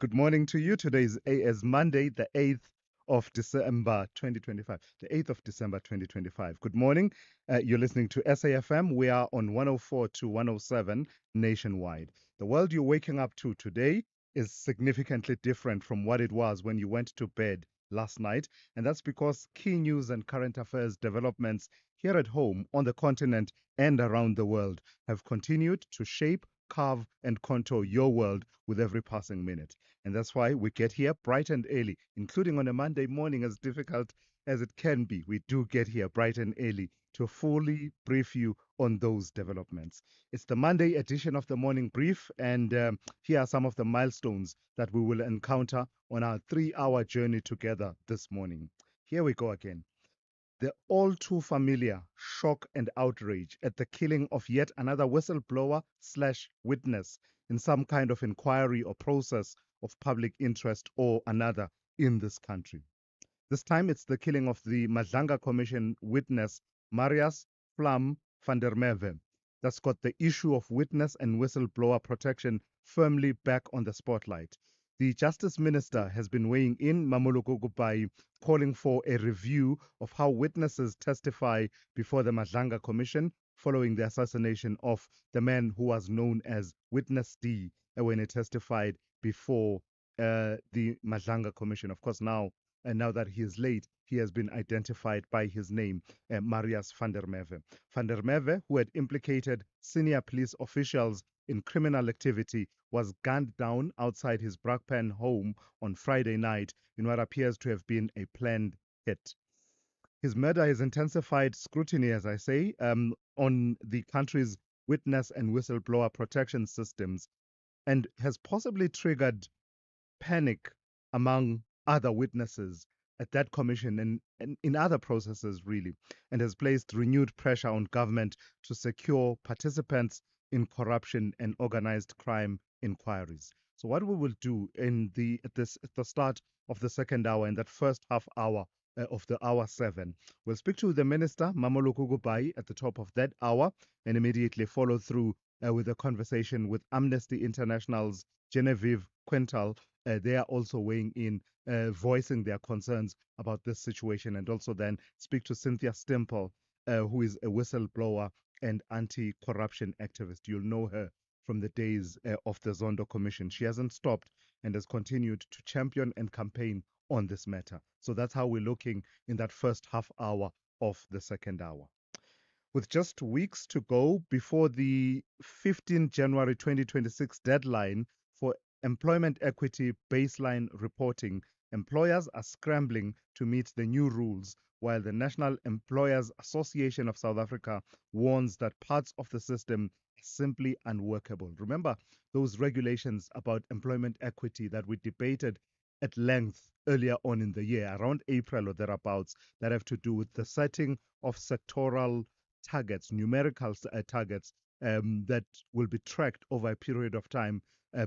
Good morning to you. Today is Monday, the 8th of December 2025. The 8th of December 2025. Good morning. You're listening to SAFM. We are on 104 to 107 nationwide. The world you're waking up to today is significantly different from what it was when you went to bed last night. And that's because key news and current affairs developments here at home, on the continent, and around the world have continued to shape, carve, and contour your world with every passing minute. And that's why we get here bright and early, including on a Monday morning, as difficult as it can be. We do get here bright and early to fully brief you on those developments. It's the Monday edition of the Morning Brief, and here are some of the milestones that we will encounter on our 3 hour journey together this morning. Here we go again. The all too familiar shock and outrage at the killing of yet another whistleblower slash witness in some kind of inquiry or process of public interest or another in this country. This time it's the killing of the Madlanga Commission witness Marius Flam van der Merwe that's got the issue of witness and whistleblower protection firmly back on the spotlight. The Justice Minister has been weighing in, Mamoloko Gupai, calling for a review of how witnesses testify before the Madlanga Commission following the assassination of the man who was known as Witness D when he testified before the Madlanga Commission. Of course, now that he is late, he has been identified by his name, Marius van der Merwe. Van der Merwe, who had implicated senior police officials in criminal activity, was gunned down outside his Brakpan home on Friday night in what appears to have been a planned hit. His murder has intensified scrutiny, as I say, on the country's witness and whistleblower protection systems and has possibly triggered panic among other witnesses at that commission and in other processes, really, and has placed renewed pressure on government to secure participants in corruption and organized crime inquiries. So, what we will do at the start of the second hour, in that first half hour of the hour seven, we'll speak to the minister Mamoloko Gubai at the top of that hour, and immediately follow through with a conversation with Amnesty International's Genevieve Quintal. They are also weighing in, voicing their concerns about this situation, and also then speak to Cynthia Stimple, who is a whistleblower and anti corruption activist. You'll know her from the days of the Zondo Commission. She hasn't stopped and has continued to champion and campaign on this matter. So that's how we're looking in that first half hour of the second hour. With just weeks to go before the 15 January 2026 deadline for employment equity baseline reporting, employers are scrambling to meet the new rules, while the National Employers Association of South Africa warns that parts of the system are simply unworkable. Remember those regulations about employment equity that we debated at length earlier on in the year, around April or thereabouts, that have to do with the setting of sectoral targets, numerical targets that will be tracked over a period of time,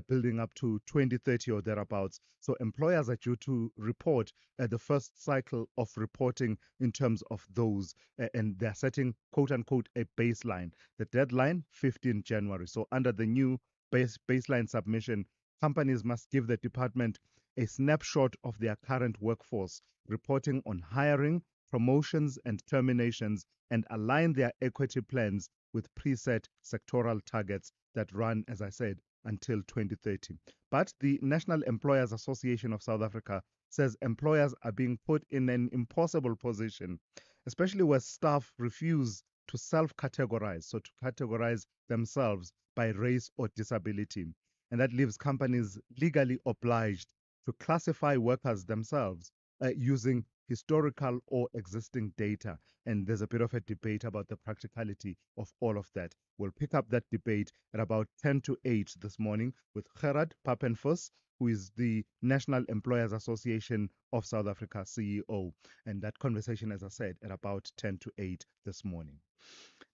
building up to 2030 or thereabouts. So employers are due to report the first cycle of reporting in terms of those, and they're setting quote unquote a baseline. The deadline 15 January. So under the new baseline submission, companies must give the department a snapshot of their current workforce, reporting on hiring, promotions, and terminations, and align their equity plans with preset sectoral targets that run, as I said, until 2030. But the National Employers Association of South Africa says employers are being put in an impossible position, especially where staff refuse to self categorize, so to categorize themselves by race or disability. And that leaves companies legally obliged to classify workers themselves using historical or existing data. And there's a bit of a debate about the practicality of all of that. We'll pick up that debate at about 10 to 8 this morning with Gerard Papenfuss, who is the National Employers Association of South Africa CEO. And that conversation, as I said, at about 10 to 8 this morning.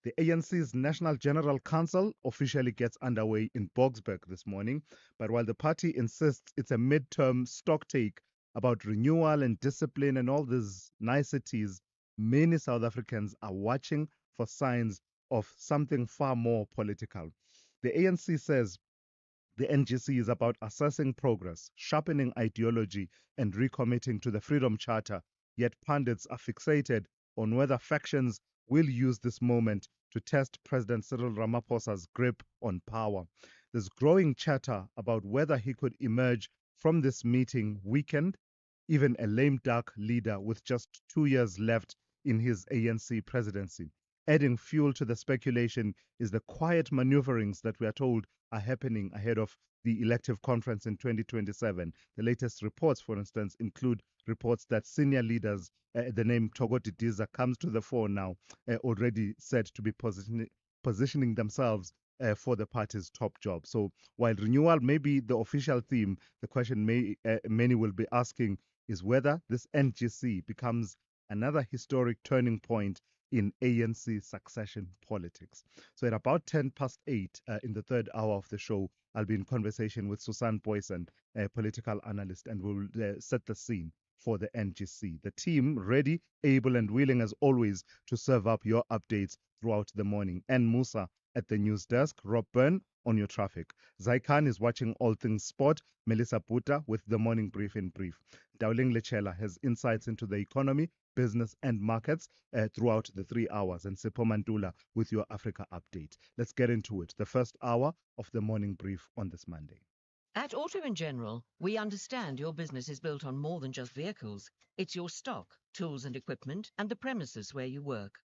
The ANC's National General Council officially gets underway in Boksburg this morning, but while the party insists it's a midterm stocktake about renewal and discipline and all these niceties, many South Africans are watching for signs of something far more political. The ANC says The NGC is about assessing progress, sharpening ideology, and recommitting to the Freedom Charter. Yet pundits are fixated on whether factions will use this moment to test President Cyril Ramaphosa's grip on power. There's growing chatter about whether he could emerge from this meeting weakened, even a lame duck leader with just 2 years left in his ANC presidency. Adding fuel to the speculation is the quiet maneuverings that we are told are happening ahead of the elective conference in 2027. The latest reports, for instance, include reports that senior leaders, the name Togo Didiza comes to the fore now, already said to be positioning themselves for the party's top job. So while renewal may be the official theme, the question many will be asking is whether this NGC becomes another historic turning point in ANC succession politics. So at about 10 past 8 in the third hour of the show, I'll be in conversation with Susan Boyson, a political analyst, and we'll set the scene for the NGC. The team ready, able, and willing as always to serve up your updates throughout the morning. And Musa at the news desk, Rob Byrne on your traffic. Zaikan is watching all things sport, Melissa Puta with the morning brief in brief. Dowling Lechela has insights into the economy, business, and markets throughout the 3 hours. And Sipo Mantula with your Africa update. Let's get into it. The first hour of the morning brief on this Monday. At Auto & General, we understand your business is built on more than just vehicles. It's your stock, tools and equipment, and the premises where you work.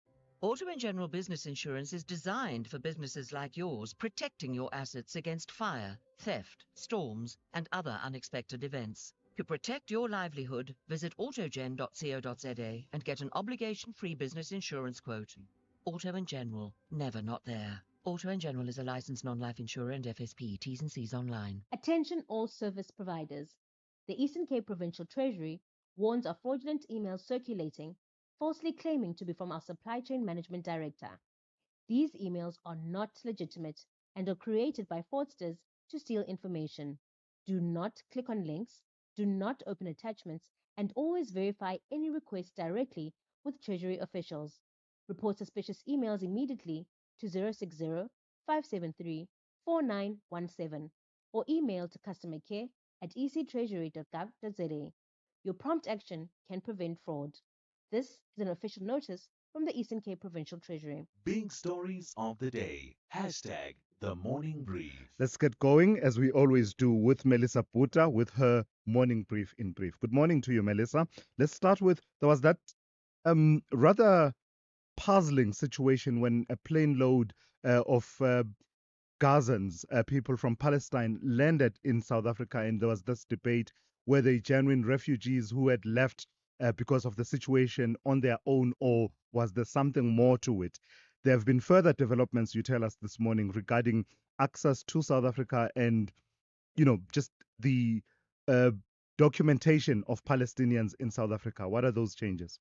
Auto & General Business Insurance is designed for businesses like yours, protecting your assets against fire, theft, storms, and other unexpected events. To protect your livelihood, visit autogen.co.za and get an obligation-free business insurance quote. Auto & General, never not there. Auto & General is a licensed non-life insurer and FSP. T's and C's online. Attention all service providers. The Eastern Cape Provincial Treasury warns of fraudulent emails circulating, falsely claiming to be from our Supply Chain Management Director. These emails are not legitimate and are created by fraudsters to steal information. Do not click on links, do not open attachments, and always verify any request directly with Treasury officials. Report suspicious emails immediately to 060 573 4917 or email to customercare@ectreasury.gov.za. Your prompt action can prevent fraud. This is an official notice from the Eastern Cape Provincial Treasury. Big stories of the day. Hashtag the morning brief. Let's get going, as we always do, with Melissa Puta with her morning brief in brief. Good morning to you, Melissa. Let's start with there was that rather puzzling situation when a plane load of Gazans, people from Palestine, landed in South Africa, and there was this debate whether genuine refugees who had left because of the situation on their own, or was there something more to it? There have been further developments, you tell us this morning, regarding access to South Africa and, just the documentation of Palestinians in South Africa. What are those changes?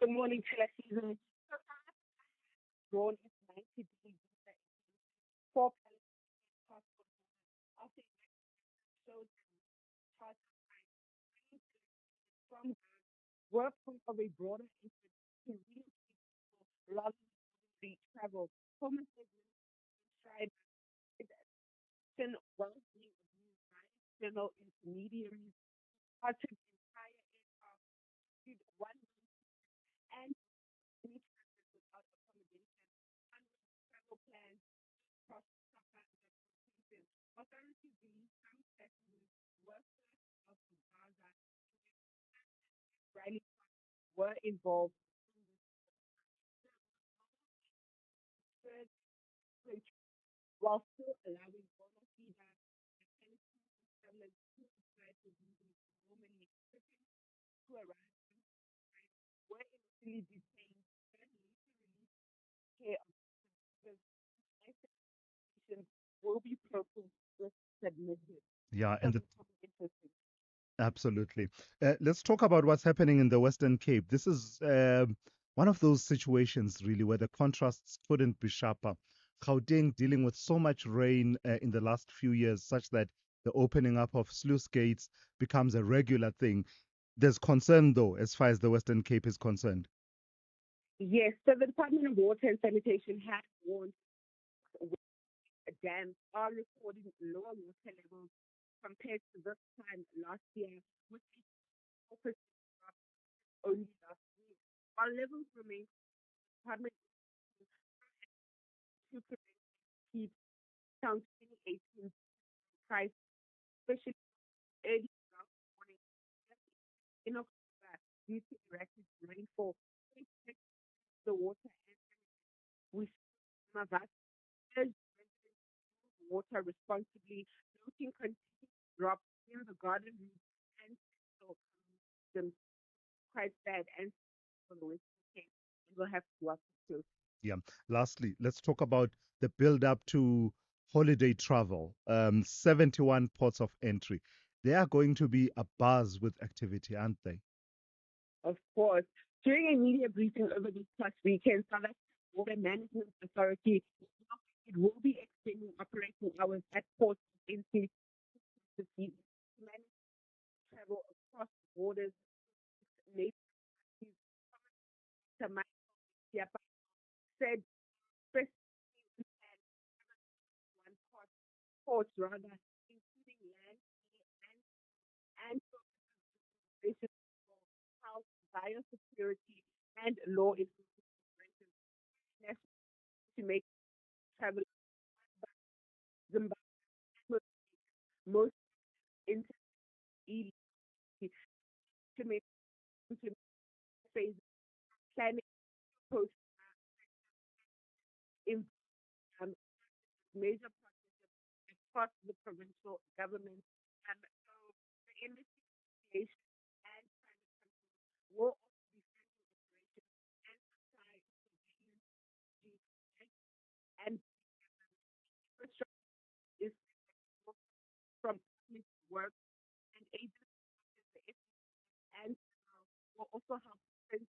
Good morning, Telesizwe. So drawn its 90-day visa for Palestinian passport holders after it showed charter from were part of a broader effort to relocate people rather than travel. Home Affairs tried well-being abused by external intermediaries, chartered entire aircraft, did one and any transit without accommodation, unwritten travel plans across suffer deportation. Authorities believe some passengers were first out of Gaza and Israeli were involved in this third while still allowing bona fide Palestinian travelers who apply for visas normally Christians who arrived were initially detained and later released care of the expectations will be proposed if submitted. Yeah, So and interesting. absolutely. Let's talk about what's happening in the Western Cape. This is one of those situations, really, where the contrasts couldn't be sharper. Gauteng dealing with so much rain in the last few years, such that the opening up of sluice gates becomes a regular thing. There's concern, though, as far as the Western Cape is concerned. Yes, so the Department of Water and Sanitation has warned dams are recording lower water levels compared to this time last year, with a 4% drop only last week. While levels remain, Department to prevent heat sound 2018 price, especially early drought warning in October due to erratic rainfall. We expect the water and we Mavas urged residents to use water responsibly, noting continued drop in the garden route and so them quite bad and for the Western Cape. And we'll have to watch it too. Yeah. Lastly, let's talk about the build up to holiday travel. 71 ports of entry. They are going to be a buzz with activity, aren't they? Of course, during a media briefing over this past weekend, South Africa Water Management Authority it will be extending operating hours at ports in cities to manage travel across borders. Maybe said specifically one ports rather, including land, sea, and conservation for health, biosecurity, and law enforcement operations. Necessary to make travel Zimbabwe most illegal to make phase planning post in major partnerships across the provincial government. So the investigation and private companies will also be funding operations and supply surveillance and infrastructure is from public work and agencies such as the and will also help strengthen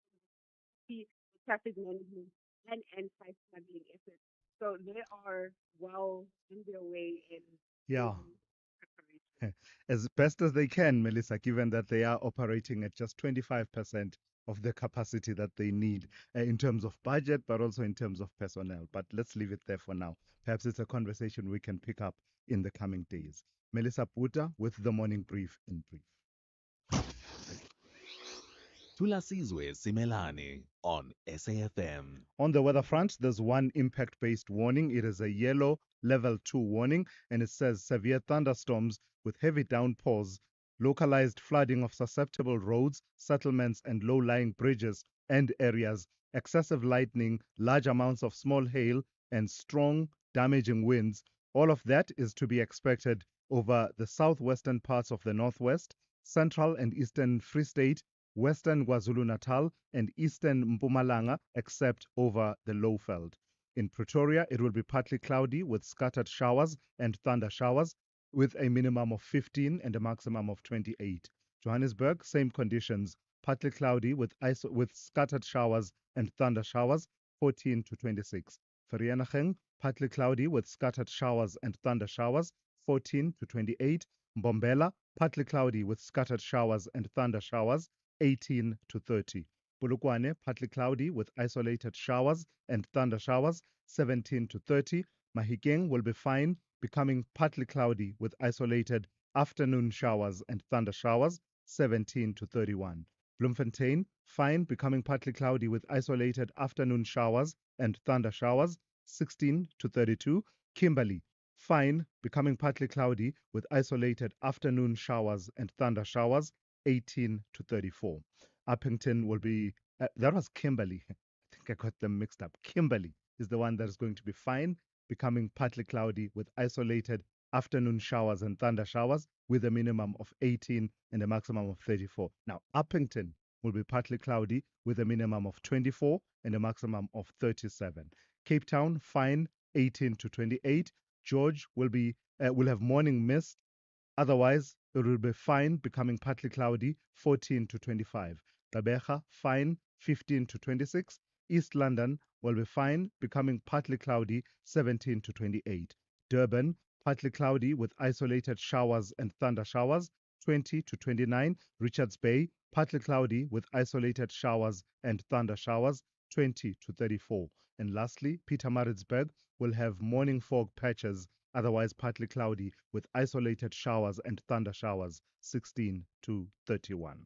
the traffic management and anti-smuggling efforts. So they are well in their way in Yeah. preparation. As best as they can, Melissa, given that they are operating at just 25% of the capacity that they need in terms of budget, but also in terms of personnel. But let's leave it there for now. Perhaps it's a conversation we can pick up in the coming days. Melissa Puta with the morning brief in brief. Tulasizwe Simelane on SAFM. On the weather front, there's one impact based warning. It is a yellow level 2 warning, and it says severe thunderstorms with heavy downpours, localized flooding of susceptible roads, settlements, and low lying bridges and areas, excessive lightning, large amounts of small hail, and strong, damaging winds. All of that is to be expected over the southwestern parts of the northwest, central and eastern Free State, western KwaZulu-Natal, and eastern Mpumalanga, except over the Lowveld. In Pretoria, it will be partly cloudy with scattered showers and thunder showers, with a minimum of 15 and a maximum of 28. Johannesburg, same conditions, partly cloudy with scattered showers and thunder showers, 14 to 26. Vereeniging, partly cloudy with scattered showers and thunder showers, 14 to 28. Mbombela, partly cloudy with scattered showers and thunder showers, 18 to 30. Polokwane, partly cloudy with isolated showers and thunder showers, 17 to 30. Mahikeng will be fine, becoming partly cloudy with isolated afternoon showers and thunder showers, 17 to 31. Bloemfontein, fine, becoming partly cloudy with isolated afternoon showers and thunder showers, 16 to 32. Kimberley, fine, becoming partly cloudy with isolated afternoon showers and thunder showers, 18 to 34. Uppington will be, that was Kimberley. I think I got them mixed up. Kimberley is the one that is going to be fine, becoming partly cloudy with isolated afternoon showers and thunder showers with a minimum of 18 and a maximum of 34. Now, Uppington will be partly cloudy with a minimum of 24 and a maximum of 37. Cape Town, fine, 18 to 28. George will have morning mist. Otherwise, it will be fine, becoming partly cloudy, 14 to 25. Gqeberha, fine, 15 to 26. East London will be fine, becoming partly cloudy, 17 to 28. Durban, partly cloudy with isolated showers and thunder showers, 20 to 29. Richards Bay, partly cloudy with isolated showers and thunder showers, 20 to 34. And lastly, Pietermaritzburg will have morning fog patches, otherwise partly cloudy, with isolated showers and thunder showers, 16 to 31.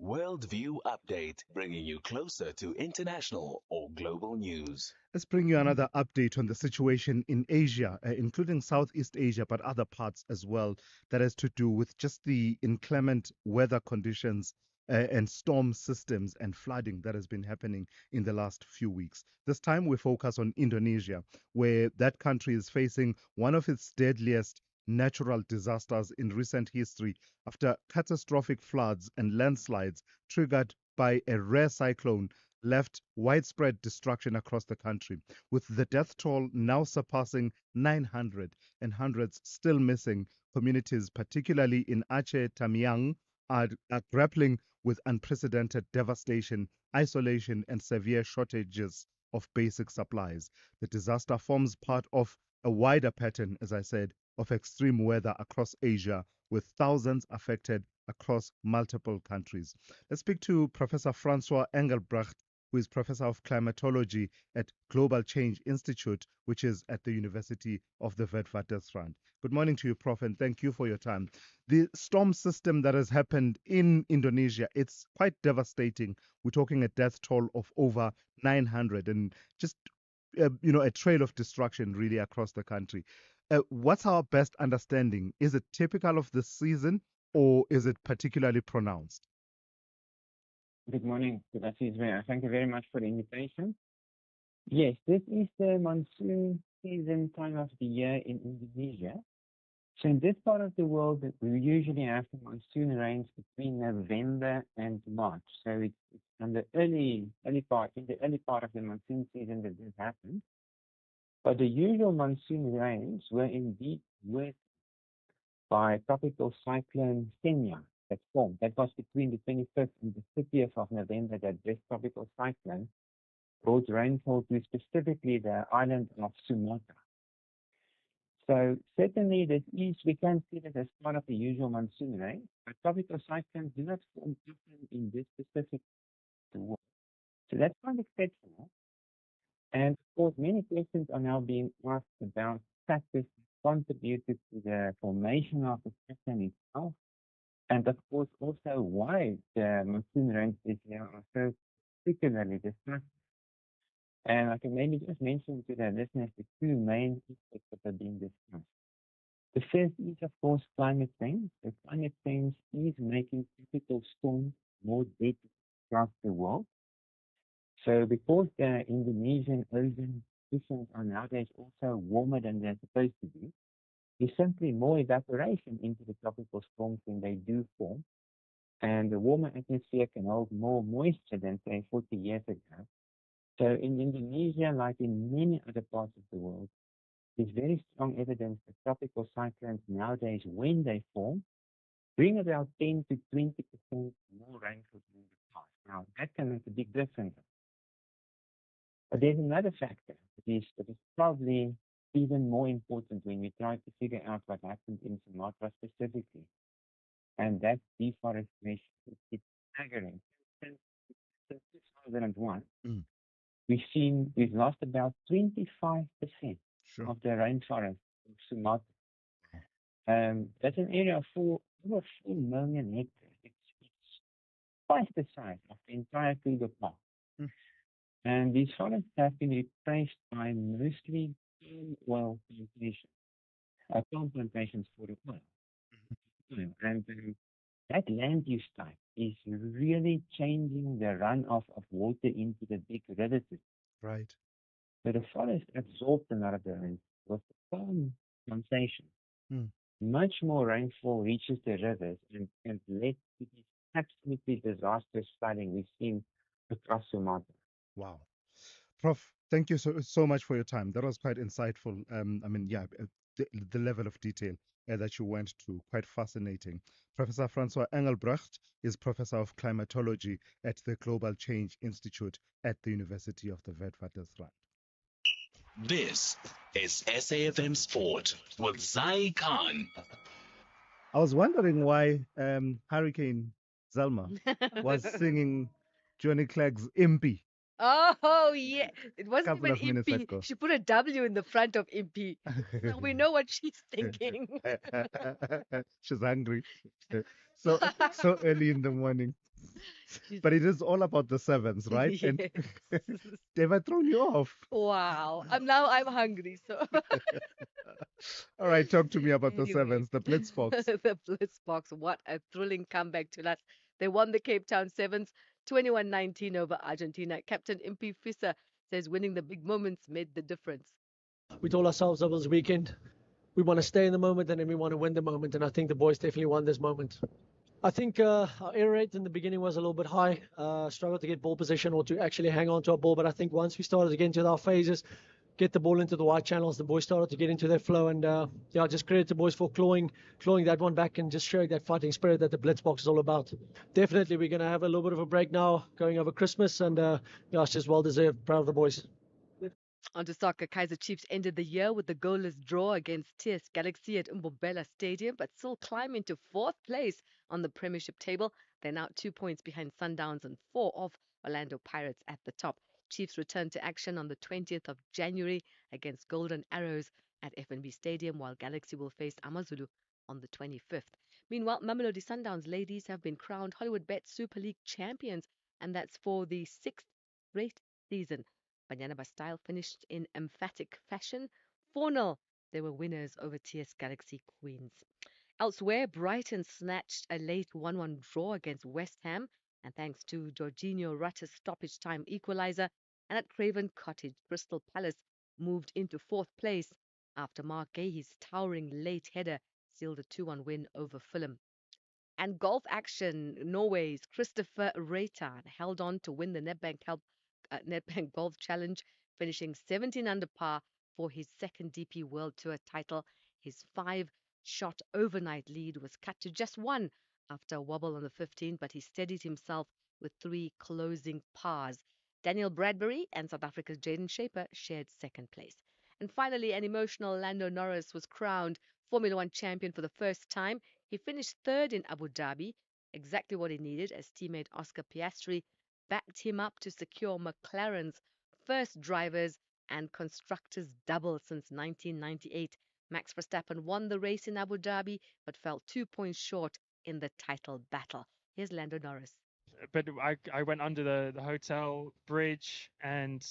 Worldview Update, bringing you closer to international or global news. Let's bring you another update on the situation in Asia, including Southeast Asia, but other parts as well, that has to do with just the inclement weather conditions and storm systems and flooding that has been happening in the last few weeks. This time we focus on Indonesia, where that country is facing one of its deadliest natural disasters in recent history after catastrophic floods and landslides triggered by a rare cyclone left widespread destruction across the country, with the death toll now surpassing 900 and hundreds still missing. Communities, particularly in Aceh Tamiang, are grappling with unprecedented devastation, isolation, and severe shortages of basic supplies. The disaster forms part of a wider pattern, as I said, of extreme weather across Asia, with thousands affected across multiple countries. Let's speak to Professor Francois Engelbrecht, who is Professor of Climatology at Global Change Institute, which is at the University of the Witwatersrand. Good morning to you, Prof, and thank you for your time. The storm system that has happened in Indonesia, it's quite devastating. We're talking a death toll of over 900 and just a trail of destruction really across the country. What's our best understanding? Is it typical of this season or is it particularly pronounced? Good morning, good afternoon. Thank you very much for the invitation. Yes, this is the monsoon season time of the year in Indonesia. So in this part of the world, we usually have the monsoon rains between November and March. So it's in the early part of the monsoon season that this happens. But the usual monsoon rains were indeed with by tropical cyclone Senya that formed. That was between the 25th and the 30th of November that this tropical cyclone brought rainfall to specifically the island of Sumatra. So certainly we can see that as part of the usual monsoon rain, but tropical cyclones do not form often in this specific world. So that's quite exceptional. And of course, many questions are now being asked about factors that contributed to the formation of the cyclone itself. And of course, also why the monsoon rains this year are so particularly disruptive. And I can maybe just mention to the listeners the two main aspects that are being discussed. The first is, of course, climate change. So climate change is making tropical storms more deadly across the world. So because the Indonesian ocean conditions are nowadays also warmer than they're supposed to be, there's simply more evaporation into the tropical storms when they do form. And the warmer atmosphere can hold more moisture than, say, 40 years ago. So in Indonesia, like in many other parts of the world, there's very strong evidence that tropical cyclones nowadays, when they form, bring about 10 to 20% more rainfall than in the past. Now, that can make a big difference. But there's another factor that is probably even more important when we try to figure out what happened in Sumatra specifically, and that's deforestation. It's staggering. Since 2001, we've lost about 25% of the rainforest of Sumatra. That's an area of over 4 million hectares. It's twice the size of the entire Kruger Park. And these forests have been replaced by mostly palm plantations for the oil. And that land use type is really changing the runoff of water into the big rivers. Right. So the forest absorbed a lot of the rain. With the palm plantation, much more rainfall reaches the rivers and led to these absolutely disastrous flooding we've seen across Sumatra. Wow. Prof, thank you so much for your time. That was quite insightful. The level of detail that you went to, quite fascinating. Professor Francois Engelbrecht is Professor of Climatology at the Global Change Institute at the University of the Witwatersrand. This is SAFM Sport with Zai Khan. I was wondering why Hurricane Zelma was singing Johnny Clegg's Impy Oh, yeah. It wasn't Couple even of minutes Impy. ago. She put a W in the front of Impy. So we know what she's thinking. She's hungry. So so early in the morning. She's, But it is all about the sevens, right? And yes. have I thrown you off? Wow. I'm hungry. So All right, talk to me about the anyway, sevens, the Blitzboks. the Blitzboks. What a thrilling comeback to that. They won the Cape Town Sevens 21-19 over Argentina. Captain Impy Fisser says winning the big moments made the difference. We told ourselves over this weekend we want to stay in the moment and then we want to win the moment. And I think the boys definitely won this moment. I think our air rate in the beginning was a little bit high. Struggled to get ball position or to actually hang on to our ball. But I think once we started to get into our phases, get the ball into the wide channels, the boys started to get into their flow. And yeah, just credit the boys for clawing that one back and just showing that fighting spirit that the Blitzbox is all about. Definitely, we're going to have a little bit of a break now going over Christmas. And yeah, it's just well deserved. Proud of the boys. On to soccer, Kaizer Chiefs ended the year with the goalless draw against TS Galaxy at Mbombela Stadium, but still climb into fourth place on the Premiership table. They're now 2 points behind Sundowns and 4 off Orlando Pirates at the top. Chiefs return to action on the 20th of January against Golden Arrows at FNB Stadium, while Galaxy will face Amazulu on the 25th. Meanwhile, Mamelodi Sundowns ladies have been crowned Hollywood Bet Super League champions, and that's for the sixth straight season. Banyana Bastille finished in emphatic fashion. 4-0, they were winners over TS Galaxy Queens. Elsewhere, Brighton snatched a late 1-1 draw against West Ham, and thanks to Jorginho Rutta's stoppage time equaliser, and at Craven Cottage, Crystal Palace moved into fourth place after Mark Gahey's towering late header sealed a 2-1 win over Fulham. And golf action, Norway's Christopher Reitan held on to win the Nedbank Golf Challenge, finishing 17 under par for his second DP World Tour title. His 5-shot overnight lead was cut to just one after a wobble on the 15th, but he steadied himself with 3 closing pars. Daniel Bradbury and South Africa's Jaden Shaper shared second place. And finally, an emotional Lando Norris was crowned Formula One champion for the first time. He finished third in Abu Dhabi, exactly what he needed, as teammate Oscar Piastri backed him up to secure McLaren's first drivers and constructors double since 1998. Max Verstappen won the race in Abu Dhabi but fell 2 points short in the title battle. Here's Lando Norris. But I went under the hotel bridge and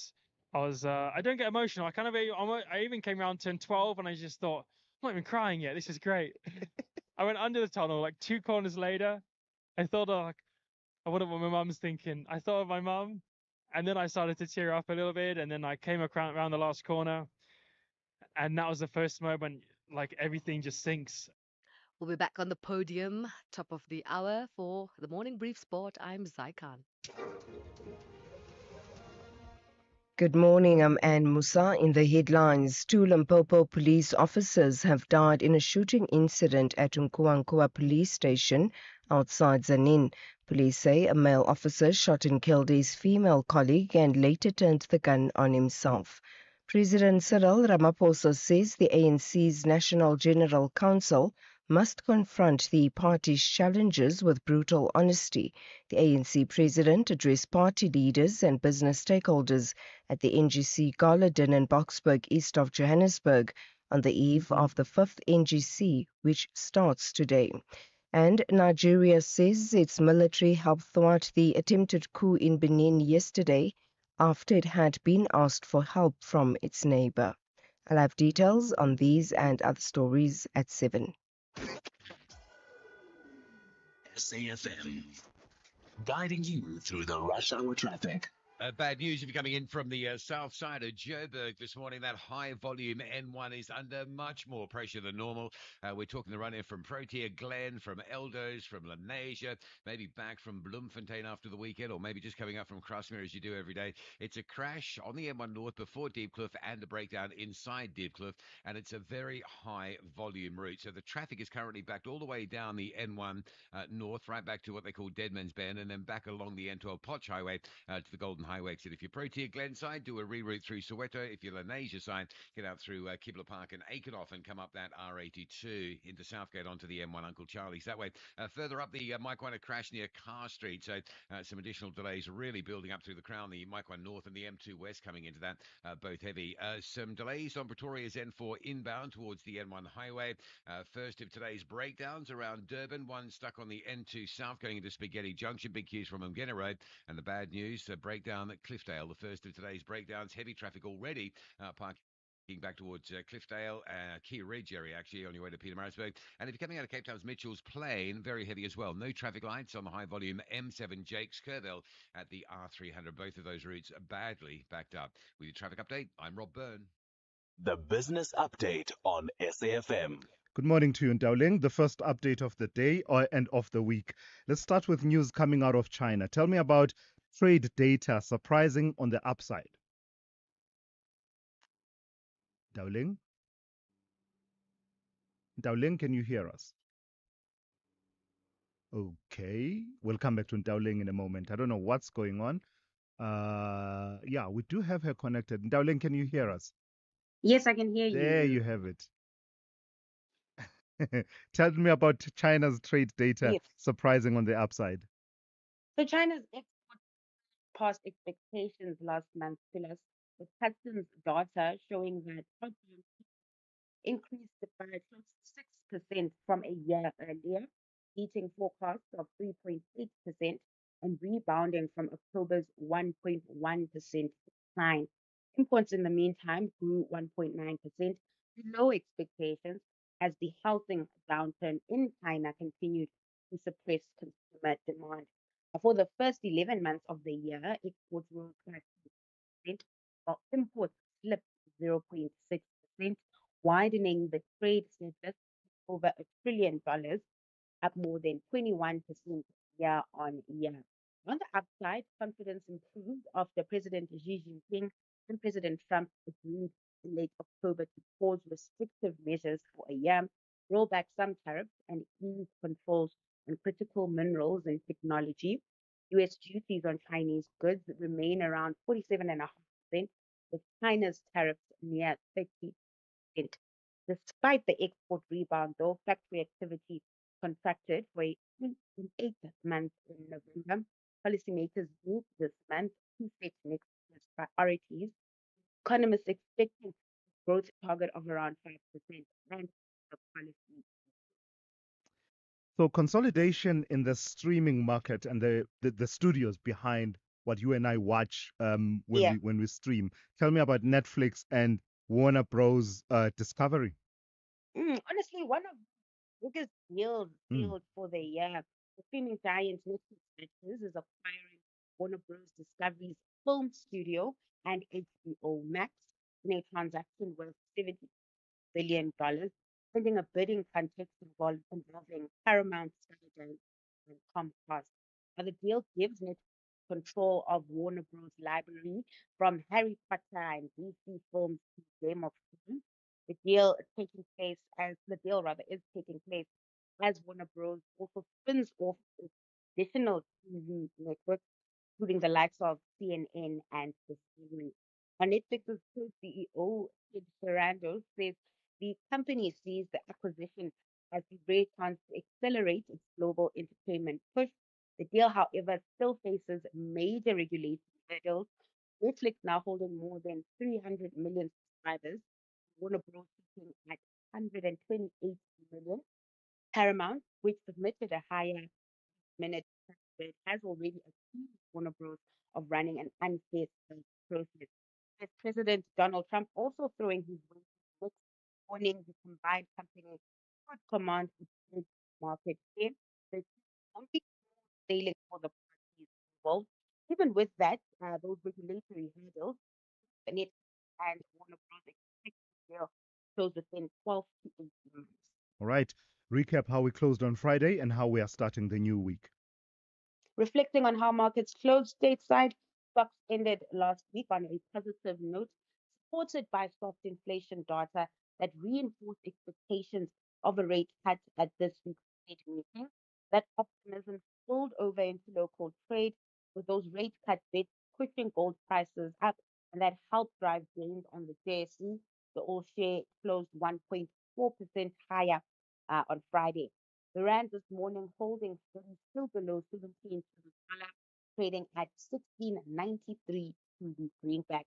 I don't get emotional. I even came around turn 12 and I just thought, I'm not even crying yet. This is great. I went under the tunnel like 2 corners later. I thought I wonder what my mum's thinking. I thought of my mum, and then I started to tear up a little bit, and then I came around the last corner, and that was the first moment like everything just sinks. We'll be back on the podium, top of the hour for the Morning Brief Sport. I'm Zaikan. Good morning, I'm Anne Musa. In the headlines, 2 Limpopo police officers have died in a shooting incident at Nkuankua police station outside Zanin. Police say a male officer shot and killed his female colleague and later turned the gun on himself. President Cyril Ramaphosa says the ANC's National General Council must confront the party's challenges with brutal honesty. The ANC president addressed party leaders and business stakeholders at the NGC Gala Dinner in Boksburg, east of Johannesburg, on the eve of the 5th NGC, which starts today. And Nigeria says its military helped thwart the attempted coup in Benin yesterday after it had been asked for help from its neighbor. I'll have details on these and other stories at 7. SAFM, guiding you through the rush hour traffic. Bad news if you're coming in from the south side of Joburg this morning. That high volume N1 is under much more pressure than normal. We're talking the run in from Protea Glen, from Eldos, from Lenasia, maybe back from Bloemfontein after the weekend, or maybe just coming up from Crossmere as you do every day. It's a crash on the N1 North before Diepkloof and a breakdown inside Diepkloof, and it's a very high volume route. So the traffic is currently backed all the way down the N1 North, right back to what they call Deadman's Bend, and then back along the N12 Potch Highway to the Golden Highway exit. If you're Protea Glenside, do a reroute through Soweto. If you're Lenasia side, get out through Kibla Park and Akerhof and come up that R82 into Southgate onto the M1 Uncle Charlie's that way. Further up the Mike One, a crash near Carr Street. So some additional delays really building up through the Crown, the Mike One North and the M2 West coming into that, both heavy. Some delays on Pretoria's N4 inbound towards the N1 Highway. First of today's breakdowns around Durban, one stuck on the N2 South going into Spaghetti Junction, big queues from Mgena Road. And the bad news, breakdown at Cliffdale, the first of today's breakdowns, heavy traffic already parking back towards Cliffdale, Key Ridge area, actually, on your way to Pietermaritzburg. And if you're coming out of Cape Town's Mitchell's Plain, very heavy as well. No traffic lights on the high volume M7 Jakes Kerrville at the R300. Both of those routes are badly backed up. With your traffic update, I'm Rob Byrne. The Business Update on SAFM. Good morning to you, Dowling. The first update of the day and of the week. Let's start with news coming out of China. Tell me about trade data surprising on the upside. Dowling? Dowling, can you hear us? Okay, we'll come back to Dowling in a moment. I don't know what's going on. Yeah, we do have her connected. Dowling, can you hear us? Yes, I can hear you. There you have it. Tell me about China's trade data Yes. surprising on the upside. So China's export passed expectations last month, plus with customs data showing that outbound increased by close to 6% from a year earlier, beating forecasts of 3.8% and rebounding from October's 1.1% decline. Imports, in the meantime, grew 1.9%, below expectations as the housing downturn in China continued to suppress consumer demand. For the first 11 months of the year, exports rose by 2%, while imports slipped 0.6%, widening the trade surplus over $1 trillion, up more than 21% year on year. On the upside, confidence improved after President Xi Jinping and President Trump agreed in late October to pause restrictive measures for a year, roll back some tariffs, and ease controls on critical minerals and technology. U.S. duties on Chinese goods remain around 47.5%, with China's tariffs near 30%. Despite the export rebound, though, factory activity contracted for an 8th month in November. Policymakers meet this month to set next year's priorities. Economists expecting growth target of around 5% and the policy. So consolidation in the streaming market and the studios behind what you and I watch when we stream. Tell me about Netflix and Warner Bros. Discovery. Honestly, one of the biggest deals for the year. The streaming giant Netflix is acquiring Warner Bros. Discovery's film studio and HBO Max in a transaction worth $70 billion, pending a bidding contest involving Paramount, Skydance, and Comcast. Now, the deal gives Netflix control of Warner Bros. Library from Harry Potter and DC films to Game of Thrones. The deal rather is taking place as Warner Bros. Also spins off its additional TV networks, including the likes of CNN and Discovery. And Netflix's co-CEO, Sid Sarandos, says the company sees the acquisition as a great chance to accelerate its global entertainment push. The deal, however, still faces major regulatory hurdles. Netflix now holding more than 300 million subscribers, Warner Bros. Sitting at 128 million. Paramount, which submitted a higher minute bid, has already accused Warner Bros. Of running an unfair sales process. As President Donald Trump also throwing his weight in the mix, warning the combined company could command a big market share. The only sailing for the parties involved. Even with that, those regulatory hurdles, Netflix and Warner Bros. Expect the deal close within 12 to 18 months. All right. Recap how we closed on Friday and how we are starting the new week. Reflecting on how markets closed stateside, stocks ended last week on a positive note, supported by soft inflation data that reinforced expectations of a rate cut at this week's Fed meeting. That optimism spilled over into local trade, with those rate cut bids pushing pushing gold prices up, and that helped drive gains on the JSE. The all share closed 1.4% higher on Friday. The rand this morning holding steady, still below 17 to the dollar, trading at 16.93 to the greenback.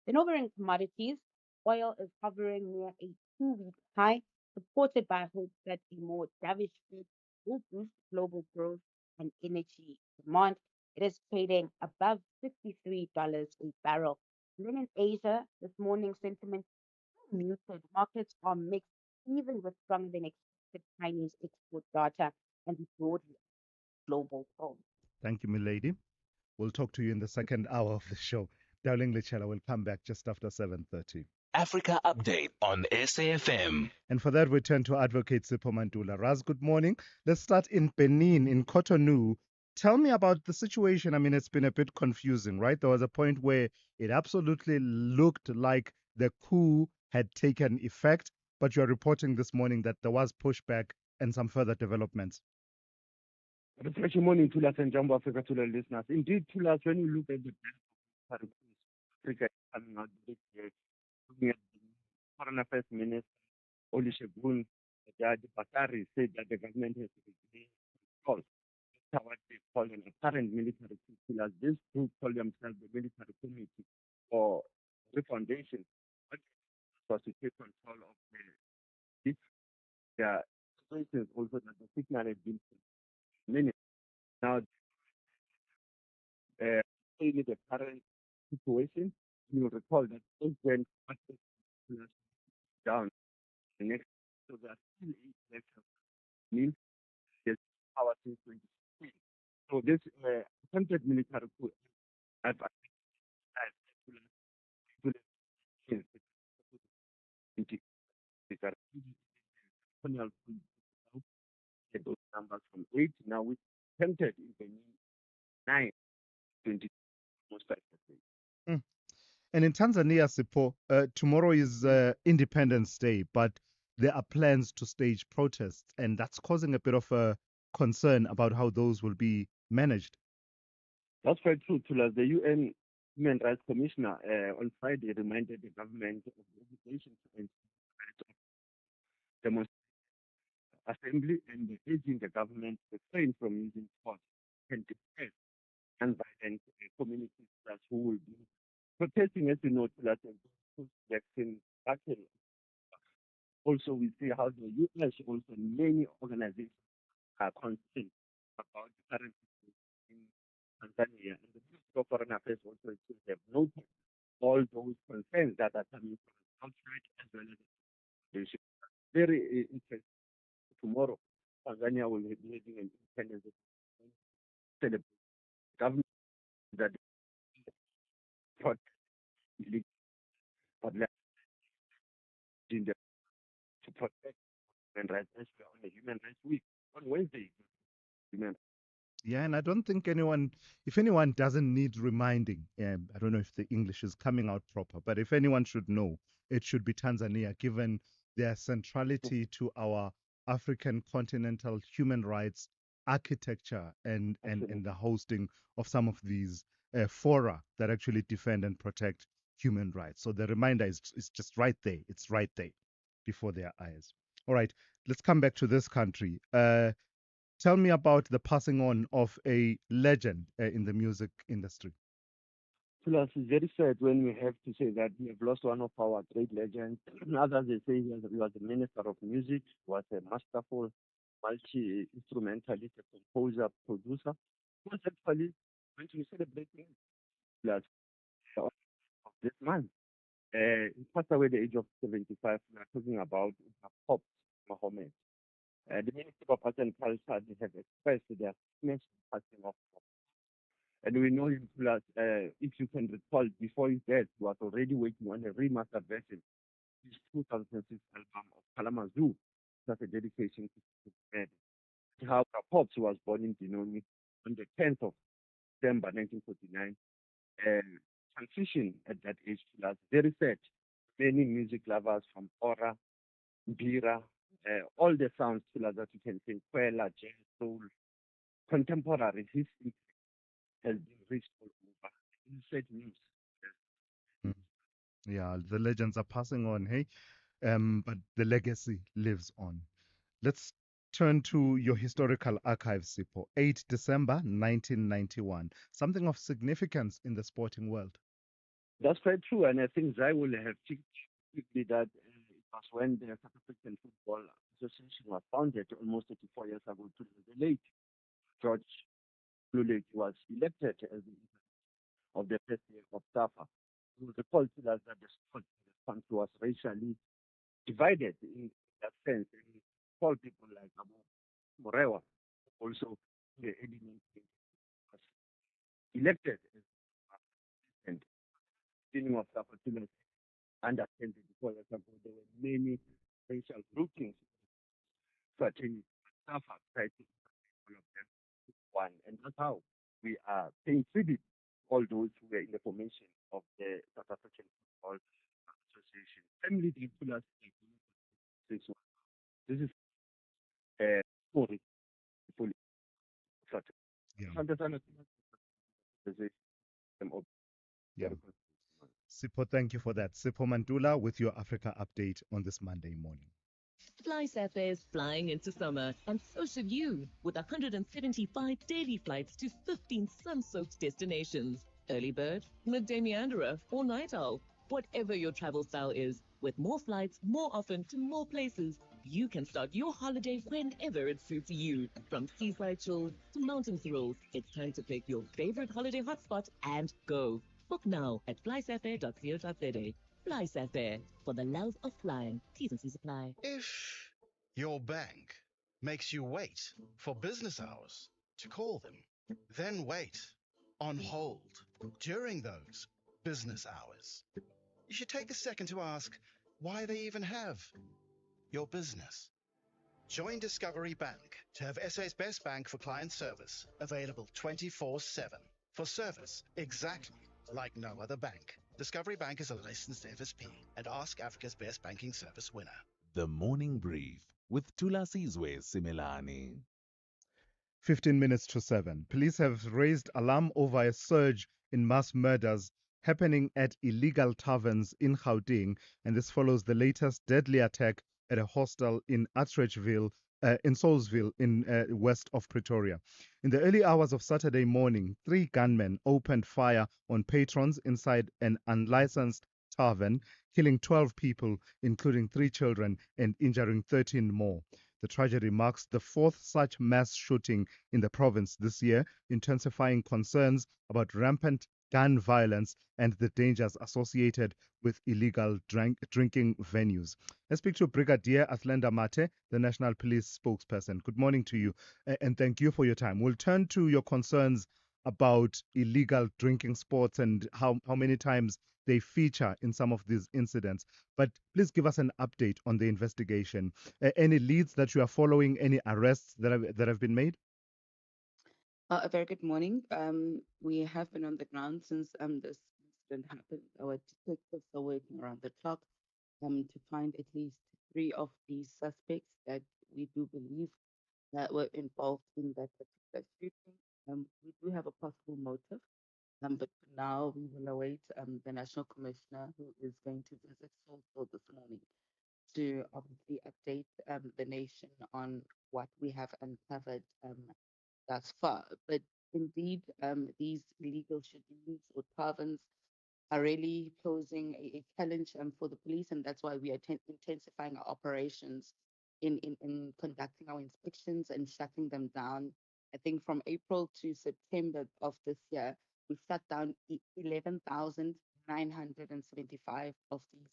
Then over in commodities, oil is hovering near a 2-week high, supported by hopes that a more dovish Fed will boost global growth and energy demand. It is trading above $63 a barrel. And then in Asia, this morning sentiment muted. Markets are mixed, even with stronger than expected Chinese export data and the broadly global tone. Thank you, milady. We'll talk to you in the second hour of the show. Darling Lichella will come back just after 7:30. Africa Update on SAFM. And for that, we turn to Advocate Sipho Mantula. Raz, good morning. Let's start in Benin, in Cotonou. Tell me about the situation. I mean, it's been a bit confusing, right? There was a point where it absolutely looked like the coup had taken effect, but you're reporting this morning that there was pushback and some further developments. Good morning, Tulas and Jumbo Africa to the listeners. Indeed, Tulas, when you look at the Africa is coming out this year, looking at the Foreign Affairs Minister, Olusegun Bakari, said that the government has to be control. That's what they call an apparent military coup. Tulas, this group call themselves the Military Committee or the foundation, but was to take control of this. Their situations also that the signal had been minutes. Now, in the current situation, you will recall that when down the next, so that still 8 elections means there's power since 2016. So this attempted military coup, I've those numbers from 8, now we attempted in the 9, 20, almost 5%. Mm. And in Tanzania, Sipho, tomorrow is Independence Day, but there are plans to stage protests, and that's causing a bit of a concern about how those will be managed. That's very true, Tulas. The UN Human Rights Commissioner on Friday reminded the government of the obligation to demonstrate assembly and urging the government to refrain from using force and depress nonviolent communities who will be protesting, as you know, Tulas, and post-election battle. Also, we see how the US, also many organizations are concerned about the current situation in Tanzania. And the Ministry of Foreign Affairs also have noted all those concerns that are coming from outside as well as the nation. Very interesting. Tomorrow, Tanzania will be having an independence celebration. Government that but in the to protect human rights on the Human Rights Week on Wednesday. Yeah, and I don't think if anyone doesn't need reminding, I don't know if the English is coming out proper, but if anyone should know, it should be Tanzania, given their centrality to our African continental human rights architecture and the hosting of some of these fora that actually defend and protect human rights. So the reminder is just right there. It's right there before their eyes. All right, let's come back to this country. Tell me about the passing on of a legend in the music industry. Plus, it's very sad when we have to say that we have lost one of our great legends. Others, they say he was a minister of music, was a masterful multi-instrumentalist, a composer, producer. He was actually going to be celebrating plus of this month. He passed away at the age of 75. We are talking about Pop Mohammed. The Ministry of Arts and Culture they have expressed their passing of. And we know him plus, if you can recall, before his death, he was already working on a remastered version of his 2006 album of Kalamazoo. That's a dedication to Fred. How Pops was born in Benoni on the 10th of December 1949. Transition at that age plus very sad. Many music lovers from Ora, Bira, all the sounds that you can say, Kwela, jazz, soul, contemporary, his has been reached all over. It's sad news. Mm. Yeah, the legends are passing on, hey? But the legacy lives on. Let's turn to your historical archives, Sipho. 8 December 1991. Something of significance in the sporting world. That's quite true, and I think Zai will have ticked quickly that it was when the South African Football Association was founded almost 84 years ago to the late George Lulek was elected as the of the first year of SAFA. You will recall to us that the sport country was racially divided in that sense. And call people like Abu Morewa also the element was elected as president. Beginning of SAFA to understand that before example, there were many racial groupings certainly SAFA tried to all of them one. And that's how we are paying tribute to all those who were in the formation of the South African Football Association. Family Dracula's this one. This is a story for Yeah. Yeah. Sipho, thank you for that. Sipho Mantula with your Africa update on this Monday morning. FlySafair is flying into summer, and so should you, with 175 daily flights to 15 sun-soaked destinations. Early bird, midday meanderer, or night owl. Whatever your travel style is, with more flights, more often to more places, you can start your holiday whenever it suits you. From seaside chills to mountain thrills, it's time to pick your favorite holiday hotspot and go. Book now at flysafair.co.za. FlySafair, for the love of flying. T's and C's apply. If your bank makes you wait for business hours to call them, then wait on hold during those business hours, you should take a second to ask why they even have your business. Join Discovery Bank to have SA's best bank for client service, available 24/7 for service exactly like no other bank. Discovery Bank is a licensed FSP and Ask Africa's Best Banking Service winner. The Morning Brief with Tulasizwe Simelane. 15 minutes to 7. Police have raised alarm over a surge in mass murders happening at illegal taverns in Gauteng, and this follows the latest deadly attack at a hostel in Atteridgeville, in Salisville, in west of Pretoria. In the early hours of Saturday morning, 3 gunmen opened fire on patrons inside an unlicensed tavern, killing 12 people, including 3 children, and injuring 13 more. The tragedy marks the 4th such mass shooting in the province this year, intensifying concerns about rampant gun violence and the dangers associated with illegal drinking venues. Let's speak to Brigadier Athlenda Mate, the National Police spokesperson. Good morning to you, and thank you for your time. We'll turn to your concerns about illegal drinking sports and how many times they feature in some of these incidents. But please give us an update on the investigation. Any leads that you are following, any arrests that have been made? A very good morning. We have been on the ground since this incident happened. Our detectives are working around the clock to find at least 3 of these suspects that we do believe that were involved in that particular shooting. We do have a possible motive, but for now we will await the National Commissioner, who is going to visit Soulsville this morning, to obviously update the nation on what we have uncovered thus far. But indeed, these illegal schedules or taverns are really posing a challenge for the police, and that's why we are intensifying our operations in conducting our inspections and shutting them down. I think from April to September of this year, we shut down 11,975 of these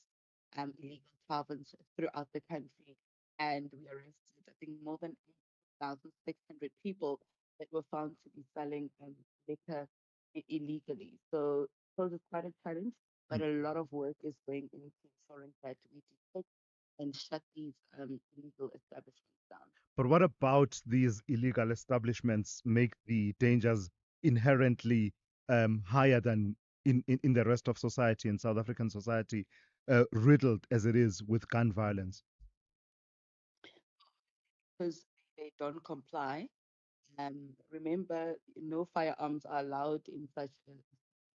illegal taverns throughout the country, and we arrested, I think, more than 8,600 people that were found to be selling liquor illegally. So it poses quite a challenge, but a lot of work is going into ensuring that we detect and shut these illegal establishments down. But what about these illegal establishments make the dangers inherently higher than in the rest of society, in South African society, riddled as it is with gun violence? Because they don't comply. Remember, no firearms are allowed in such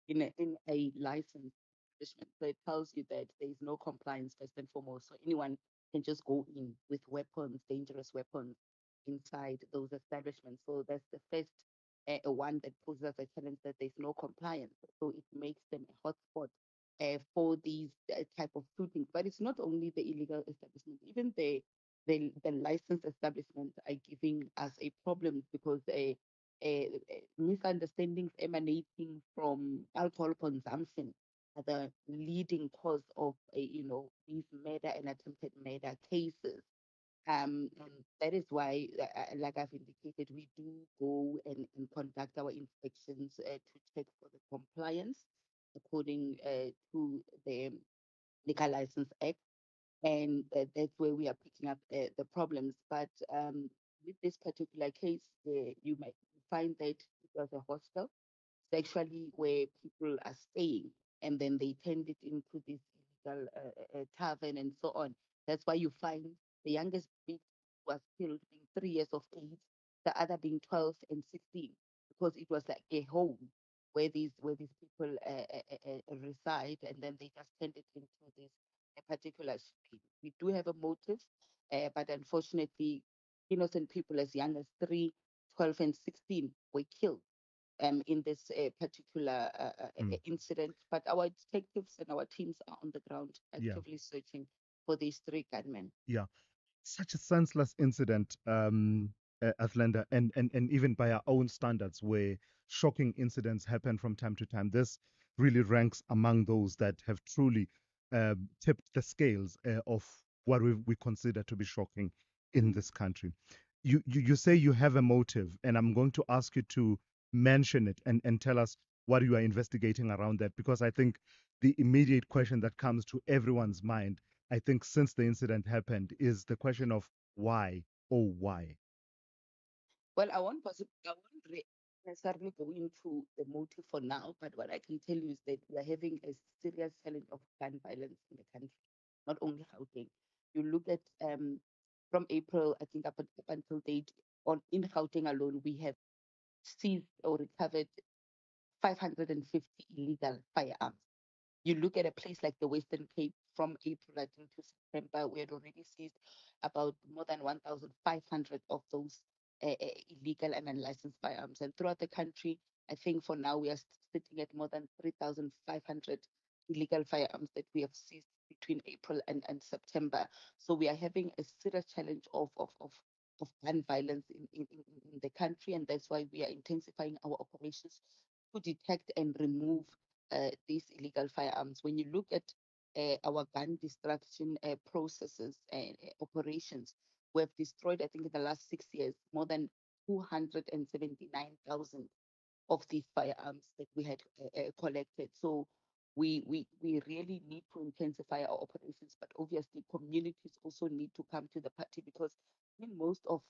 in a license establishment. So it tells you that there is no compliance first and foremost. So anyone can just go in with weapons, dangerous weapons, inside those establishments. So that's the first one that poses as a challenge, that there's no compliance. So it makes them a hotspot for these type of shootings. But it's not only the illegal establishment, even the licensed establishments are giving us a problem, because misunderstandings emanating from alcohol consumption are the leading cause of these murder and attempted murder cases. And that is why, like I've indicated, we do go and conduct our inspections to check for the compliance according to the Liquor License Act, and that's where we are picking up the problems. But with this particular case, you might find that it was a hostel. It's actually where people are staying, and then they turned it into this illegal tavern and so on. That's why you find the youngest victim was killed being 3 years of age, the other being 12 and 16, because it was like a home where these people reside, and then they just turned it into this a particular street. We do have a motive, but unfortunately, innocent people as young as 3, 12, and 16 were killed in this particular incident. But our detectives and our teams are on the ground Yeah, actively searching for these 3 gunmen. yeah. Such a senseless incident, Athlenda, and even by our own standards, where shocking incidents happen from time to time. This really ranks among those that have truly tipped the scales of what we consider to be shocking in this country. You say you have a motive, and I'm going to ask you to mention it and tell us what you are investigating around that, because I think the immediate question that comes to everyone's mind, I think, since the incident happened, is the question of why, oh why. Well, I won't necessarily go into the motive for now, but what I can tell you is that we are having a serious challenge of gun violence in the country, not only Gauteng. You look at from April, I think up until date, in Gauteng alone, we have seized or recovered 550 illegal firearms. You look at a place like the Western Cape, from April, I think, to September, we had already seized about more than 1,500 of those illegal and unlicensed firearms. And throughout the country, I think for now we are sitting at more than 3,500 illegal firearms that we have seized between April and September. So we are having a serious challenge of gun violence in the country, and that's why we are intensifying our operations to detect and remove these illegal firearms. When you look at our gun destruction processes and operations, we have destroyed, I think, in the last 6 years, more than 279,000 of these firearms that we had collected. So we really need to intensify our operations, but obviously communities also need to come to the party, because in most of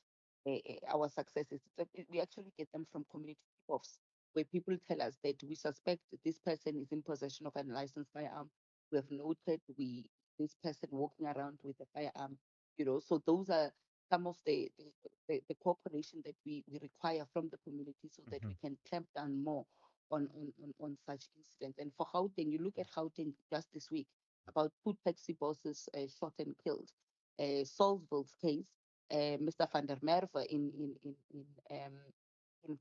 our successes, we actually get them from community offs, where people tell us that we suspect this person is in possession of an unlicensed firearm. We have noted this person walking around with a firearm, So those are some of the cooperation that we require from the community, so that we can clamp down more on such incidents. And for Gauteng, you look at Gauteng just this week, about 2 taxi bosses shot and killed. Salisbury's case, Mr. van der Merwe in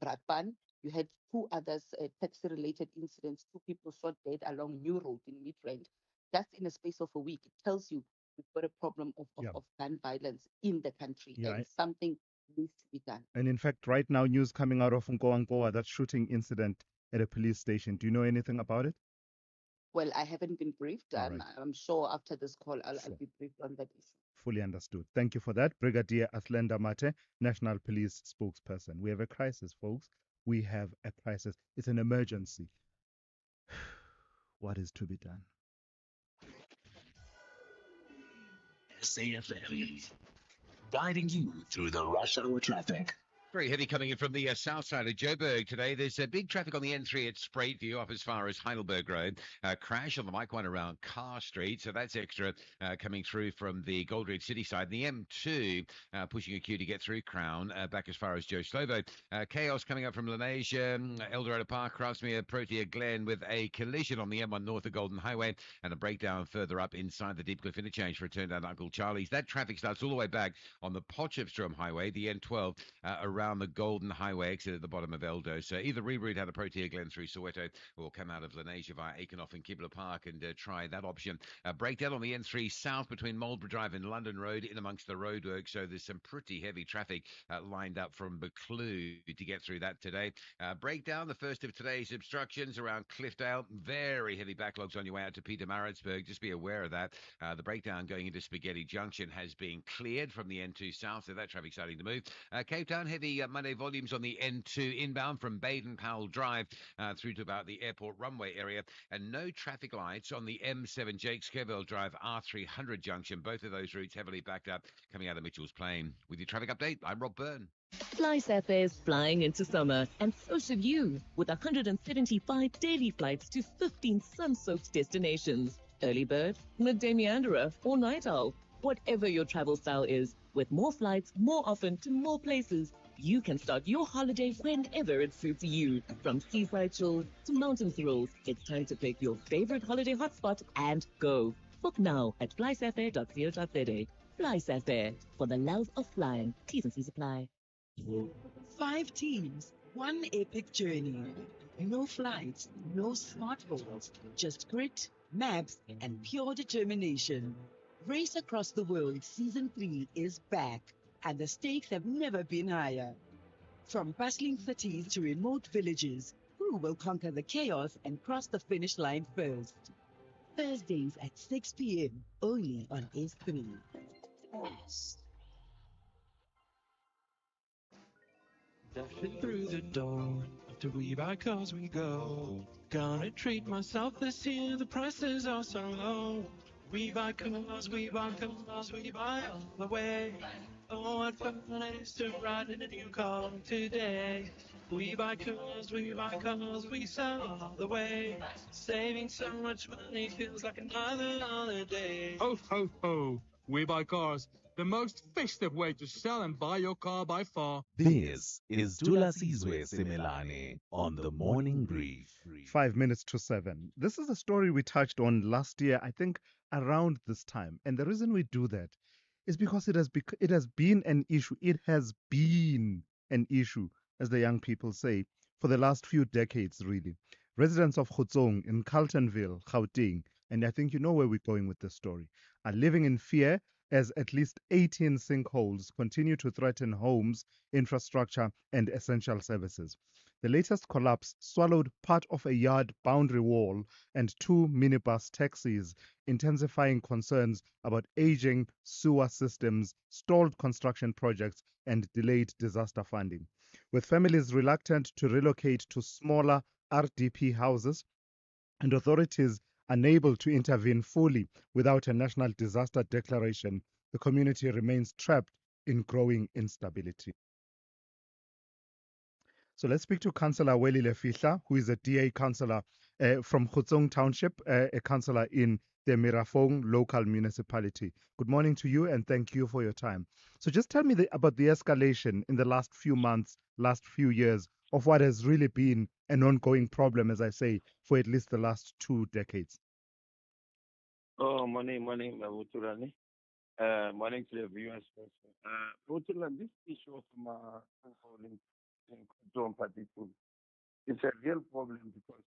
Brakpan. You had 2 others, taxi-related incidents, 2 people shot dead along New Road in Midrand, just in a space of a week. It tells you we've got a problem of gun violence in the country, Yeah. and something needs to be done. And in fact, right now, news coming out of Nkowankowa, that shooting incident at a police station. Do you know anything about it? Well, I haven't been briefed. All right. I'm sure after this call, I'll Sure. be briefed on that issue. Fully understood. Thank you for that. Brigadier Athlenda Mate, National Police spokesperson. We have a crisis, folks. We have a crisis. It's an emergency. What is to be done? SAFM, guiding you through the rush hour traffic. Very heavy coming in from the south side of Joburg today. There's big traffic on the N3 at Spruitview up as far as Heidelberg Road. Crash on the Mike 1 around Carr Street, so that's extra coming through from the Goldridge City side. And the M2 pushing a queue to get through Crown back as far as Joe Slovo. Chaos coming up from Lenasia, Eldorado Park, Craftsmere, Protea Glen with a collision on the M1 north of Golden Highway and a breakdown further up inside the Deepcliff interchange for a turn down Uncle Charlie's. That traffic starts all the way back on the Potchefstroom Highway, the N12, around the Golden Highway exit at the bottom of Eldo. So either reroute out of Protea Glen through Soweto or come out of Lenasia via Aikenoff and Kibler Park and try that option. Breakdown on the N3 south between Marlborough Drive and London Road in amongst the roadwork. So there's some pretty heavy traffic lined up from Buccleuch to get through that today. Breakdown, the first of today's obstructions around Cliffdale. Very heavy backlogs on your way out to Pietermaritzburg. Just be aware of that. The breakdown going into Spaghetti Junction has been cleared from the N2 south, so that traffic's starting to move. Cape Town, heavy Monday volumes on the N2 inbound from Baden-Powell Drive through to about the airport runway area, and no traffic lights on the M7 Jake Scoville Drive R300 junction. Both of those routes heavily backed up coming out of Mitchell's Plain. With your traffic update, I'm Rob Byrne. FlySafair is flying into summer, and so should you, with 175 daily flights to 15 sun-soaked destinations. Early bird, midday meanderer, or night owl. Whatever your travel style is, with more flights, more often, to more places, you can start your holiday whenever it suits you. From seaside chills to mountain thrills, it's time to pick your favorite holiday hotspot and go. Book now at flysafair.co.za. FlySafair, for the love of flying. T's and C's apply. 5 teams, 1 epic journey. No flights, no smartphones, just grit, maps, and pure determination. Race Across the World Season 3 is back, and the stakes have never been higher. From bustling cities to remote villages, who will conquer the chaos and cross the finish line first? Thursdays at 6 p.m. only on S3. Stepping through the door, to We Buy Cars we go. Gonna treat myself this year, the prices are so low. We buy cars, we buy cars, we buy all the way. Oh, what fun it is to ride in a new car today. We buy cars, we sell all the way. Saving so much money feels like another holiday. Ho, ho, ho. We Buy Cars, the most festive way to sell and buy your car by far. This is Dula Sizwe Semelane on the Morning Brief. 5 minutes to 7. This is a story we touched on last year, I think around this time. And the reason we do that is because it has been an issue. It has been an issue, as the young people say, for the last few decades, really. Residents of Khutsong in Carltonville, Gauteng, and I think you know where we're going with this story, are living in fear as at least 18 sinkholes continue to threaten homes, infrastructure, and essential services. The latest collapse swallowed part of a yard boundary wall and 2 minibus taxis, intensifying concerns about aging sewer systems, stalled construction projects, and delayed disaster funding. With families reluctant to relocate to smaller RDP houses and authorities unable to intervene fully without a national disaster declaration, the community remains trapped in growing instability. So let's speak to Councillor Welile Fihla, who is a DA councillor from Khutsong Township, a councillor in the Mirafong local municipality. Good morning to you and thank you for your time. So just tell me about the escalation in the last few months, last few years of what has really been an ongoing problem, as I say, for at least the last 2 decades. Morning, Mavutulani. Morning to the viewers. Mavutulani, this issue of in Khutsong particular, it's a real problem because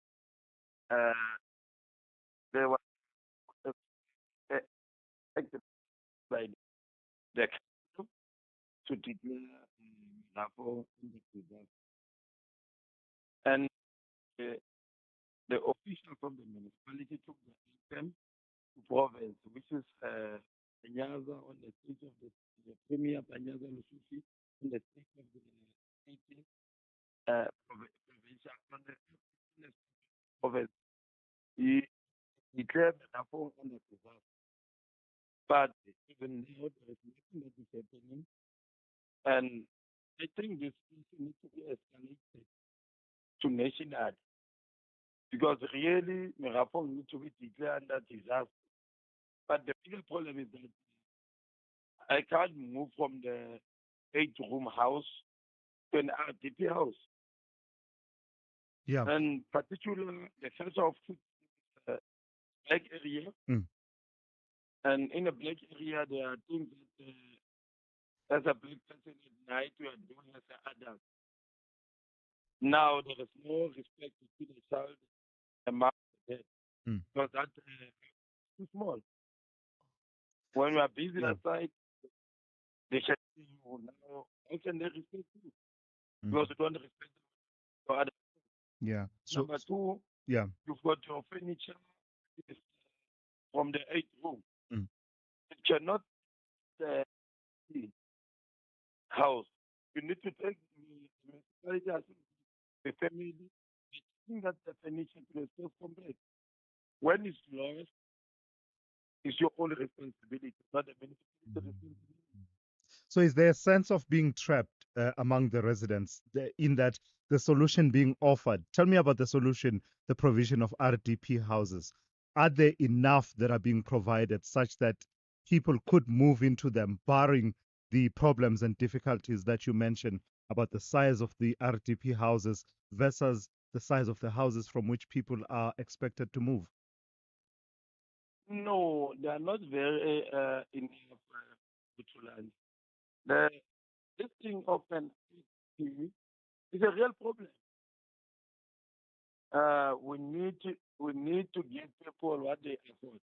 there was affected by the council to declare Mirafong in the disaster. And the officials of the municipality took the item to province, which is Panyaza on the street of the Premier Panyaza Lusufi on the street of the 18th provincial on the province. He declared Mirafong on the disaster. But even now, there is nothing that is happening. And I think this issue needs to be escalated to national because really Merafong needs to be declared under disaster. But the bigger problem is that I can't move from the 8-room house to an RDP house. Yeah. And particularly the center of black area. Mm. And in a black area, there are things that as a black person at night you are doing as an adult. Now there is no respect between the child and mom and dad. Mm. Because that too small. When you are busy Yeah. outside, they can see you now. How can they respect you? Mm. Because you don't respect your other. Yeah. So, Number two, yeah. you've got your furniture is from the 8th room. Mm. It cannot the house. You need to take the municipality as the family. I think that the furniture to the self-complex. When it's lost, it's your own responsibility, not the municipality responsibility. So is there a sense of being trapped among the residents in that the solution being offered? Tell me about the solution, the provision of RDP houses. Are there enough that are being provided such that people could move into them, barring the problems and difficulties that you mentioned about the size of the RDP houses versus the size of the houses from which people are expected to move? No, they are not very enough land. This thing of an RDP is a real problem. We need to give people what they afford.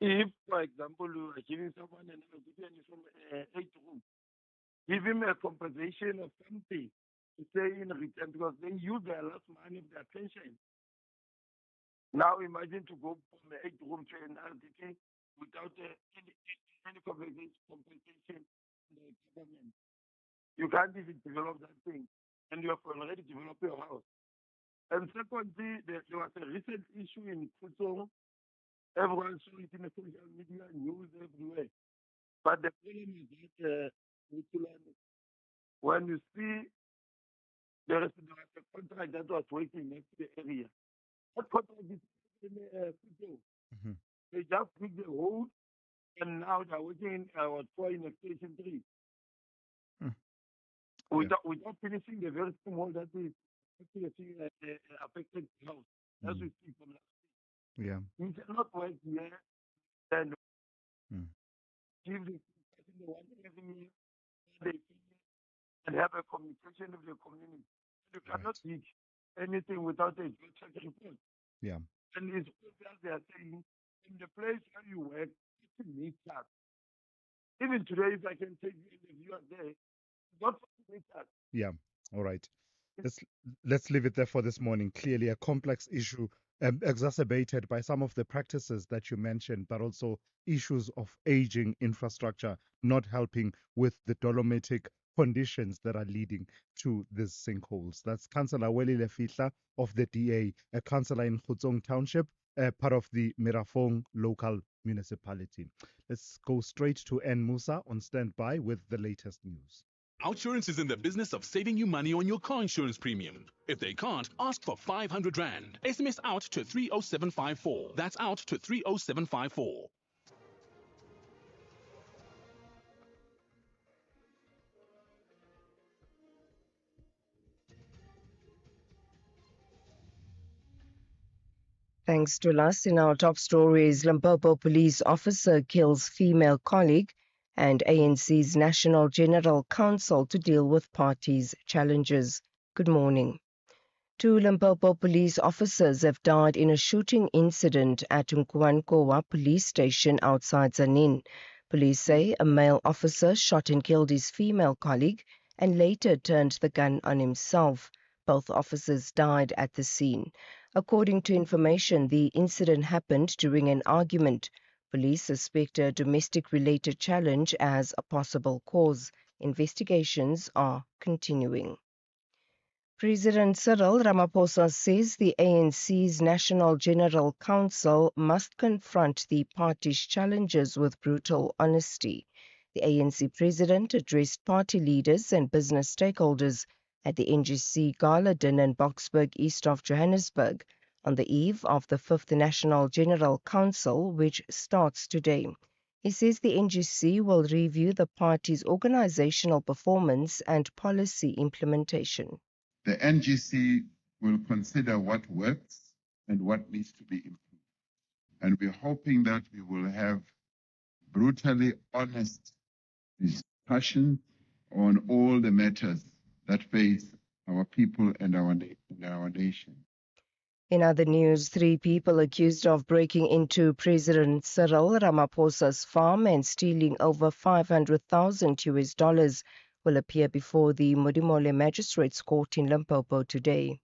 If, for example, you are giving someone an RDP and he's from 8 room, give him a compensation of something to stay in return because they use their last money of their pension. Now imagine to go from an 8 room to an RDP without any compensation from the government. You can't even develop that thing, and you have already developed your house. And secondly, there was a recent issue in Puto. Everyone saw it in the social media, news everywhere. But the problem is that when you see there was a contract that was working next to the area, that contract is in Puto. Mhm. They just took the road, and now they're working in Station 3. Mm. Without finishing the very small that is affected house. As we speak from last week. Yeah. You cannot work here and give the one every day and have a communication with the community. You cannot teach anything without a check report. Yeah. And it's as they are saying, in the place where you work, you need that. Even today, if I can take you in the viewer there, not need that. Yeah. All right. Let's leave it there for this morning. Clearly a complex issue exacerbated by some of the practices that you mentioned, but also issues of aging infrastructure not helping with the dolomitic conditions that are leading to these sinkholes. That's Councillor Welly Lefitla of the DA, a councillor in Khutsong Township, part of the Merafong local municipality. Let's go straight to N Musa on standby with the latest news. Outsurance is in the business of saving you money on your car insurance premium. If they can't, ask for 500 Rand. SMS out to 30754. That's out to 30754. Thanks to us. In our top stories, Limpopo police officer kills female colleague and ANC's National General Council to deal with party's challenges. Good morning. 2 Limpopo police officers have died in a shooting incident at Nkuankowa police station outside Zanin. Police say a male officer shot and killed his female colleague and later turned the gun on himself. Both officers died at the scene. According to information, the incident happened during an argument. Police suspect a domestic-related challenge as a possible cause. Investigations are continuing. President Cyril Ramaphosa says the ANC's National General Council must confront the party's challenges with brutal honesty. The ANC president addressed party leaders and business stakeholders at the NGC Gala Dinner in Boksburg, east of Johannesburg, on the eve of the 5th National General Council, which starts today. He says the NGC will review the party's organizational performance and policy implementation. The NGC will consider what works and what needs to be improved. And we're hoping that we will have brutally honest discussion on all the matters that face our people and our nation. In other news, 3 people accused of breaking into President Cyril Ramaphosa's farm and stealing over $500,000 will appear before the Modimolle Magistrates Court in Limpopo today.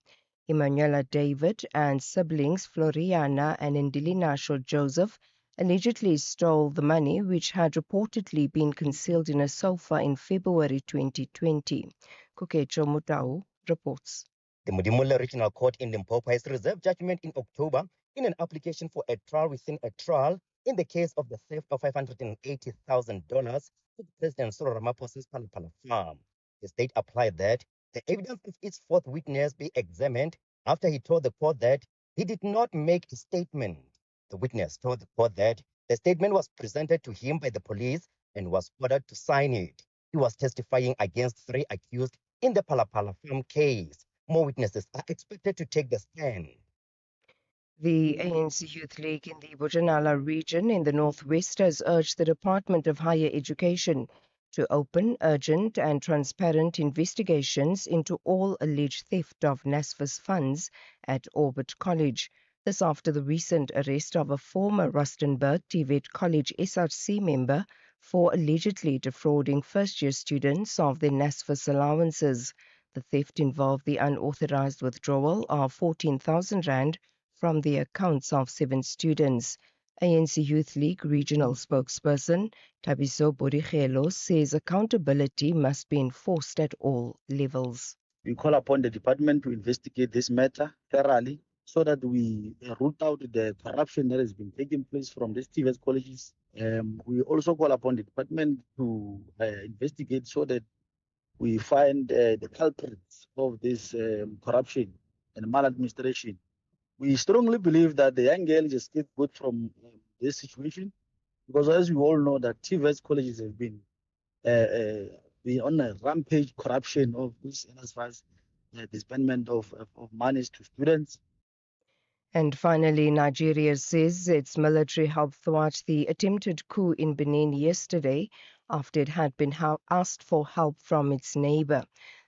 Emanuela David and siblings Floriana and Ndili Joseph allegedly stole the money, which had reportedly been concealed in a sofa in February 2020. Kukecho Mutau reports. The Modimolle Regional Court in Limpopo has reserved judgment in October in an application for a trial within a trial in the case of the theft of $580,000 to President Cyril Ramaphosa's Palapala farm. The state applied that the evidence of its 4th witness be examined after he told the court that he did not make a statement. The witness told the court that the statement was presented to him by the police and was ordered to sign it. He was testifying against 3 accused in the Palapala farm case. More witnesses are expected to take the stand. The ANC Youth League in the Bojanala region in the northwest has urged the Department of Higher Education to open urgent and transparent investigations into all alleged theft of NSFAS funds at Orbit College. This after the recent arrest of a former Rustenburg TVET College SRC member for allegedly defrauding first-year students of their NSFAS allowances. The theft involved the unauthorized withdrawal of 14,000 rand from the accounts of 7 students. ANC Youth League regional spokesperson Tabiso Borigelo says accountability must be enforced at all levels. We call upon the department to investigate this matter thoroughly so that we root out the corruption that has been taking place from these TVET colleges. We also call upon the department to investigate so that we find the culprits of this corruption and maladministration. We strongly believe that the young girls escaped good from this situation because, as we all know, that TVET colleges have been on a rampage corruption of this as far as disbursement of monies to students. And finally, Nigeria says its military helped thwart the attempted coup in Benin yesterday after it had been asked for help from its neighbor.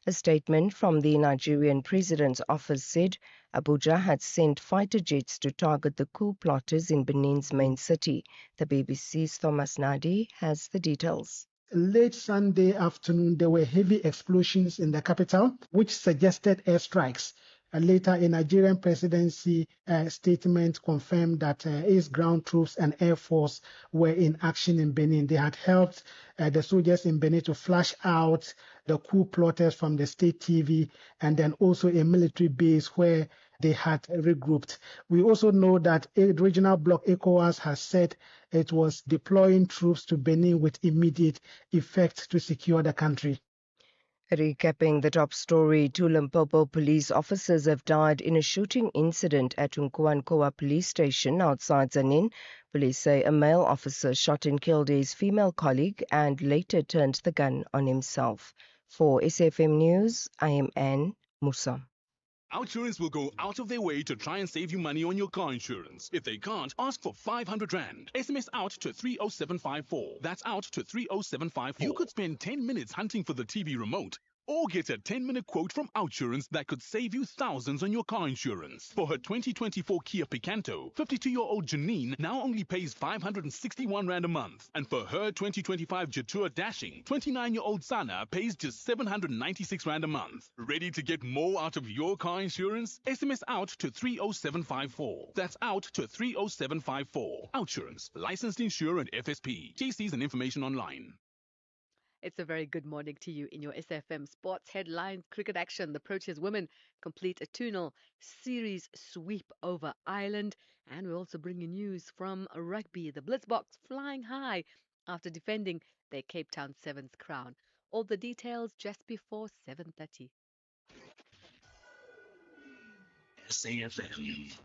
A statement from the Nigerian president's office said Abuja had sent fighter jets to target the coup plotters in Benin's main city. The BBC's Thomas Nadi has the details. Late Sunday afternoon, there were heavy explosions in the capital, which suggested airstrikes. Later, a Nigerian presidency statement confirmed that its ground troops and air force were in action in Benin. They had helped the soldiers in Benin to flush out the coup plotters from the state TV, and then also a military base where they had regrouped. We also know that a regional bloc ECOWAS has said it was deploying troops to Benin with immediate effect to secure the country. Recapping the top story, 2 Limpopo police officers have died in a shooting incident at Unkuankoa police station outside Zanin. Police say a male officer shot and killed his female colleague and later turned the gun on himself. For SFM News, I am Anne Musa. Outsurance will go out of their way to try and save you money on your car insurance. If they can't, ask for 500 Rand. SMS out to 30754. That's out to 30754. You could spend 10 minutes hunting for the TV remote, or get a 10-minute quote from Outsurance that could save you thousands on your car insurance. For her 2024 Kia Picanto, 52-year-old Janine now only pays 561 Rand a month. And for her 2025 Jetour Dashing, 29-year-old Sana pays just 796 Rand a month. Ready to get more out of your car insurance? SMS out to 30754. That's out to 30754. Outsurance, licensed insurer and FSP. TCs and information online. It's a very good morning to you in your SFM Sports headlines. Cricket action. The Proteas women complete a 2-0 series sweep over Ireland. And we're also bringing news from rugby. The Blitzboks flying high after defending their Cape Town Sevens crown. All the details just before 7:30. SAFM,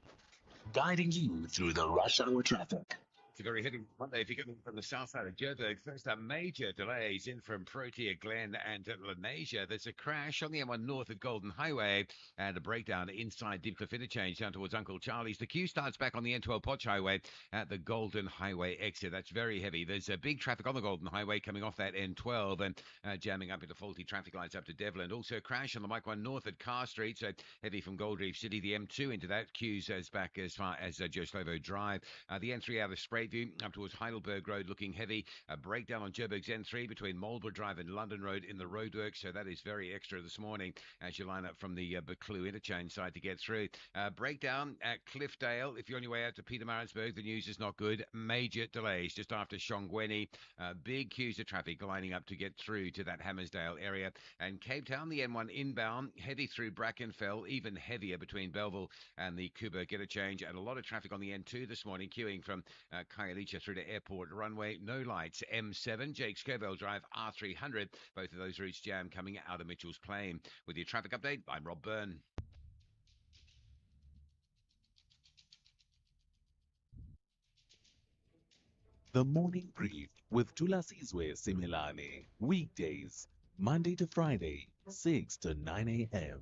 guiding you through the rush hour traffic. It's a very heavy Monday if you're coming from the south side of Joburg. First up, major delays in from Protea Glen and Lenasia. There's a crash on the M1 north of Golden Highway and a breakdown inside Deepcliff Interchange down towards Uncle Charlie's. The queue starts back on the N12 Potch Highway at the Golden Highway exit. That's very heavy. There's a big traffic on the Golden Highway coming off that N12 and jamming up into faulty traffic lights up to Devland. Also a crash on the Mike 1 north at Carr Street. So heavy from Gold Reef City. The M2 into that queues as back as far as Joe Slovo Drive. The N3 out of Spreightview up towards Heidelberg Road looking heavy. A breakdown on Joburg's N3 between Marlborough Drive and London Road in the roadwork, so that is very extra this morning as you line up from the Buccleuch interchange side to get through. Breakdown at Cliffdale. If you're on your way out to Pietermaritzburg, the news is not good. Major delays just after Shongweni. Big queues of traffic lining up to get through to that Hammersdale area. And Cape Town, the M1 inbound, heavy through Brackenfell, even heavier between Belleville and the Kuburg interchange, and a lot of traffic on the N2 this morning, queuing from Khayelitsha through to Airport Runway. No lights. M7, Jake Scoville Drive, R300. Both of those routes jam coming out of Mitchell's Plain. With your traffic update, I'm Rob Byrne. The Morning Brief with Tulasizwe Similane. Weekdays, Monday to Friday, 6 to 9 a.m.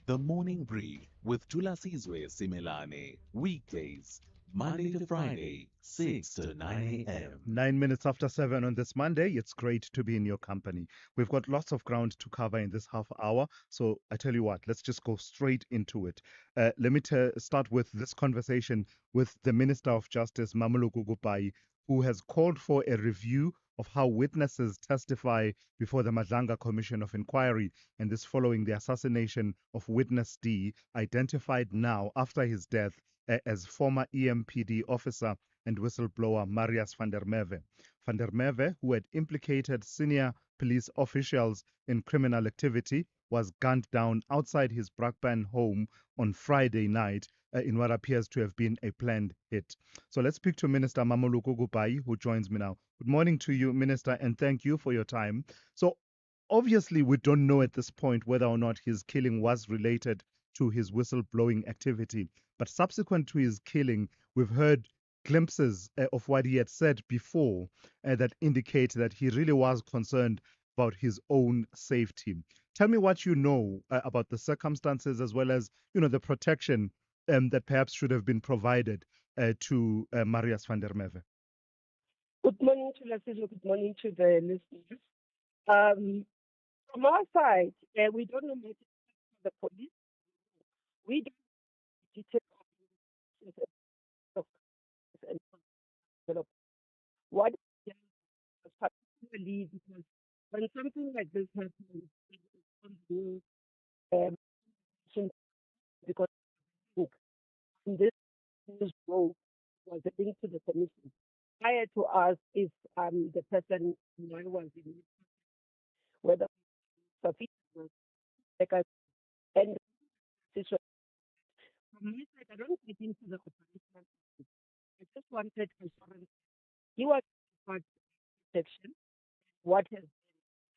The Morning Brief with Tulasizwe Similane. Weekdays, Monday to Friday, 6 to 9 a.m. 9 minutes after 7 on this Monday. It's great to be in your company. We've got lots of ground to cover in this half hour. So I tell you what, let's just go straight into it. Let me start with this conversation with the Minister of Justice, Mameloko Gugubai, who has called for a review of how witnesses testify before the Madlanga Commission of Inquiry, and this following the assassination of Witness D, identified now after his death as former EMPD officer and whistleblower Marius van der Merwe. Van der Merwe, who had implicated senior police officials in criminal activity, was gunned down outside his Brakpan home on Friday night in what appears to have been a planned hit. So let's speak to Minister Mameloko Gugubai, who joins me now. Good morning to you, Minister, and thank you for your time. So obviously, we don't know at this point whether or not his killing was related to his whistleblowing activity. But subsequent to his killing, we've heard glimpses of what he had said before that indicate that he really was concerned about his own safety. Tell me what you know about the circumstances as well as, the protection that perhaps should have been provided to Marius van der Merwe. Good morning to Lasizwe. Good morning to the listeners. From our side, we don't know much about the police. We don't know details what particularly because when something like this happens, because book in this role was a link to the commission. Prior to us, if the person who I was in, whether sufficient was like I and this was from my side, I don't get into the operational. I just wanted assurance. He was part protection. What has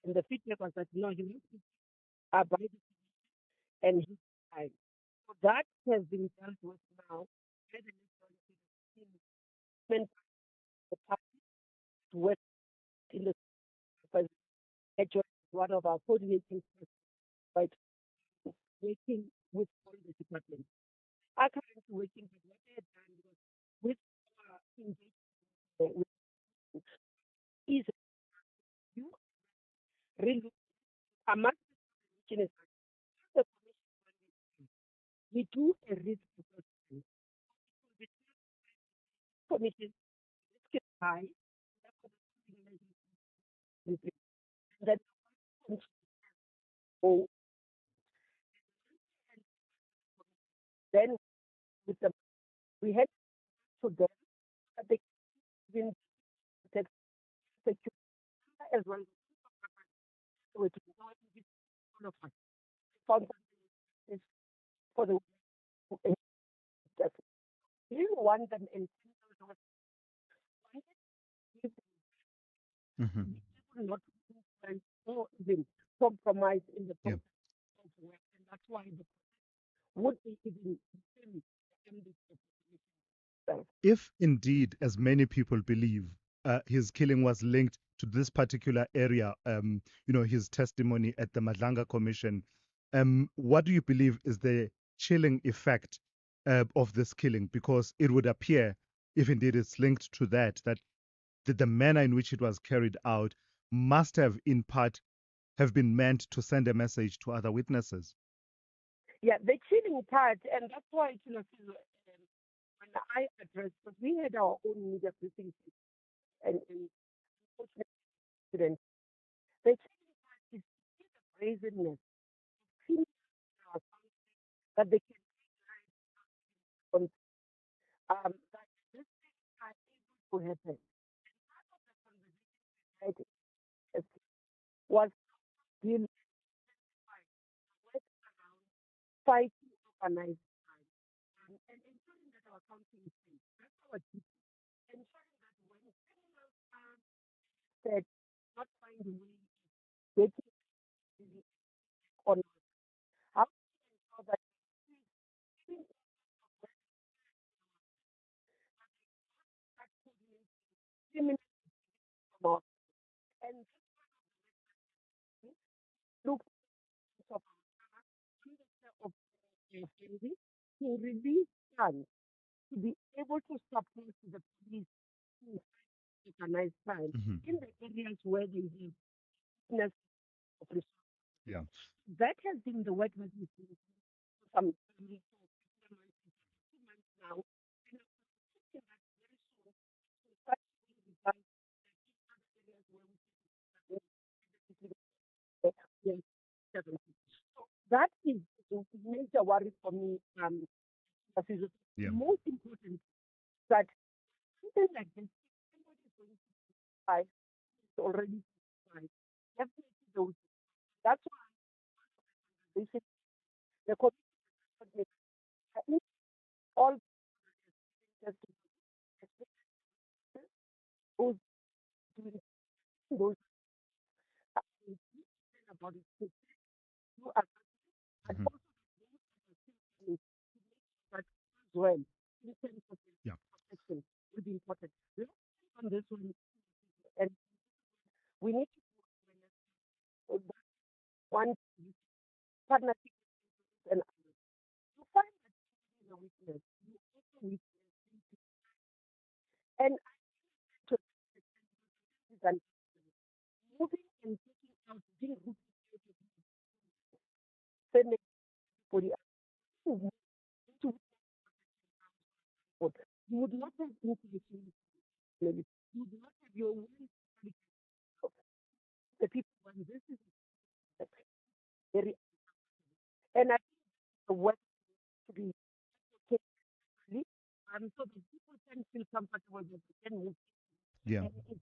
and the feedback was that no, he wants to abide and he died. So that has been dealt with now. The party to work in the one of our coordinating right working with all the departments. Are currently working with what they have done with our engagement is you really among the commission we do a risk assessment. Commission risk is high. Then then with the we had to them they even protect security as well with all of us. Found that for the you want them in Mm-hmm. be able not to influence or even compromise in the Yeah. process of work. And that's why the would be even within the ambit of the commission itself. If indeed, as many people believe, his killing was linked to this particular area, his testimony at the Madlanga Commission, what do you believe is the chilling effect of this killing? Because it would appear, if indeed it's linked to that, that the manner in which it was carried out must have, in part, have been meant to send a message to other witnesses. Yeah, the chilling part, and that's why when I addressed, because we had our own media briefings and unfortunately, incident, the chilling part is the brazenness of females in our country that they can on that these things are able to happen. And part of the conversation we had was deal work around fighting organized crime and ensuring that our country is safe. That's our duty. Ensuring that when criminals are said not find a way of getting the on us, how do we ensure that even start coordinating criminal from us? And look of Minister of Family to release funds to be able to support the police to fight organized crime Mhm. in the areas where they have weakness of resources. Yeah. That has been the work that we've been doing for some time, for 2 months now. And I'm hoping that very soon such will be done in other areas where we can yes, 70. So that is the major worry for me, Asizo. Yeah. Most important that something like this, if somebody is going to fight, it's already fight. Definitely those. That's why they said the commission I think all just those doing those about it to do as but Mhm. also to that as well in terms of Yeah. protection will be important. Let's think on this one and we need to do one partnership and others. You find that somebody is a witness, you also witness and to is an moving and taking out being rooted out of sending everybody else to support. You would not have intuition, maybe. You would not have your own the people when this is very and I think the work to be carefully so that people can feel comfortable that they can move Yeah. and it's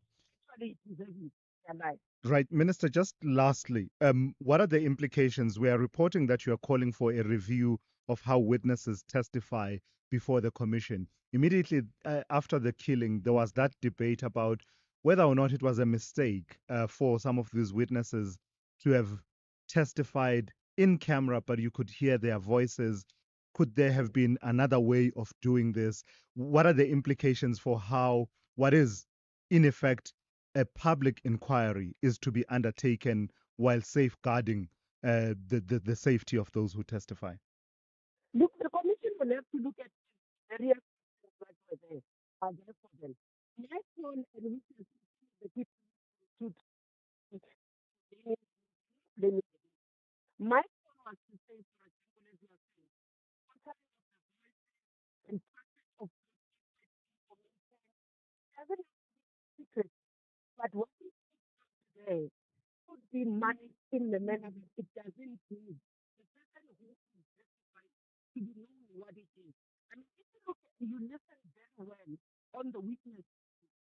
actually deserving their life. Right, Minister, just lastly, what are the implications? We are reporting that you are calling for a review of how witnesses testify before the commission. Immediately after the killing, there was that debate about whether or not it was a mistake for some of these witnesses to have testified in camera, but you could hear their voices. Could there have been another way of doing this? What are the implications for how, what is, in effect, a public inquiry is to be undertaken while safeguarding the safety of those who testify? Look, the commission will have to look at various things that were there, are there for them. My phone and witness the people to limit. My phone was to say, for example, as you are saying, monitoring of the voices and tracking of information doesn't have to be secret, but what we today should be managed in the manner that it doesn't give the person who is testifying to be known what it is. I mean, if you look at, you listen very well on the witness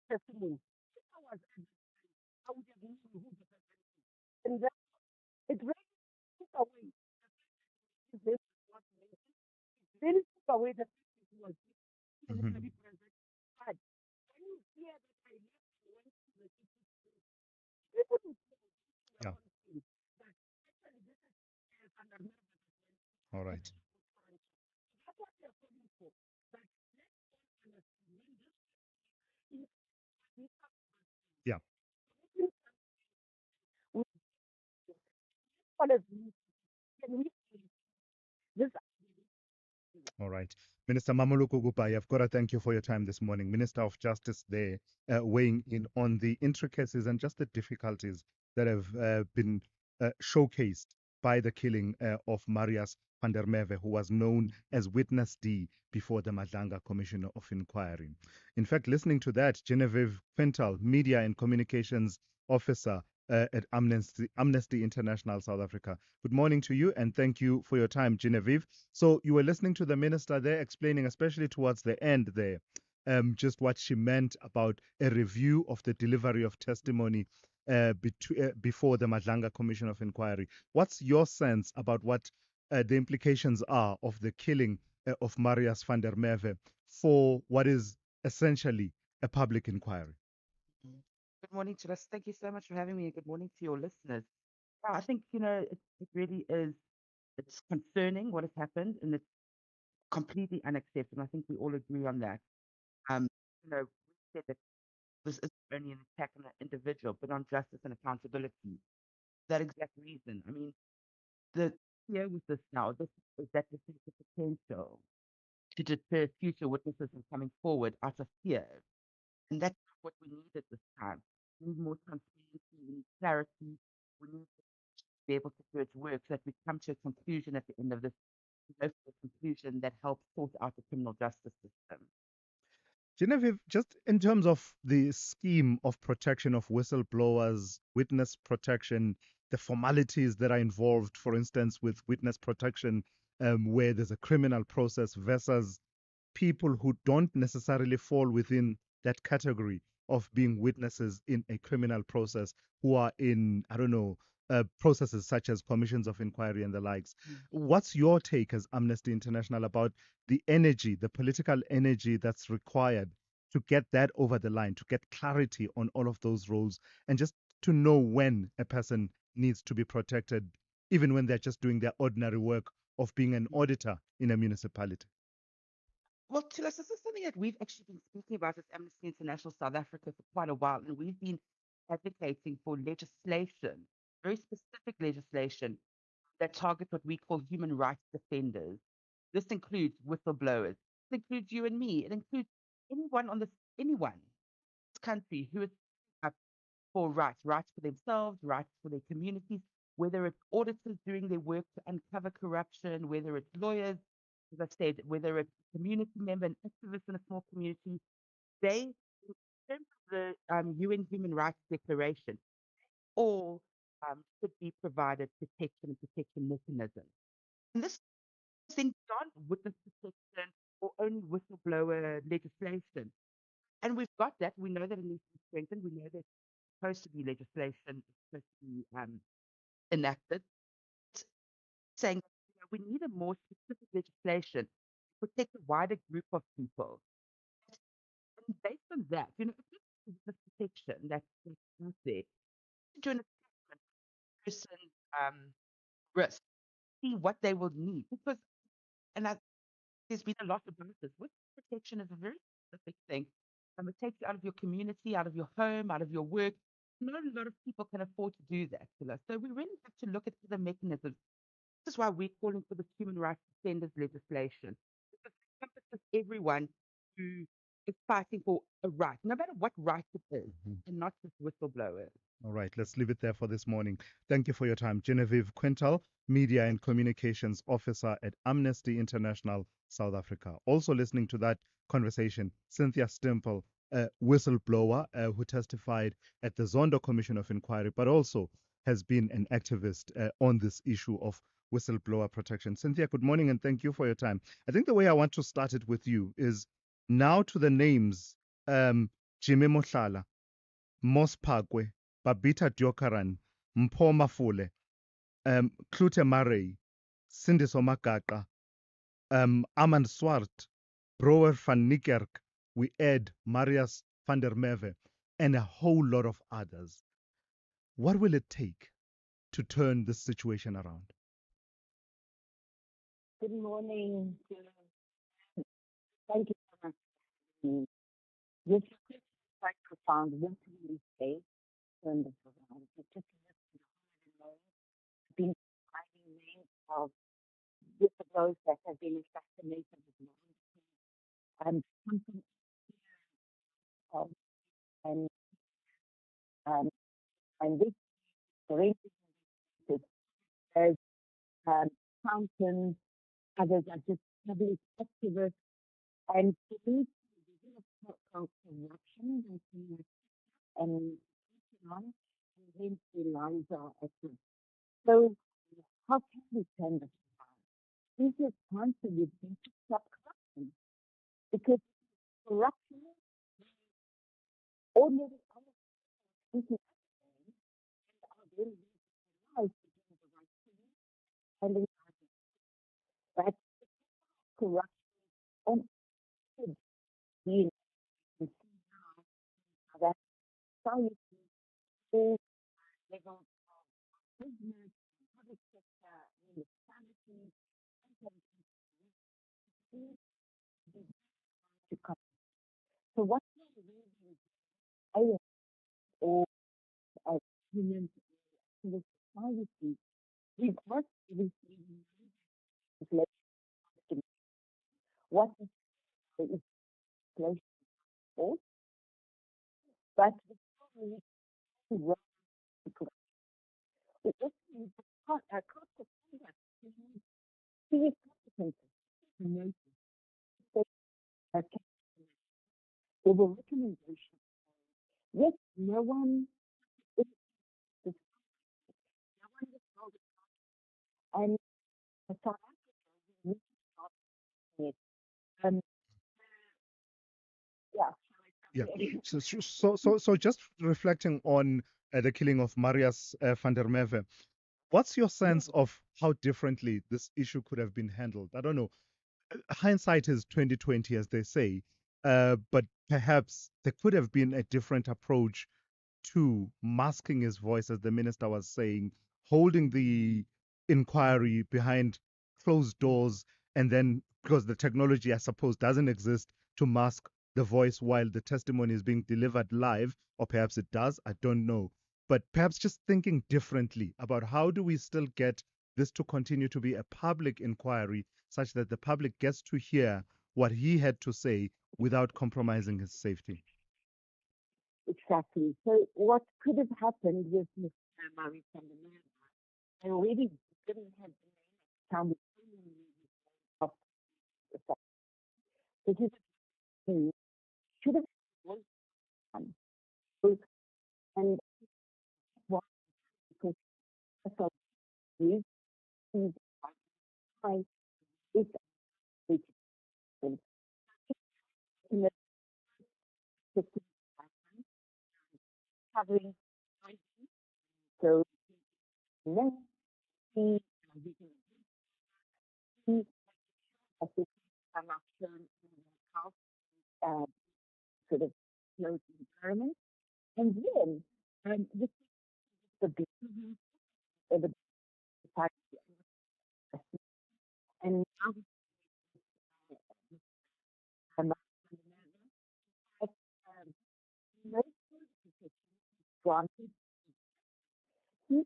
testimony. If I was at the time, I would have known who the person is. And then it really took away this was mentioned. It really took away the fact that he was physically present. But when you hear that I left and went to the city All right. That's what we are calling for. That Yeah. we honestly, can we this All right. Minister Mamuluku Gupai, I've got to thank you for your time this morning. Minister of Justice there, weighing in on the intricacies and just the difficulties that have been showcased by the killing of Marius van der Merwe, who was known as Witness D before the Madlanga Commission of Inquiry. In fact, listening to that, Genevieve Quintal, Media and Communications Officer at Amnesty International South Africa. Good morning to you and thank you for your time, Genevieve. So you were listening to the minister there explaining, especially towards the end there, just what she meant about a review of the delivery of testimony before the Madlanga Commission of Inquiry. What's your sense about what the implications are of the killing of Marius van der Merwe for what is essentially a public inquiry? Good morning to us. Thank you so much for having me, and good morning to your listeners. Yeah, I think, it really is, it's concerning what has happened, and it's completely unacceptable. I think we all agree on that. Um, we said that this isn't only an attack on an individual, but on justice and accountability. For that exact reason. I mean, the fear with this now, this is that this has the potential to deter future witnesses from coming forward out of fear. And that's what we need at this time. We need more transparency, we need clarity, we need to be able to do its work so that we come to a conclusion at the end of this, a conclusion that helps sort out the criminal justice system. Genevieve, just in terms of the scheme of protection of whistleblowers, witness protection, the formalities that are involved, for instance, with witness protection, where there's a criminal process versus people who don't necessarily fall within that category of being witnesses in a criminal process, who are in, I don't know, processes such as commissions of inquiry and the likes. What's your take as Amnesty International about the energy, the political energy that's required to get that over the line, to get clarity on all of those roles, and just to know when a person needs to be protected, even when they're just doing their ordinary work of being an auditor in a municipality? Well, Tilas, this is something that we've actually been speaking about as Amnesty International South Africa for quite a while, and we've been advocating for legislation, very specific legislation that targets what we call human rights defenders. This includes whistleblowers. It includes you and me. It includes anyone in this country who is up for rights for themselves, rights for their communities, whether it's auditors doing their work to uncover corruption, whether it's lawyers, as I said, whether it's a community member, an activist in a small community. They, in terms of the UN Human Rights Declaration, all should be provided protection and protection mechanisms. And this is then beyond witness protection or only whistleblower legislation. And we've got that. We know that it needs to be strengthened. We know that it's supposed to be legislation, it's supposed to be enacted. It's saying we need a more specific legislation to protect a wider group of people. And based on that, if this is protection that's out there, do an assessment of person's risk, see what they will need. Because, there's been a lot about this. Witness protection is a very specific thing. It takes you out of your community, out of your home, out of your work. Not a lot of people can afford to do that. So we really have to look at the mechanisms. This is why we're calling for the human rights defenders legislation. Because it encompasses everyone who is fighting for a right, no matter what right it is, and not just whistleblowers. All right, let's leave it there for this morning. Thank you for your time. Genevieve Quintal, Media and Communications Officer at Amnesty International South Africa. Also listening to that conversation, Cynthia Stimple, a whistleblower who testified at the Zondo Commission of Inquiry, but also has been an activist on this issue of whistleblower protection. Cynthia, good morning and thank you for your time. I think the way I want to start it with you is now to the names Jimmy Mohlala, Mos Phakwe, Babita Diokaran, Mpho Mafule, Klute Marey, Sindiso Magaqa, Armand Swart, Brouwer van Niekerk, we add Marius van der Merwe, and a whole lot of others. What will it take to turn this situation around? Good morning. Thank you so much. This is quite profound. What do we say? Turn this around. It just been finding names of those that have been assassinated as well. Something else. And um, and this forensic as accountants, others are just public activists, and to me, corruption and on, and hence the lives are at risk. So how can we turn this around? This is time to begin to stop corruption, because corruption, ordinary people are very lives and in that corruption and should be in that society is level of business, public sector, municipalities, and to come. So what I or as humans in the society, we've asked this legislation. What is the legislation for? But before we work to correct, we also need to cost of conduct. Serious consequences. Notice. So, there were recommendations. Yes, no one is no one is held accountable. And South Africa, we need to start it. Um, yeah. Yeah. So just reflecting on the killing of Marius van der Merwe, what's your sense of how differently this issue could have been handled? I don't know. Hindsight is 2020, as they say, but perhaps there could have been a different approach to masking his voice, as the minister was saying, holding the inquiry behind closed doors, and then because the technology, I suppose, doesn't exist to mask the voice while the testimony is being delivered live, or perhaps it does, I don't know. But perhaps just thinking differently about how do we still get this to continue to be a public inquiry such that the public gets to hear what he had to say without compromising his safety. Exactly. So what could have happened with Mr. Marius van der Merwe, I already didn't have the name of the because he should have was done. So, and what because that's is is high is in the covering so then he I think I'm not sure how sort of closed environment. And then this is the beginning of the party and now I'm most granted he's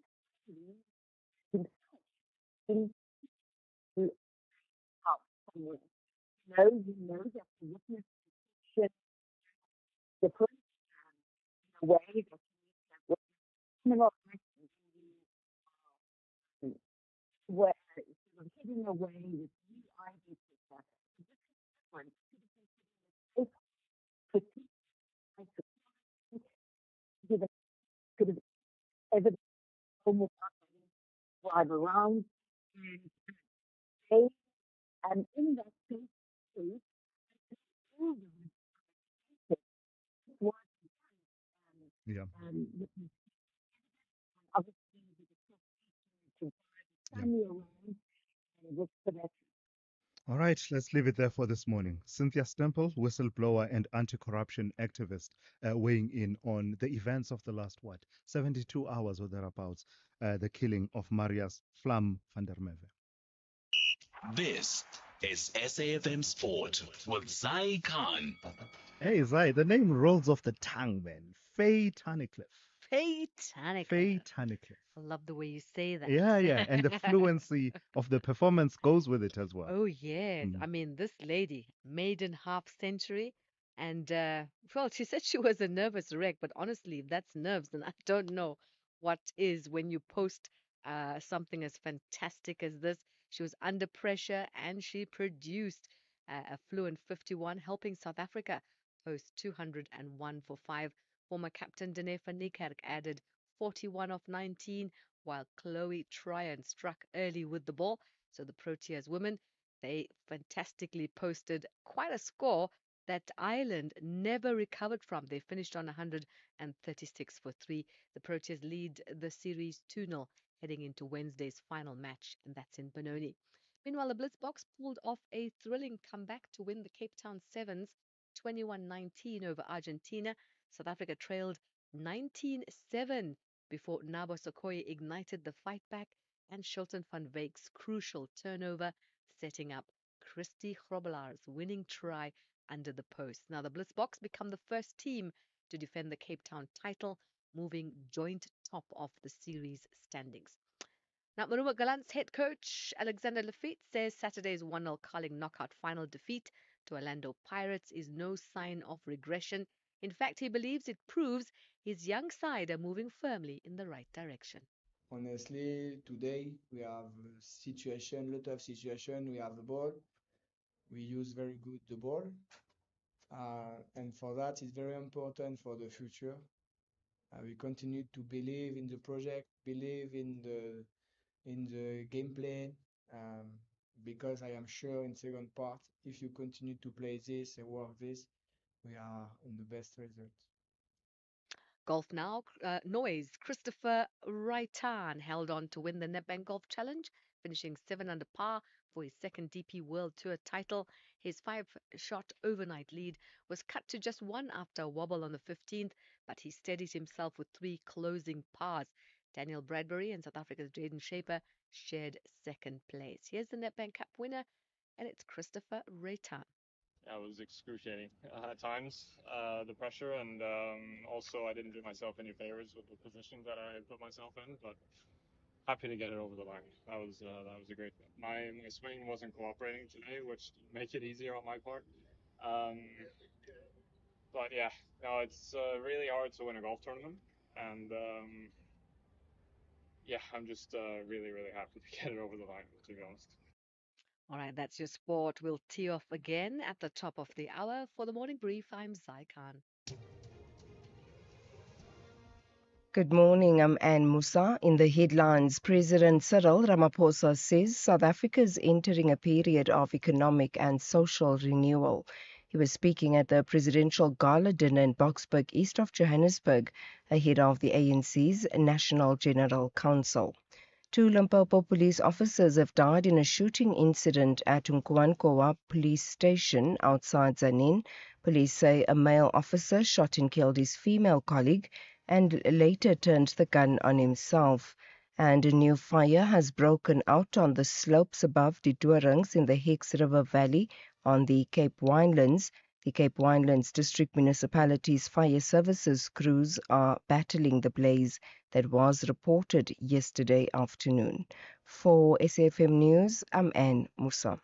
himself in out somewhere. He knows that the witness should the person in a way that criminal actions where sort of hidden away with new ID picture. This is different. It's given could have evidence almost drive around and say, and in that case, all the was Yeah. obviously to family around and look for that. All right, let's leave it there for this morning. Cynthia Stemple, whistleblower and anti-corruption activist, weighing in on the events of the last, 72 hours or thereabouts, the killing of Marius Flam van der Merwe. This is SAFM Sport with Zai Khan. Hey, Zai, the name rolls off the tongue, man. Faye Tunnicliffe. Faye Tunnicliffe. Faye Tunnicliffe. I love the way you say that. Yeah. And the fluency of the performance goes with it as well. Oh, yes. Mm. I mean, this lady, maiden half century. And, well, she said she was a nervous wreck, but honestly, if that's nerves, then I don't know what is when you post something as fantastic as this. She was under pressure and she produced a fluent 51, helping South Africa post 201 for 5. Former captain Dane van Niekerk added 41 of 19, while Chloe Tryon struck early with the ball. So the Proteas women, they fantastically posted quite a score that Ireland never recovered from. They finished on 136 for 3. The Proteas lead the series 2-0 heading into Wednesday's final match, and that's in Benoni. Meanwhile, the Blitzboks pulled off a thrilling comeback to win the Cape Town Sevens 21-19 over Argentina. South Africa trailed 19-7 before Nabo Sokoye ignited the fight back and Shilton van Wyk's crucial turnover, setting up Christy Grobbelaar's winning try under the post. Now, the Blitzboks become the first team to defend the Cape Town title, moving joint top of the series standings. Now, Marumo Gallant's head coach, Alexander Lafitte, says Saturday's 1-0 Carling knockout final defeat to Orlando Pirates is no sign of regression. In fact, he believes it proves his young side are moving firmly in the right direction. Honestly, today we have a lot of situation. We have the ball. We use very good the ball. And for that, it's very important for the future. We continue to believe in the project, believe in the game plan, because I am sure in second part, if you continue to play this and work this, we are on the best result. Golf now. Noise. Christopher Raitan held on to win the Nedbank Golf Challenge, finishing 7 under par for his second DP World Tour title. His 5-shot overnight lead was cut to just 1 after a wobble on the 15th, but he steadied himself with 3 closing pars. Daniel Bradbury and South Africa's Jaden Shaper shared second place. Here's the Nedbank Cup winner, and it's Christopher Raitan. It was excruciating at times, the pressure, and also I didn't do myself any favors with the position that I had put myself in, but happy to get it over the line. That was a great thing. My swing wasn't cooperating today, which makes it easier on my part. But yeah, no, it's really hard to win a golf tournament, and yeah, I'm just really, really happy to get it over the line, to be honest. All right, that's your sport. We'll tee off again at the top of the hour. For the morning brief, I'm Zai Khan. Good morning, I'm Anne Musa. In the headlines, President Cyril Ramaphosa says South Africa is entering a period of economic and social renewal. He was speaking at the presidential gala dinner in Boksburg, east of Johannesburg, ahead of the ANC's National General Council. 2 Limpopo police officers have died in a shooting incident at Nkowankowa police station outside Tzaneen. Police say a male officer shot and killed his female colleague and later turned the gun on himself. And a new fire has broken out on the slopes above the Doorings in the Hex River Valley on the Cape Winelands. The Cape Winelands District Municipality's fire services crews are battling the blaze that was reported yesterday afternoon. For SAFM News, I'm Anne Musa.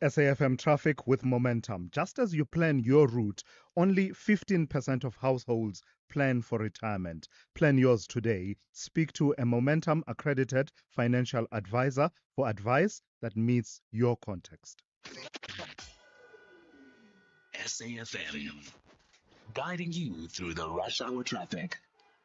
SAFM traffic with momentum. Just as you plan your route, only 15% of households plan for retirement. Plan yours today. Speak to a Momentum accredited financial advisor for advice that meets your context. SAFM, guiding you through the rush hour traffic.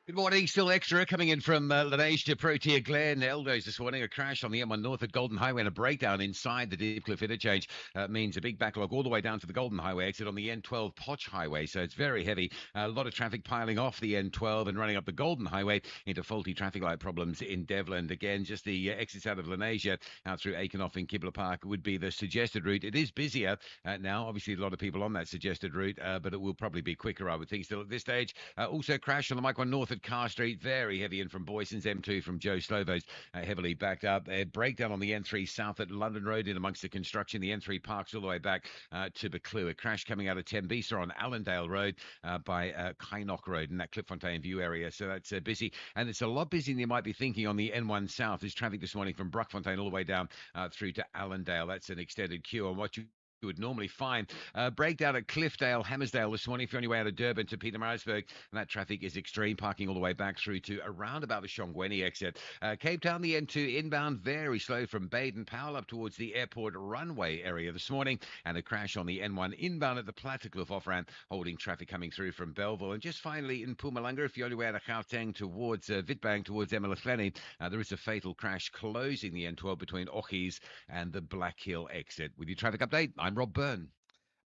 Good morning. Still extra coming in from Laneige to Protea Glen. Eldos this morning. A crash on the M1 North at Golden Highway and a breakdown inside the Deepcliff interchange means a big backlog all the way down to the Golden Highway exit on the N12 Potch Highway. So it's very heavy. A lot of traffic piling off the N12 and running up the Golden Highway into faulty traffic light problems in Devland. Again, just the exits out of Laneige out through Aikenoff and Kibler Park would be the suggested route. It is busier now. Obviously, a lot of people on that suggested route, but it will probably be quicker, I would think, still at this stage. Also, crash on the Mike 1 North at at Car Street, very heavy in from Boyson's. M2 from Joe Slovo's heavily backed up. A breakdown on the N3 south at London Road in amongst the construction. The N3 parks all the way back to Buccleuch. A crash coming out of Tembisa on Allendale Road by Kynock Road in that Clipfontaine View area. So that's busy. And it's a lot busier than you might be thinking on the N1 south. There's traffic this morning from Bruckfontein all the way down through to Allendale. That's an extended queue on what you would normally find. Breakdown at Cliffdale, Hammersdale this morning if you're on your way out of Durban to Pietermaritzburg, and that traffic is extreme, parking all the way back through to around about the Shongweni exit. Cape Town, the N2 inbound, very slow from Baden-Powell up towards the airport runway area this morning, and a crash on the N1 inbound at the Plattekloof off-ramp, holding traffic coming through from Belleville. And just finally in Mpumalanga, if you're on your way out of Gauteng towards Witbank, towards Emalahlenny, there is a fatal crash closing the N12 between Ochis and the Black Hill exit. With your traffic update, I'm Rob Byrne.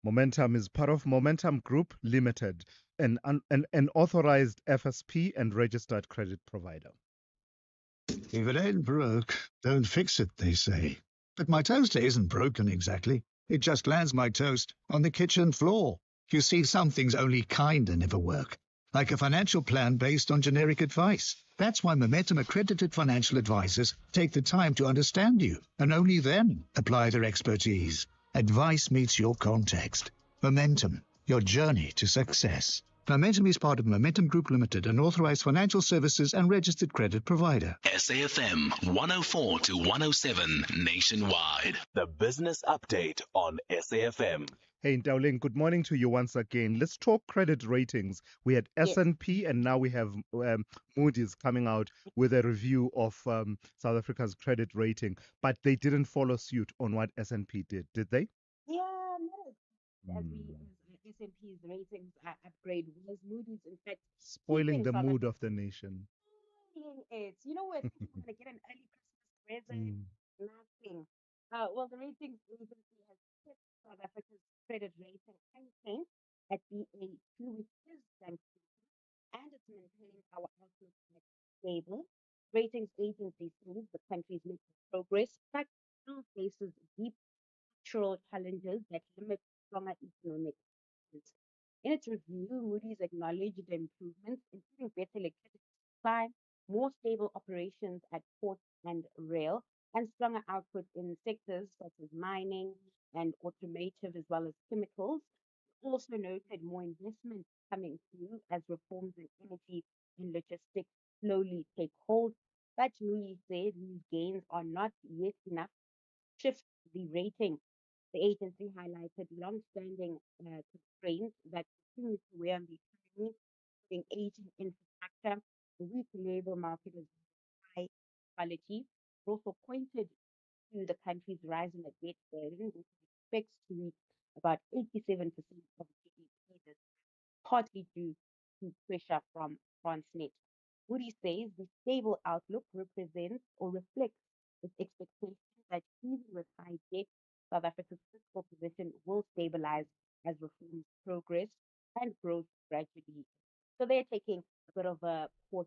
Momentum is part of Momentum Group Limited, an authorized FSP and registered credit provider. If it ain't broke, don't fix it, they say. But my toaster isn't broken exactly. It just lands my toast on the kitchen floor. You see, some things only kinda never work. Like a financial plan based on generic advice. That's why Momentum accredited financial advisors take the time to understand you, and only then apply their expertise. Advice meets your context. Momentum, your journey to success. Momentum is part of Momentum Group Limited, an authorized financial services and registered credit provider. SAFM 104 to 107 nationwide. The business update on SAFM. Hey, Dowling, good morning to you once again. Let's talk credit ratings. We had S&P and now we have Moody's coming out with a review of South Africa's credit rating, but they didn't follow suit on what S&P did they? Yeah, not as S&P's ratings upgrade was Moody's, in fact, Spoiling keeping the South mood Africa of the nation. it. You know what? People want to get an early Christmas present. Nothing. Well, the ratings agency has kept South Africa's credit rating unchanged at BA2, which is thanks to, and it's maintaining our outlook at stable. Ratings agency says the country is making progress, but still faces deep structural challenges that limit stronger economic performance. In its review, Moody's acknowledged the improvements, including better electricity supply, more stable operations at ports and rail, and stronger output in sectors such as mining and automotive, as well as chemicals. Also noted more investment coming through as reforms in energy and logistics slowly take hold. But Moody's said these gains are not yet enough to shift the rating. The agency highlighted long-standing constraints that continue to weigh on the economy, including aging infrastructure, the weak labor market as high quality. It also pointed to the country's rising debt burden, which it expects to reach about 87% of GDP, this partly due to pressure from Transnet. Moody says the stable outlook represents or reflects its expectation that even with high debt, South Africa's fiscal position will stabilize as reforms progress and growth gradually. So they're taking a bit of a pause.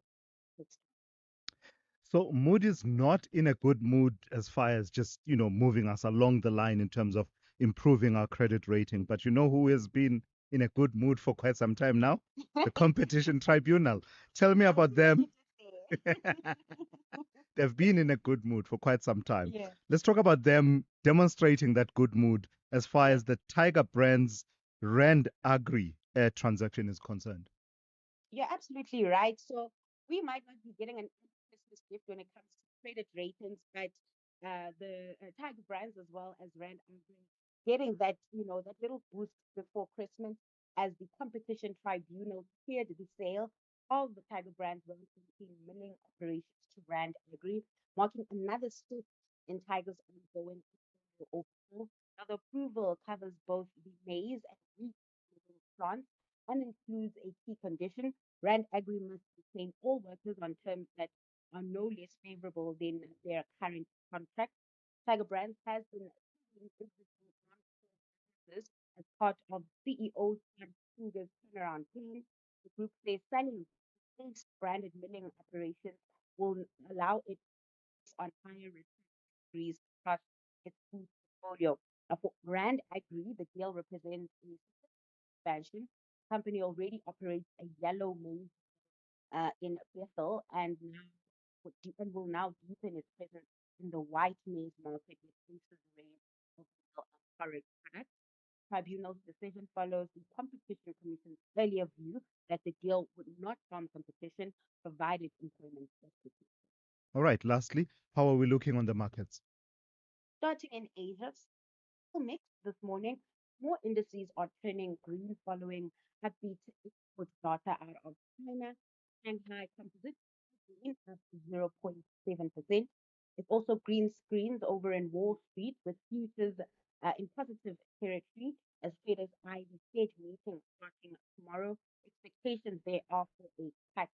So Moody's not in a good mood as far as just, moving us along the line in terms of improving our credit rating. But you know who has been in a good mood for quite some time now? The Competition Tribunal. Tell me about them. They've been in a good mood for quite some time. Yeah. Let's talk about them demonstrating that good mood as far as the Tiger Brands Rand Agri transaction is concerned. You're absolutely right. So we might not be getting an Christmas gift when it comes to credit ratings, but the Tiger Brands as well as Rand Agri getting that, that little boost before Christmas as the Competition Tribunal cleared the sale of the Tiger Brands 120 milling operations to Rand Agri, marking another step in Tiger's ongoing overhaul. Now, the approval covers both the maize and wheat milling plants and includes a key condition. Rand Agri must retain all workers on terms that are no less favorable than their current contract. Tiger Brands has been exiting businesses as part of CEO Sam Singer's turnaround plan. The group says selling its branded milling operations will allow it to focus on higher return categories across its food portfolio. Now, for Rand Agri, the deal represents a expansion. The company already operates a yellow maize in Bethel and will now deepen its presence in the white maize market with increased range of legal and foreign products. Tribunal's decision follows the Competition Commission's earlier view that the deal would not harm competition, provided employment equity. All right, lastly, how are we looking on the markets? Starting in Asia, still mixed this morning. More indices are turning green following upbeat export data out of China. Shanghai Composite green up 0.7%. It's also green screens over in Wall Street with futures in positive territory as traders eye the Fed meeting starting tomorrow. Expectations there are for a cut.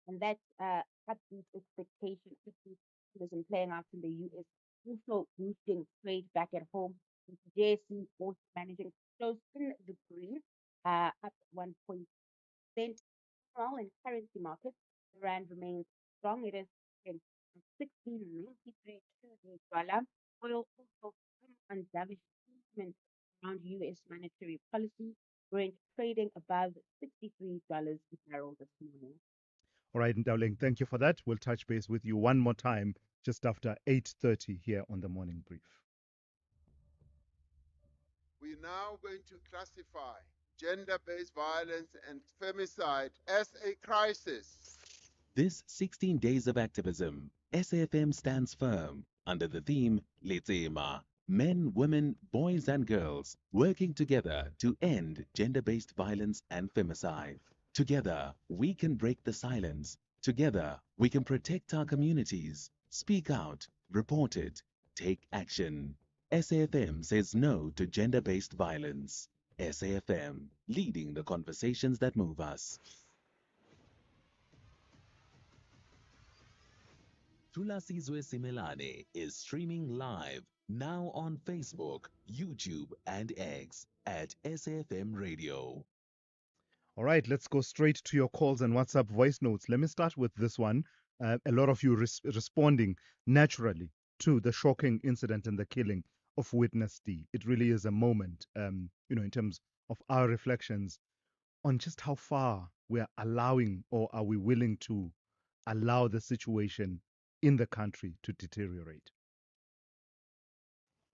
And that upbeat expectation, upbeat optimism playing out in the US, also boosting trade back at home. With JSE also managing to close in the green, up 1%. Overall, in currency markets, the rand remains strong. It is in 16.93 to the dollar. Oil also on dovish sentiment around U.S. monetary policy. Brent trading above $63 a barrel this morning. All right, Ndauling, thank you for that. We'll touch base with you one more time just after 8:30 here on the morning brief. We're now going to classify gender-based violence and femicide as a crisis. This 16 days of activism, SAFM stands firm under the theme Letsema, men, women, boys and girls working together to end gender-based violence and femicide. Together, we can break the silence. Together, we can protect our communities. Speak out, report it, take action. SAFM says no to gender-based violence. SAFM, leading the conversations that move us. Thulasizwe Simelane is streaming live now on Facebook, YouTube, and X at SAFM Radio. All right, let's go straight to your calls and WhatsApp voice notes. Let me start with this one. A lot of you responding naturally to the shocking incident and the killing of Witness D. It really is a moment, in terms of our reflections on just how far we are allowing or are we willing to allow the situation in the country to deteriorate.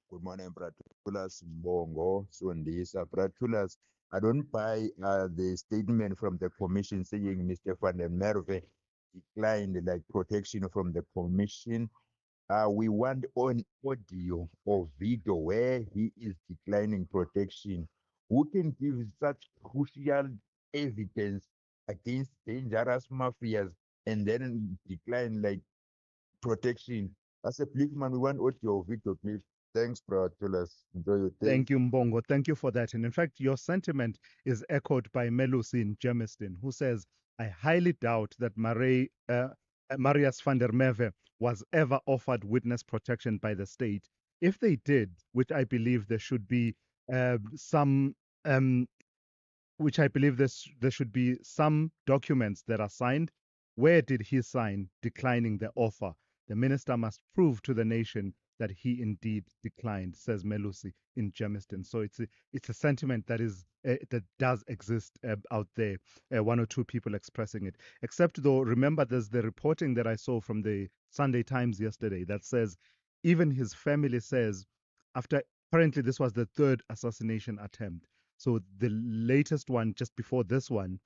Good morning, Pratulas Bongo, Sundisa. Pratulas, I don't buy the statement from the commission saying Mr. Van der Merwe declined like protection from the commission. We want on audio or video where he is declining protection. Who can give such crucial evidence against dangerous mafias and then decline like protection? As a policeman, we want audio or video, please. Thanks, Pratulas. Enjoy your day. Thank you, Mbongo. Thank you for that. And in fact, your sentiment is echoed by Melusi in Germiston, who says, I highly doubt that Marius van der Merwe was ever offered witness protection by the state. If they did, which I believe there should be there should be some documents that are signed. Where did he sign declining the offer? The minister must prove to the nation that he indeed declined, says Melusi in Germiston. So it's a sentiment that does exist out there. One or two people expressing it. Except though, remember, there's the reporting that I saw from the Sunday Times yesterday that says even his family says after apparently this was the third assassination attempt. So the latest one just before this one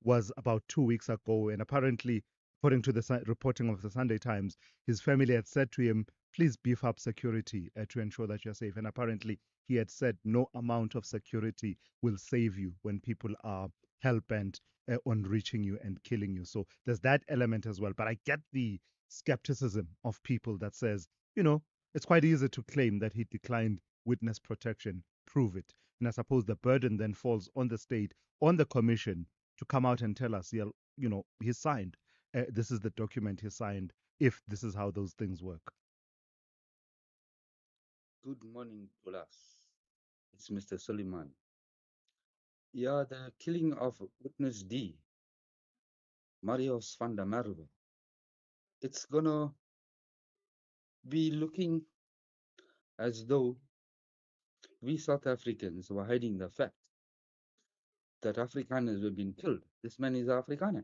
was about 2 weeks ago, and apparently, according to the reporting of the Sunday Times, his family had said to him, please beef up security to ensure that you're safe. And apparently he had said no amount of security will save you when people are hell-bent on reaching you and killing you. So there's that element as well. But I get the skepticism of people that says, it's quite easy to claim that he declined witness protection. Prove it. And I suppose the burden then falls on the state, on the commission, to come out and tell us, he signed. This is the document he signed, if this is how those things work. Good morning, Tulas. It's Mr. Suleiman. Yeah, the killing of Witness D, Marius van der Merwe, it's gonna be looking as though we South Africans were hiding the fact that Afrikaners were being killed. This man is Afrikaner.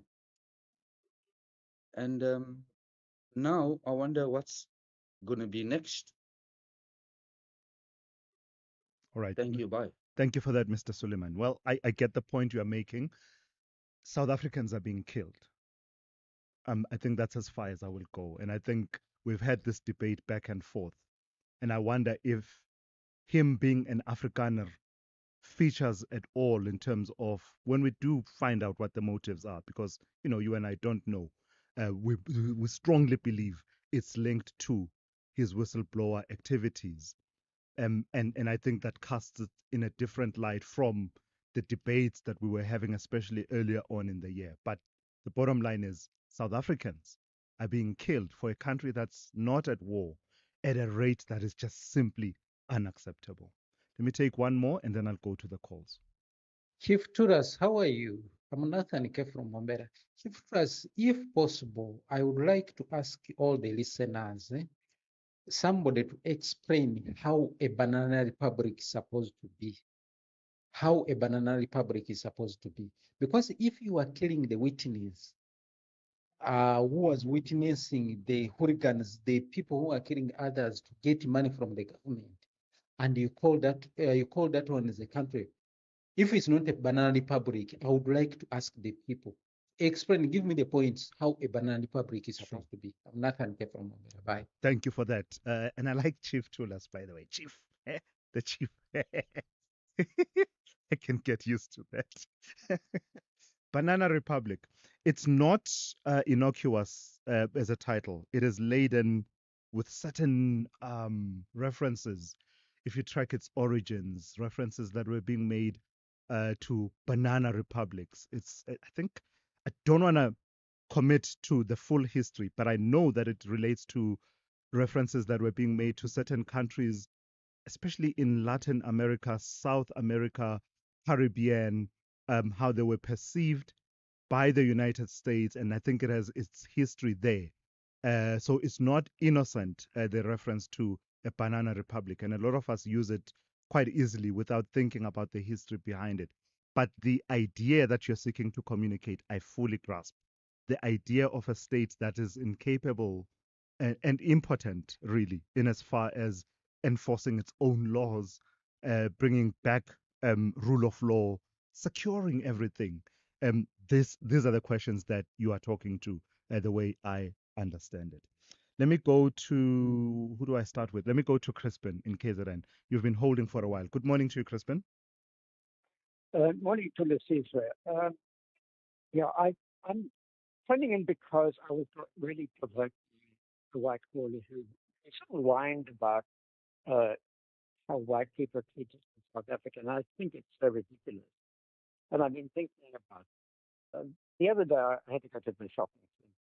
And now I wonder what's going to be next. All right. Thank you. Bye. Thank you for that, Mr. Suleiman. Well, I get the point you are making. South Africans are being killed. I think that's as far as I will go. And I think we've had this debate back and forth. And I wonder if him being an Afrikaner features at all in terms of when we do find out what the motives are, because you and I don't know. We strongly believe it's linked to his whistleblower activities, and I think that casts it in a different light from the debates that we were having, especially earlier on in the year. But the bottom line is South Africans are being killed for a country that's not at war at a rate that is just simply unacceptable. Let me take one more and then I'll go to the calls. Chief Turas, how are you? I'm Nathan K from Mombera. Chief Turas, if possible, I would like to ask all the listeners, somebody to explain how a banana republic is supposed to be. How a banana republic is supposed to be. Because if you are killing the witness, who was witnessing the hooligans, the people who are killing others to get money from the government, and you call that one as a country. If it's not a banana republic, I would like to ask the people, explain, give me the points how a banana republic is supposed to be. I'm Nathan K from Mombera. Bye. Thank you for that. And I like Chief Tulas, by the way. Chief, the chief. I can get used to that. Banana Republic. It's not innocuous as a title. It is laden with certain references. If you track its origins, references that were being made to banana republics. I think, I don't want to commit to the full history, but I know that it relates to references that were being made to certain countries, especially in Latin America, South America, Caribbean, how they were perceived by the United States, and I think it has its history there. So it's not innocent, the reference to a banana republic, and a lot of us use it quite easily without thinking about the history behind it. But the idea that you're seeking to communicate, I fully grasp. The idea of a state that is incapable and impotent, really, in as far as enforcing its own laws, bringing back rule of law, securing everything. These are the questions that you are talking to, the way I understand it. Let me go to, who do I start with? Let me go to Crispin in KZN. You've been holding for a while. Good morning to you, Crispin. Morning to the Israel. Yeah, I'm phoning in because I was not really provoked by the white caller who sort of whined about how white people are treated in South Africa, and I think it's so ridiculous. And I've been thinking about it. The other day I had to go to the shopping.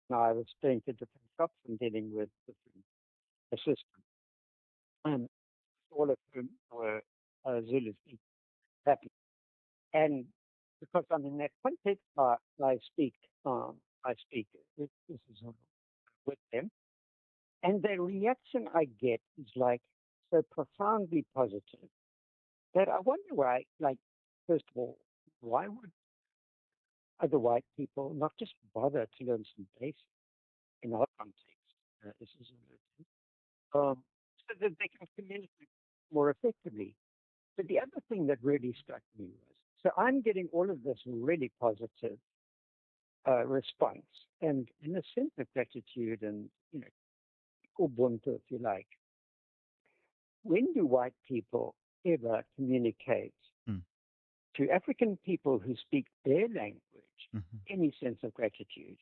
Now I was going to different shops and dealing with different assistants, and all of whom were Zulu speakers, happy. And because I'm in that context, I speak this is with them, and the reaction I get is like so profoundly positive that I wonder why. Like, first of all, why would other white people not just bother to learn some basics in our context? This is so that they can communicate more effectively. But the other thing that really struck me was, so I'm getting all of this really positive response, and in a sense of gratitude and, ubuntu, if you like. When do white people ever communicate to African people who speak their language any sense of gratitude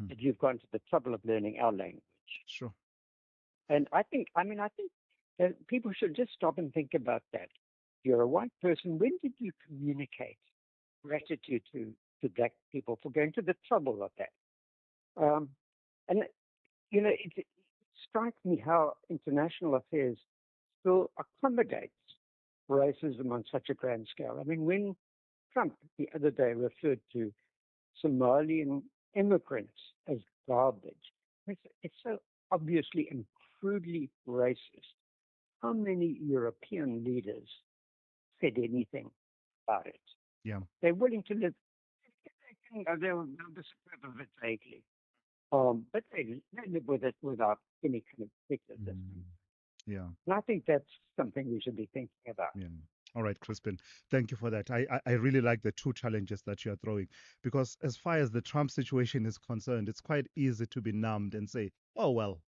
that you've gone to the trouble of learning our language? Sure. And I think that people should just stop and think about that. You're a white person. When did you communicate gratitude to black people for going to the trouble of that? And, it strikes me how international affairs still accommodates racism on such a grand scale. I mean, when Trump the other day referred to Somalian immigrants as garbage, it's so obviously and crudely racist. How many European leaders said anything about it? Yeah. They're willing to live. They'll disapprove of it vaguely. But they live with it without any kind of ridiculousness. Yeah. And I think that's something we should be thinking about. Yeah. All right, Crispin. Thank you for that. I really like the two challenges that you're throwing because as far as the Trump situation is concerned, it's quite easy to be numbed and say, oh, well,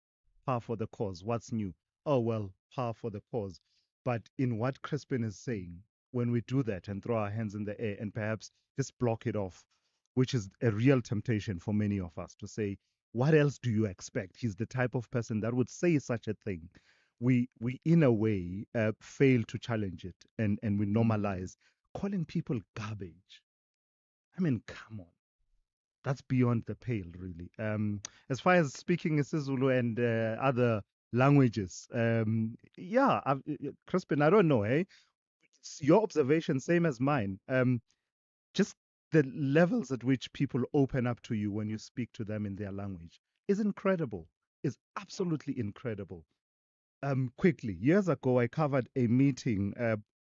par for the cause. What's new? Oh, well, par for the cause. But in what Crispin is saying, when we do that and throw our hands in the air and perhaps just block it off, which is a real temptation for many of us to say, what else do you expect? He's the type of person that would say such a thing. We in a way fail to challenge it and we normalize calling people garbage. I mean, come on, that's beyond the pale, really. As far as speaking isiZulu and other languages, yeah, Crispin, I don't know, eh? It's your observation, same as mine. Just the levels at which people open up to you when you speak to them in their language is incredible. Is absolutely incredible. Quickly, years ago, I covered a meeting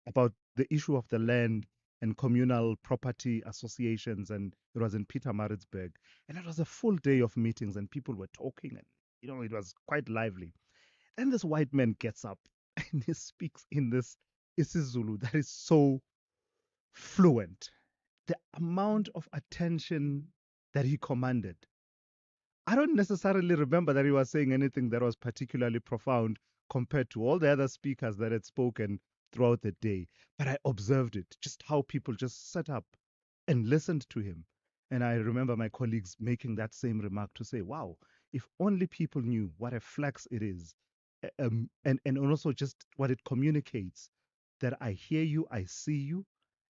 about the issue of the land and communal property associations, and it was in Pietermaritzburg. And it was a full day of meetings, and people were talking, and it was quite lively. Then this white man gets up and he speaks in this isiZulu that is so fluent. The amount of attention that he commanded. I don't necessarily remember that he was saying anything that was particularly profound compared to all the other speakers that had spoken throughout the day. But I observed it, just how people just sat up and listened to him. And I remember my colleagues making that same remark to say, wow, if only people knew what a flex it is, and also just what it communicates, that I hear you, I see you,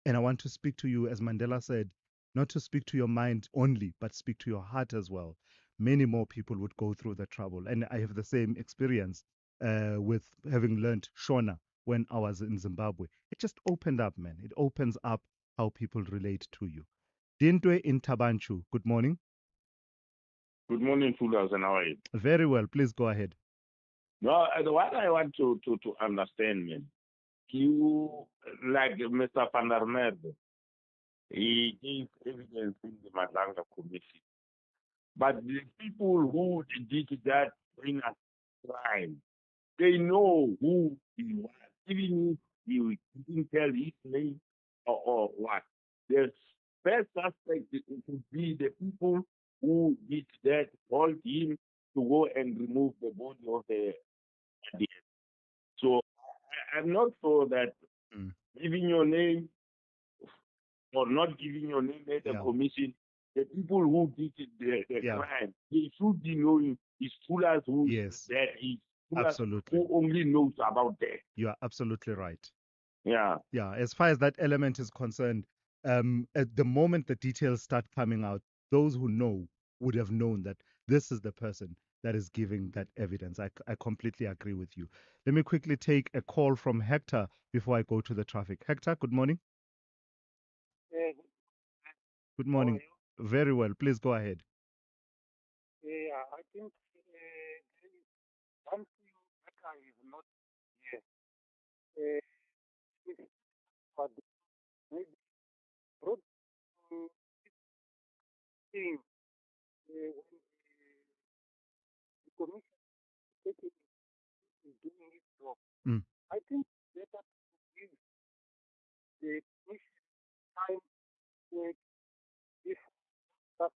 and I want to speak to you, as Mandela said, not to speak to your mind only, but speak to your heart as well. Many more people would go through the trouble. And I have the same experience with having learned Shona when I was in Zimbabwe. It just opened up, man. It opens up how people relate to you. Dintwe in Tabanchu, good morning. Good morning, Fulas, and how are you? Very well. Please go ahead. No, what I want to understand, man, you, like Mr. Van der Merwe, he gave evidence in the Malanga Commission. But the people who did that bring us crime, they know who he was, even if he didn't tell his name or what. The first suspect would be the people who did that, told him to go and remove the body of the idea. So I'm not sure that giving your name or not giving your name at the commission, the people who did the crime, they should be knowing it's Fulas who that is Absolutely. who only knows about that. You are absolutely right. Yeah. Yeah. As far as that element is concerned, at the moment the details start coming out, those who know would have known that this is the person that is giving that evidence. I completely agree with you. Let me quickly take a call from Hector before I go to the traffic. Hector, good morning. Good morning. Very well. Please go ahead. Yeah, I think there is one thing that I have not here. But maybe brought to this thing when the commission is doing its job. I think it's better to give the commission time to work before that.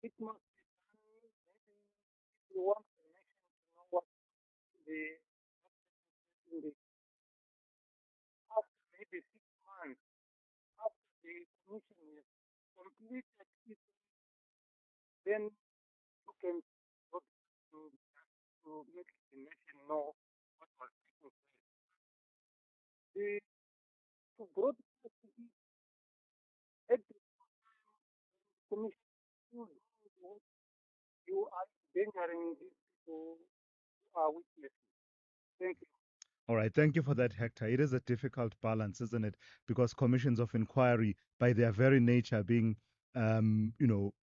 It must be done maybe if you want the nation to know what the after maybe 6 months after the commission is completed it, then you can go to make the nation know what was taking place. To broadcast it at the commission, you are endangering these people who are witnesses. Thank you. All right. Thank you for that, Hector. It is a difficult balance, isn't it? Because commissions of inquiry, by their very nature, being,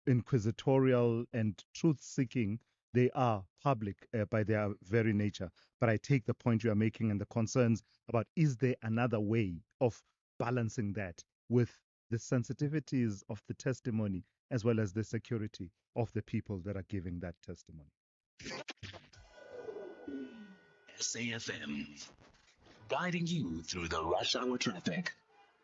inquisitorial and truth-seeking, they are public by their very nature. But I take the point you are making and the concerns about is there another way of balancing that with the sensitivities of the testimony as well as the security of the people that are giving that testimony. SAFM, guiding you through the rush hour traffic.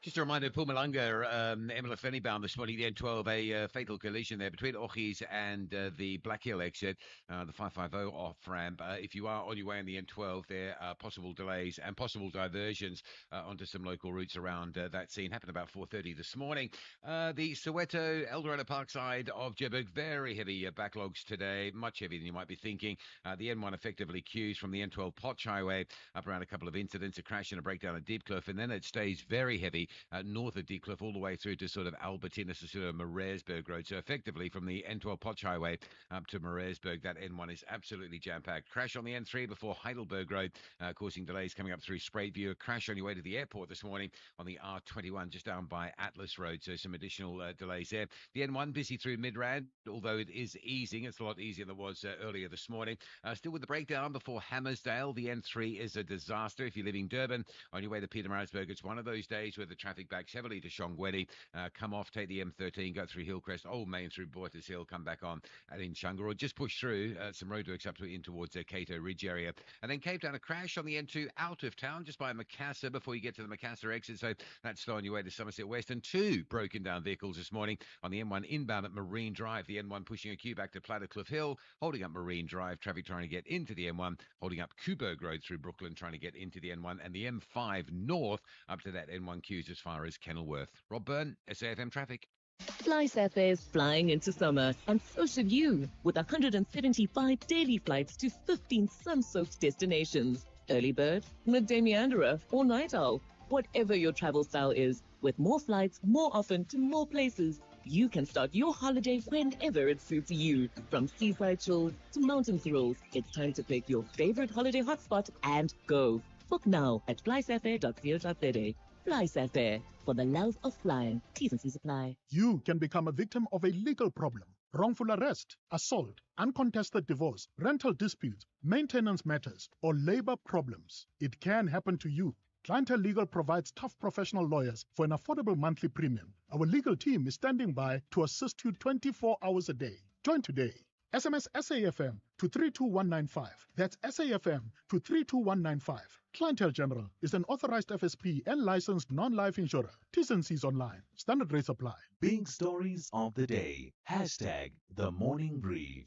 Just a reminder, Pumalanga, Emelafeni bound this morning, the N12, a fatal collision there between Ochis and the Black Hill exit, the 550 off-ramp. If you are on your way on the N12, there are possible delays and possible diversions onto some local routes around that scene. Happened about 4:30 this morning. The Soweto, Eldorado Parkside of Joburg, very heavy backlogs today, much heavier than you might be thinking. The N1 effectively queues from the N12 Potch Highway up around a couple of incidents, a crash and a breakdown at Diepkloof, and then it stays very heavy north of Diepkloof all the way through to sort of Albertina, sort of Mareisburg Road. So effectively from the N12 Potch Highway up to Mareisburg, that N1 is absolutely jam-packed. Crash on the N3 before Heidelberg Road, causing delays coming up through Spruitview. A crash on your way to the airport this morning on the R21 just down by Atlas Road. So some additional delays there. The N1 busy through Midrand, although it is easing. It's a lot easier than it was earlier this morning. Still with the breakdown before Hammersdale. The N3 is a disaster. If you're leaving Durban on your way to Pietermaritzburg, it's one of those days where the traffic backs heavily to Shongweni. Come off, take the M13, go through Hillcrest, Old Main through Bottas Hill, come back on and in Chunga, or just push through some roadworks up to in towards Cato Ridge area. And then Cape Town, a crash on the N2 out of town, just by Macassar before you get to the Macassar exit. So that's slow on your way to Somerset West. And two broken down vehicles this morning on the M1 inbound at Marine Drive. The N1 pushing a queue back to Plattercliff Hill, holding up Marine Drive. Traffic trying to get into the M1, holding up Kuberg Road through Brooklyn, trying to get into the N1. And the M5 north up to that N1 queues as far as Kenilworth. Rob Byrne, SAFM Traffic. FlySafair is flying into summer, and so should you, with 175 daily flights to 15 sun-soaked destinations. Early bird, midday meanderer, or night owl. Whatever your travel style is, with more flights, more often, to more places, you can start your holiday whenever it suits you. From seaside chills to mountain thrills, it's time to pick your favorite holiday hotspot and go. Book now at flysafair.co.za. FlySafair, for the love of flying. T's and C's apply. You can become a victim of a legal problem. Wrongful arrest, assault, uncontested divorce, rental disputes, maintenance matters, or labor problems. It can happen to you. Clientele Legal provides tough professional lawyers for an affordable monthly premium. Our legal team is standing by to assist you 24 hours a day. Join today. SMS SAFM to 32195. That's SAFM to 32195. Clientele General is an authorized FSP and licensed non-life insurer. T's and C's online. Standard rates apply. Big stories of the day. Hashtag the morning brief.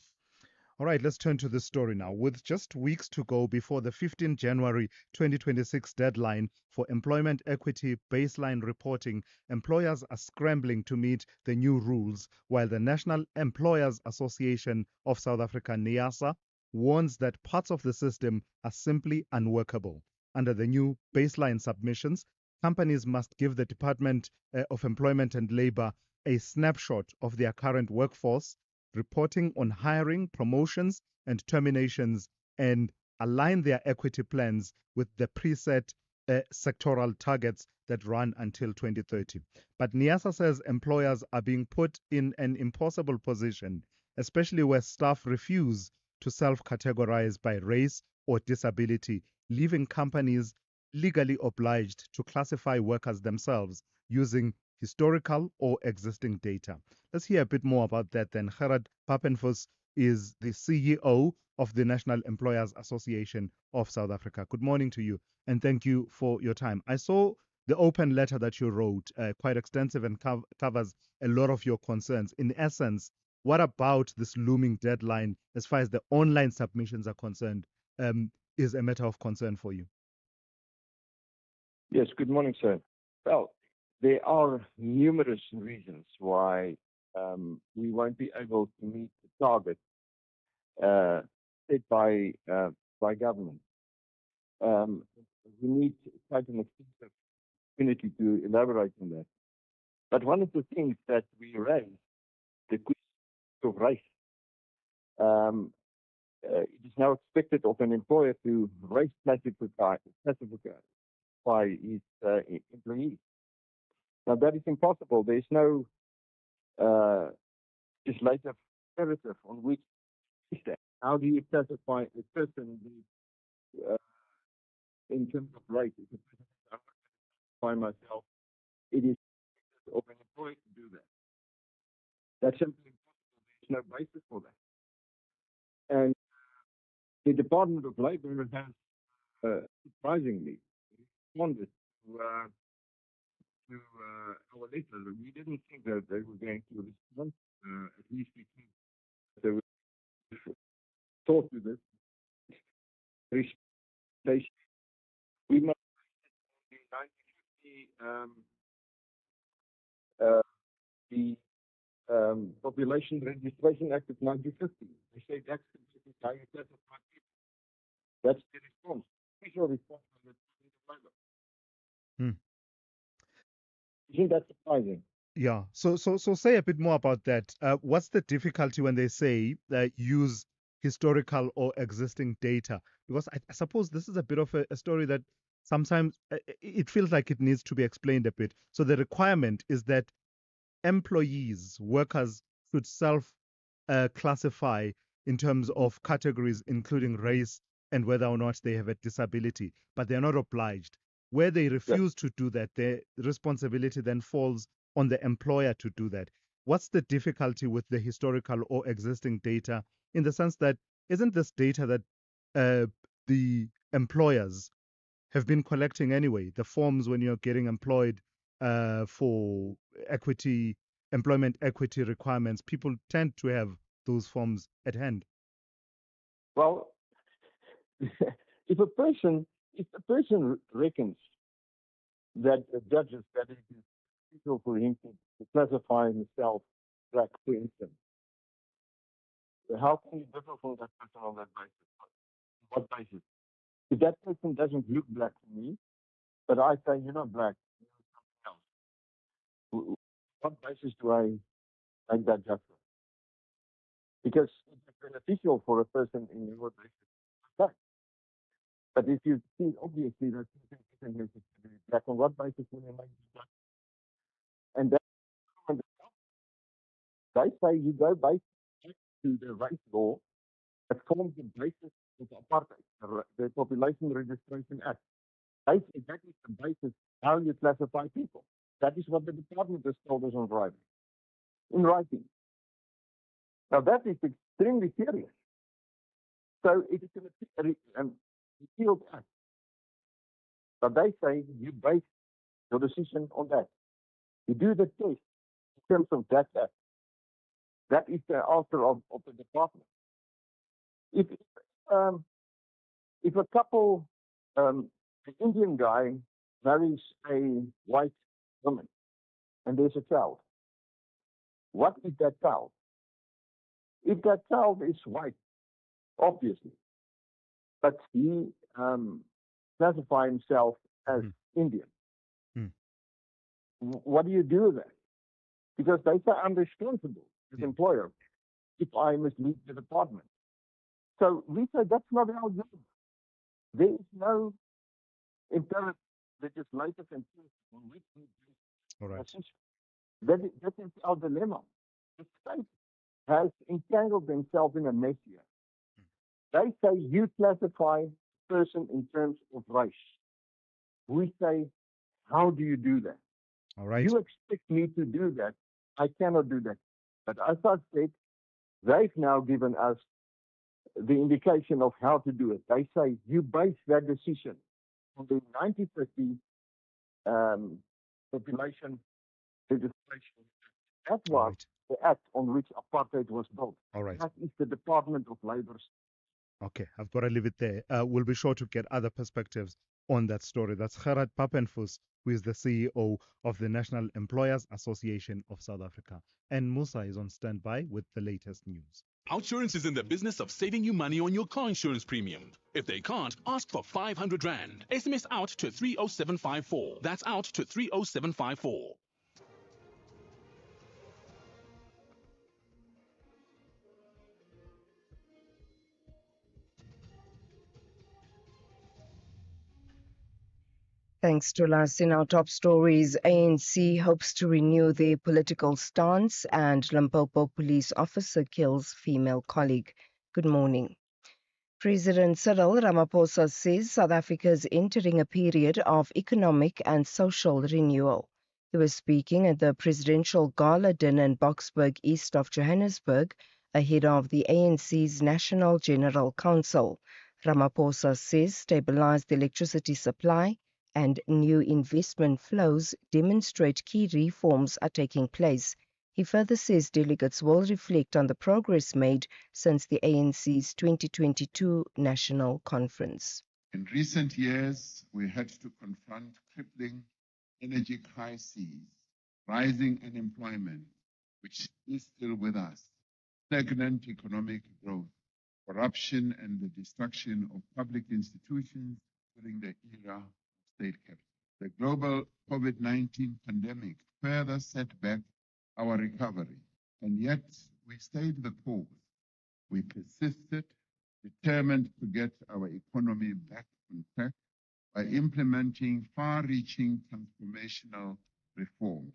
All right, let's turn to the story now. With just weeks to go before the 15 January 2026 deadline for employment equity baseline reporting, employers are scrambling to meet the new rules, while the National Employers Association of South Africa, NEASA, warns that parts of the system are simply unworkable. Under the new baseline submissions, companies must give the Department of Employment and Labour a snapshot of their current workforce, reporting on hiring, promotions, and terminations, and align their equity plans with the preset sectoral targets that run until 2030. But NEASA says employers are being put in an impossible position, especially where staff refuse to self-categorize by race or disability, leaving companies legally obliged to classify workers themselves using historical or existing data. Let's hear a bit more about that then. Gerard Papenfuss is the CEO of the National Employers Association of South Africa. Good morning to you, and thank you for your time. I saw the open letter that you wrote, quite extensive and covers a lot of your concerns. In essence, what about this looming deadline as far as the online submissions are concerned is a matter of concern for you? Yes, good morning, sir. Well, there are numerous reasons why we won't be able to meet the target set by government. We need quite an extensive opportunity to elaborate on that. But one of the things that we raise, the question of race, it is now expected of an employer to race classify his employees. Now that is impossible. There is no legislative imperative on which is that. How do you classify a person in terms of race? If a person by myself, it is of an That's simply impossible. There's no basis for that. And the Department of Labor has surprisingly responded to our letter. We didn't think that they were going to respond. At least we think they would thought to this. We must the 1950 Population Registration Act of 1950. They say that's how you classify people. That's the response. Official response from the Department of Labor. Isn't that surprising? Yeah. So say a bit more about that. What's the difficulty when they say use historical or existing data? Because I suppose this is a bit of a story that sometimes it feels like it needs to be explained a bit. So the requirement is that employees, workers should self-classify in terms of categories, including race and whether or not they have a disability, but they're not obliged. Where they refuse to do that, the responsibility then falls on the employer to do that. What's the difficulty with the historical or existing data in the sense that isn't this data that the employers have been collecting anyway? The forms when you're getting employed for employment equity requirements, people tend to have those forms at hand. Well, if a person reckons that the judges that it is crucial for him to classify himself black, for instance, how can you differ from that person on that basis? What basis? If that person doesn't look black to me, but I say you're not black, you're something else, what basis do I make that judgment? Because it's beneficial for a person in your basis. But if you see obviously that something is black, on what basis will you make the judgment? And then they say you go back to the race law that forms the basis of apartheid, the Population Registration Act. They say that is the basis how you classify people. That is what the department has told us on Friday, in writing. Now that is extremely serious. So it is a repealed act. But they say you base your decision on that. You do the test in terms of that act. That is the answer of the department. If a couple, an Indian guy marries a white woman and there's a child, what is that child? If that child is white, obviously, but he classifies himself as Indian, what do you do with that? Because they say I'm responsible as employer if I mislead the department. So we say that's not our job. There is no imperative legislative enforcement on which we do that is our dilemma. The state has entangled themselves in a mess here. They say you classify a person in terms of race. We say, how do you do that? All right. You expect me to do that. I cannot do that. But as I said, they've now given us the indication of how to do it. They say you base that decision on the 1950 Population Registration. That was the act on which apartheid was built. All right. That is the Department of Labor's. Okay, I've got to leave it there. We'll be sure to get other perspectives on that story. That's Gerard Papenfuss, who is the CEO of the National Employers Association of South Africa. And Musa is on standby with the latest news. Outsurance is in the business of saving you money on your car insurance premium. If they can't, ask for 500 Rand. SMS out to 30754. That's out to 30754. Thanks to us. In our top stories, ANC hopes to renew their political stance and Limpopo police officer kills female colleague. Good morning. President Cyril Ramaphosa says South Africa is entering a period of economic and social renewal. He was speaking at the presidential gala dinner in Boksburg, east of Johannesburg, ahead of the ANC's National General Council. Ramaphosa says stabilized electricity supply and new investment flows demonstrate key reforms are taking place. He further says delegates will reflect on the progress made since the ANC's 2022 National Conference. In recent years, we had to confront crippling energy crises, rising unemployment, which is still with us, stagnant economic growth, corruption, and the destruction of public institutions during the era of state capture. The global COVID-19 pandemic further set back our recovery, and yet we stayed the course. We persisted, determined to get our economy back on track by implementing far-reaching transformational reforms.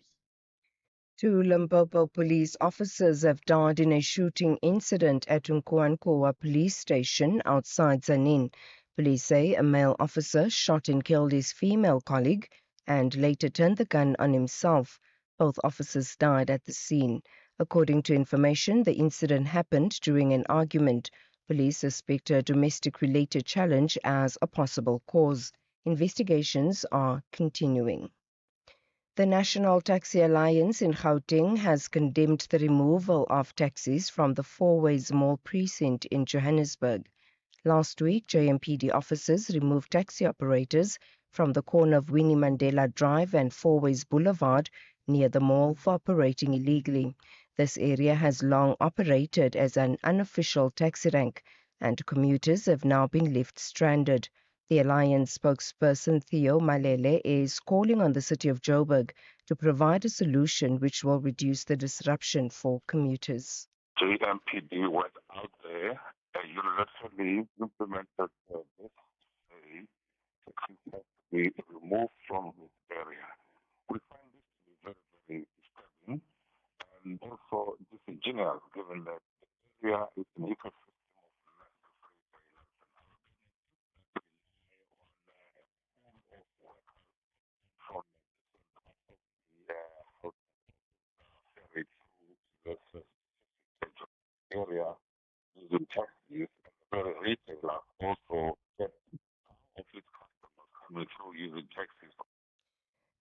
2 Limpopo police officers have died in a shooting incident at Nkoankoa police station outside Zanin. Police say a male officer shot and killed his female colleague and later turned the gun on himself. Both officers died at the scene. According to information, the incident happened during an argument. Police suspect a domestic-related challenge as a possible cause. Investigations are continuing. The National Taxi Alliance in Gauteng has condemned the removal of taxis from the Fourways Mall precinct in Johannesburg. Last week, JMPD officers removed taxi operators from the corner of Winnie Mandela Drive and Fourways Boulevard near the mall for operating illegally. This area has long operated as an unofficial taxi rank, and commuters have now been left stranded. The Alliance spokesperson Theo Malele is calling on the city of Joburg to provide a solution which will reduce the disruption for commuters. JMPD went out there and unilaterally implemented this taxis have to be removed from this area. We find this to be very, very disturbing and also disingenuous given that the area is an ecosystem area using taxis, and the retailer also get of its customers coming through using taxis.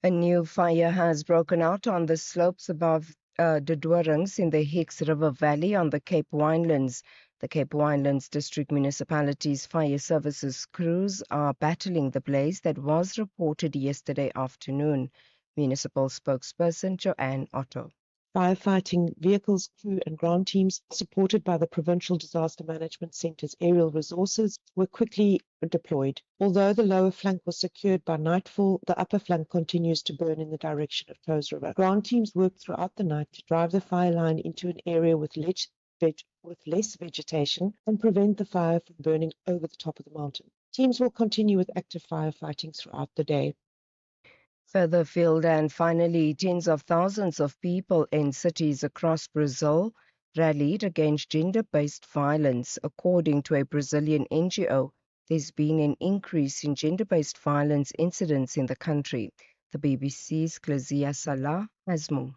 A new fire has broken out on the slopes above the Dorings in the Hicks River Valley on the Cape Winelands. The Cape Winelands District Municipality's fire services crews are battling the blaze that was reported yesterday afternoon. Municipal spokesperson Joanne Otto. Firefighting vehicles, crew and ground teams, supported by the Provincial Disaster Management Centre's aerial resources, were quickly deployed. Although the lower flank was secured by nightfall, the upper flank continues to burn in the direction of Touws River. Ground teams worked throughout the night to drive the fire line into an area with less vegetation and prevent the fire from burning over the top of the mountain. Teams will continue with active firefighting throughout the day. Further afield, and finally, tens of thousands of people in cities across Brazil rallied against gender-based violence. According to a Brazilian NGO, there's been an increase in gender-based violence incidents in the country. The BBC's Clazia Salah has more.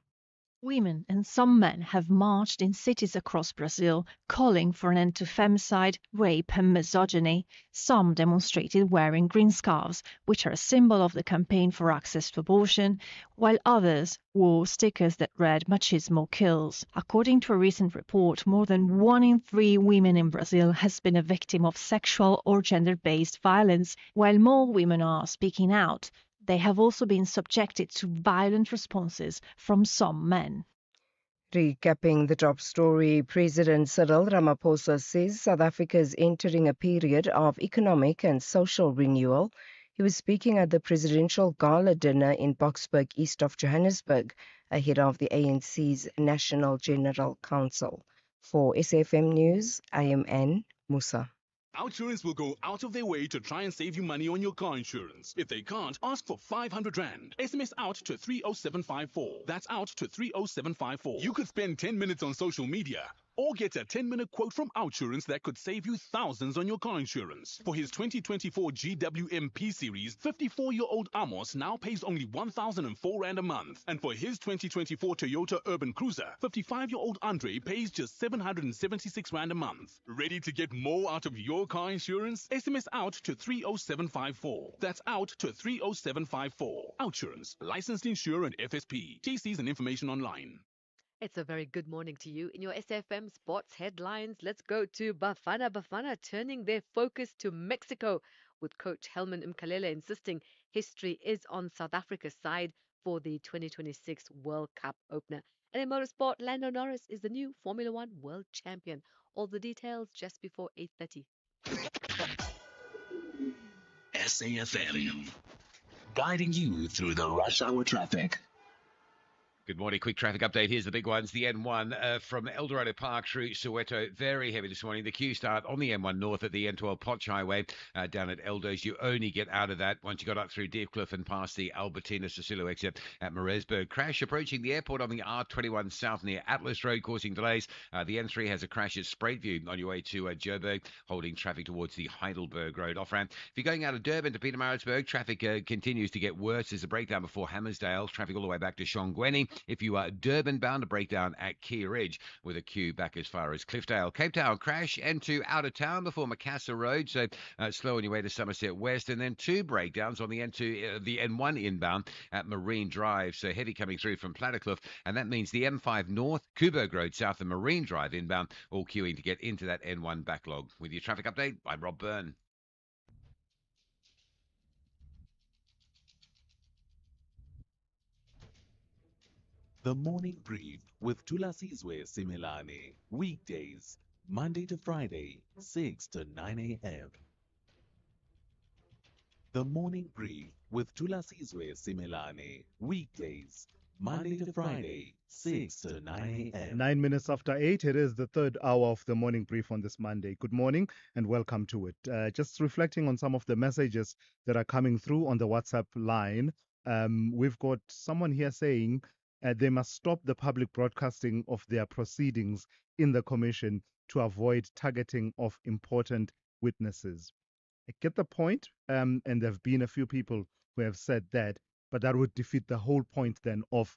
Women and some men have marched in cities across Brazil, calling for an end to femicide, rape and misogyny. Some demonstrated wearing green scarves, which are a symbol of the campaign for access to abortion, while others wore stickers that read "Machismo kills." According to a recent report, more than 1 in 3 women in Brazil has been a victim of sexual or gender-based violence, while more women are speaking out. They have also been subjected to violent responses from some men. Recapping the top story, President Cyril Ramaphosa says South Africa is entering a period of economic and social renewal. He was speaking at the presidential gala dinner in Boksburg, east of Johannesburg, ahead of the ANC's National General Council. For SAFM News, I am Anne Musa. Outsurance will go out of their way to try and save you money on your car insurance. If they can't, ask for 500 Rand. SMS out to 30754. That's out to 30754. You could spend 10 minutes on social media Or get a 10-minute quote from Outsurance that could save you thousands on your car insurance. For his 2024 GWM P Series, 54-year-old Amos now pays only 1,004 Rand a month. And for his 2024 Toyota Urban Cruiser, 55-year-old Andre pays just 776 Rand a month. Ready to get more out of your car insurance? SMS out to 30754. That's out to 30754. Outsurance, licensed insurer and FSP. TCs and information online. It's a very good morning to you. In your SFM Sports headlines, let's go to Bafana Bafana turning their focus to Mexico, with coach Helman Mkalele insisting history is on South Africa's side for the 2026 World Cup opener. And in motorsport, Lando Norris is the new Formula One world champion. All the details just before 8:30. SAFM, guiding you through the rush hour traffic. Good morning. Quick traffic update. Here's the big ones. The N1 from El Dorado Park through Soweto, very heavy this morning. The queue start on the N1 north at the N12 Potch Highway down at Eldos. You only get out of that once you got up through Deepcliff and past the Albertina Cecilio exit at Moresburg. Crash approaching the airport on the R21 south near Atlas Road, causing delays. The N3 has a crash at Spruitview on your way to Joburg, holding traffic towards the Heidelberg Road off-ramp. If you're going out of Durban to Pietermaritzburg, traffic continues to get worse. There's a breakdown before Hammersdale. Traffic all the way back to Shongweni. If you are Durban bound, a breakdown at Key Ridge with a queue back as far as Cliffdale. Cape Town crash into out of town before Macassar Road, so slow on your way to Somerset West, and then two breakdowns on the the N1 inbound at Marine Drive, so heavy coming through from Plattercliff, and that means the M5 North, Coburg Road South and Marine Drive inbound, all queuing to get into that N1 backlog. With your traffic update, I'm Rob Byrne. The Morning Brief with Tulasizwe Simelane. Weekdays, Monday to Friday, 6 to 9 a.m. The Morning Brief with Tulasizwe Simelane. Weekdays, Monday to Friday, 6 to 9 a.m. 9 minutes after 8, it is the third hour of the morning brief on this Monday. Good morning and welcome to it. Just reflecting on some of the messages that are coming through on the WhatsApp line. We've got someone here saying they must stop the public broadcasting of their proceedings in the commission to avoid targeting of important witnesses. I get the point, and there have been a few people who have said that, but that would defeat the whole point then of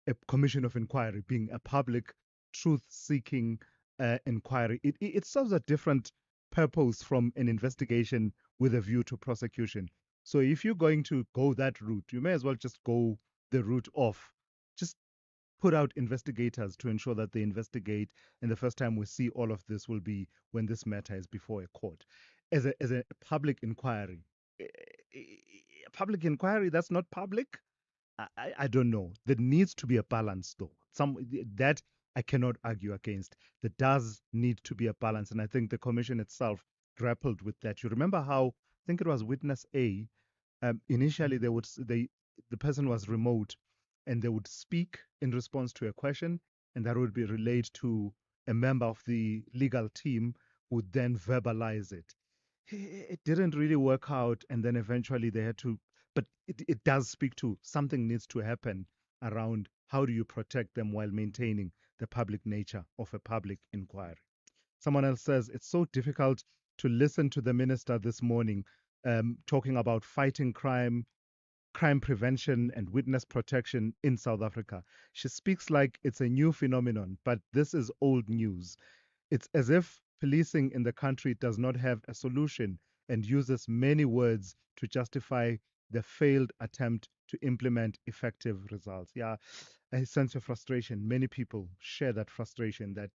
a commission of inquiry being a public truth-seeking inquiry. It serves a different purpose from an investigation with a view to prosecution. So if you're going to go that route, you may as well just go the route of just put out investigators to ensure that they investigate. And the first time we see all of this will be when this matter is before a court. As a public inquiry, that's not public. I don't know. There needs to be a balance, though. That I cannot argue against. There does need to be a balance, and I think the commission itself grappled with that. You remember how I think it was witness A. Initially, the person was remote, and they would speak in response to a question, and that would be relayed to a member of the legal team who would then verbalize it. It didn't really work out, and then eventually they had to, but it does speak to something needs to happen around how do you protect them while maintaining the public nature of a public inquiry. Someone else says it's so difficult to listen to the minister this morning talking about fighting crime prevention and witness protection in South Africa. She speaks like it's a new phenomenon, but this is old news. It's as if policing in the country does not have a solution and uses many words to justify the failed attempt to implement effective results. Yeah, I sense your frustration. Many people share that frustration that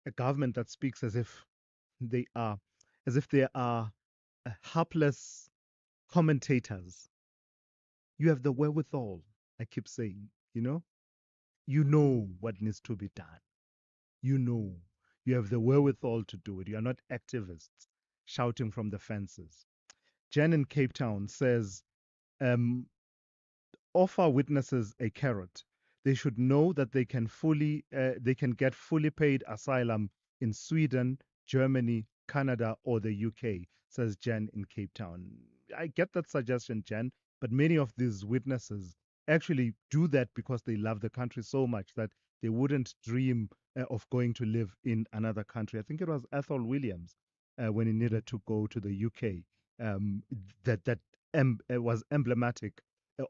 a government that speaks as if they are helpless commentators. You have the wherewithal, I keep saying, you know what needs to be done. You have the wherewithal to do it. You are not activists shouting from the fences. Jen in Cape Town says, offer witnesses a carrot. They should know that they can get fully paid asylum in Sweden, Germany, Canada, or the UK, says Jen in Cape Town. I get that suggestion, Jen. But many of these witnesses actually do that because they love the country so much that they wouldn't dream of going to live in another country. I think it was Ethel Williams when he needed to go to the UK. That was emblematic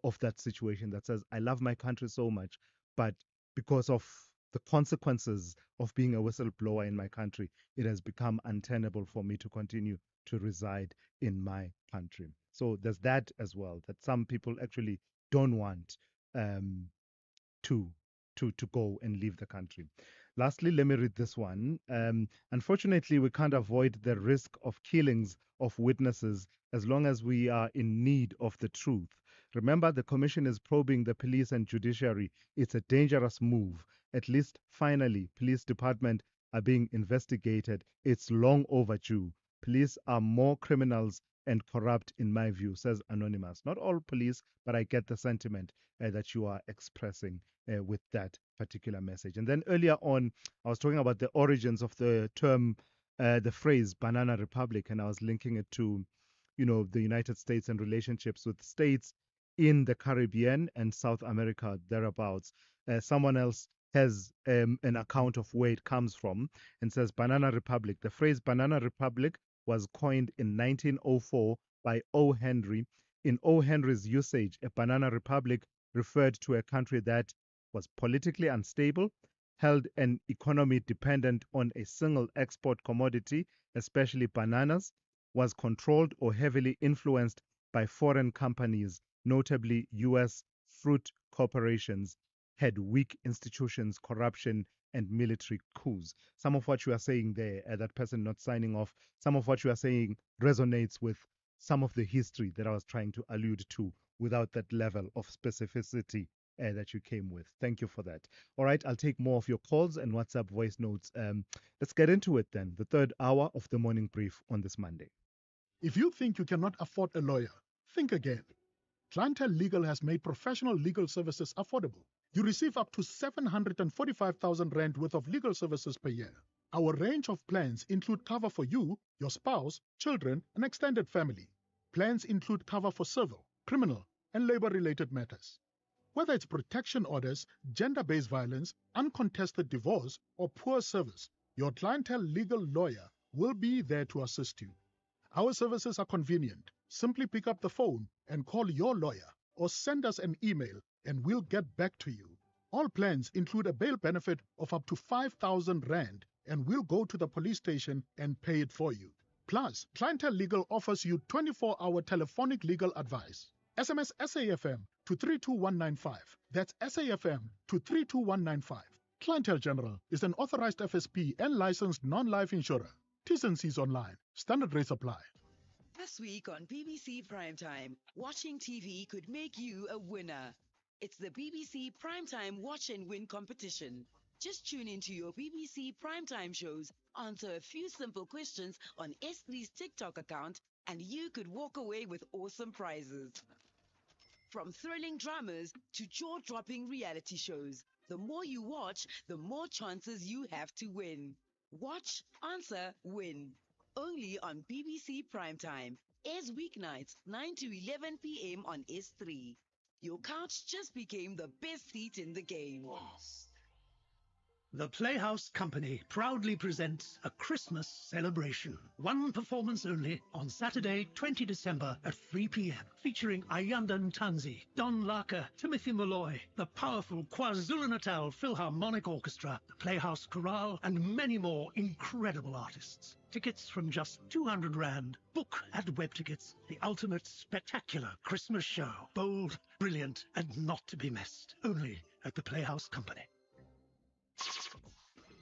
of that situation. That says, "I love my country so much, but because of the consequences of being a whistleblower in my country, it has become untenable for me to continue to reside in my country." So there's that as well. That some people actually don't want to go and leave the country. Lastly, let me read this one. Unfortunately, we can't avoid the risk of killings of witnesses as long as we are in need of the truth. Remember, the Commission is probing the police and judiciary. It's a dangerous move. At least, finally, police department are being investigated. It's long overdue. Police are more criminals and corrupt, in my view, says Anonymous. Not all police, but I get the sentiment that you are expressing with that particular message. And then earlier on, I was talking about the origins of the term, the phrase banana republic, and I was linking it to, the United States and relationships with states in the Caribbean and South America, thereabouts. Someone else has an account of where it comes from and says banana republic. The phrase banana republic was coined in 1904 by O. Henry. In O. Henry's usage, a banana republic referred to a country that was politically unstable, held an economy dependent on a single export commodity, especially bananas, was controlled or heavily influenced by foreign companies, notably U.S. fruit corporations, had weak institutions, corruption, and military coups. Some of what you are saying there, that person not signing off, some of what you are saying resonates with some of the history that I was trying to allude to without that level of specificity that you came with. Thank you for that. All right, I'll take more of your calls and WhatsApp voice notes. Let's get into it then. The third hour of the morning brief on this Monday. If you think you cannot afford a lawyer, think again. Clientele Legal has made professional legal services affordable. You receive up to 745,000 Rand worth of legal services per year. Our range of plans include cover for you, your spouse, children, and extended family. Plans include cover for civil, criminal, and labor-related matters. Whether it's protection orders, gender-based violence, uncontested divorce, or poor service, your Clientele Legal lawyer will be there to assist you. Our services are convenient. Simply pick up the phone and call your lawyer or send us an email and we'll get back to you. All plans include a bail benefit of up to 5,000 Rand and we'll go to the police station and pay it for you. Plus, Clientele Legal offers you 24-hour telephonic legal advice. SMS SAFM to 32195. That's SAFM to 32195. Clientele General is an authorized FSP and licensed non-life insurer. T's and C's online. Standard rates apply. This week on BBC Primetime, watching TV could make you a winner. It's the BBC Primetime Watch and Win competition. Just tune into your BBC Primetime shows, answer a few simple questions on S3's TikTok account, and you could walk away with awesome prizes. From thrilling dramas to jaw-dropping reality shows, the more you watch, the more chances you have to win. Watch, answer, win. Only on BBC Primetime. Airs weeknights 9 to 11 p.m. on S3. Your couch just became the best seat in the game. The Playhouse Company proudly presents a Christmas celebration. One performance only on Saturday, 20 December at 3 p.m. Featuring Ayanda Ntanzi, Don Laka, Timothy Malloy, the powerful KwaZulu-Natal Philharmonic Orchestra, the Playhouse Chorale, and many more incredible artists. Tickets from just 200 Rand. Book at WebTickets. The ultimate spectacular Christmas show. Bold, brilliant, and not to be missed. Only at the Playhouse Company.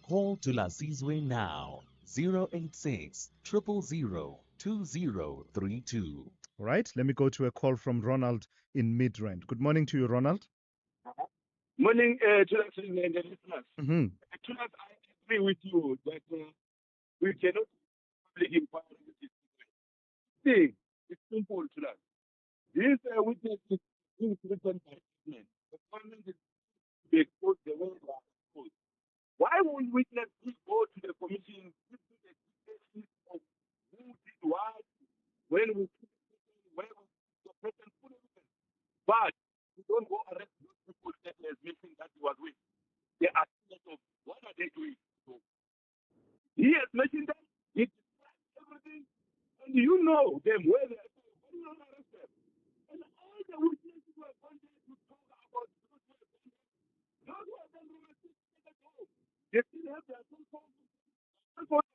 Call Tulasizwe now. 086 000 2032. All right, let me go to a call from Ronald in Midrand. Good morning to you, Ronald. Morning to the listeners. Mm-hmm. Tulas, I agree with you that we cannot public inquiry with this situation. See, it's simple, Tulas. This witness is written by statement. The government is to be exposed the way they are exposed. Why won't witness go to the commission to do the investigation of who did what, when we see the person, where we see the person, put everything. But we don't go arrest those people that he has mentioned that he was with. They are of what are they doing? So he has mentioned them, he described everything, and you know them where they are. So why do you not arrest them? And all the witnesses who have gone there to talk about those who have done romantic at home. They still have their cell phones. Cell phones.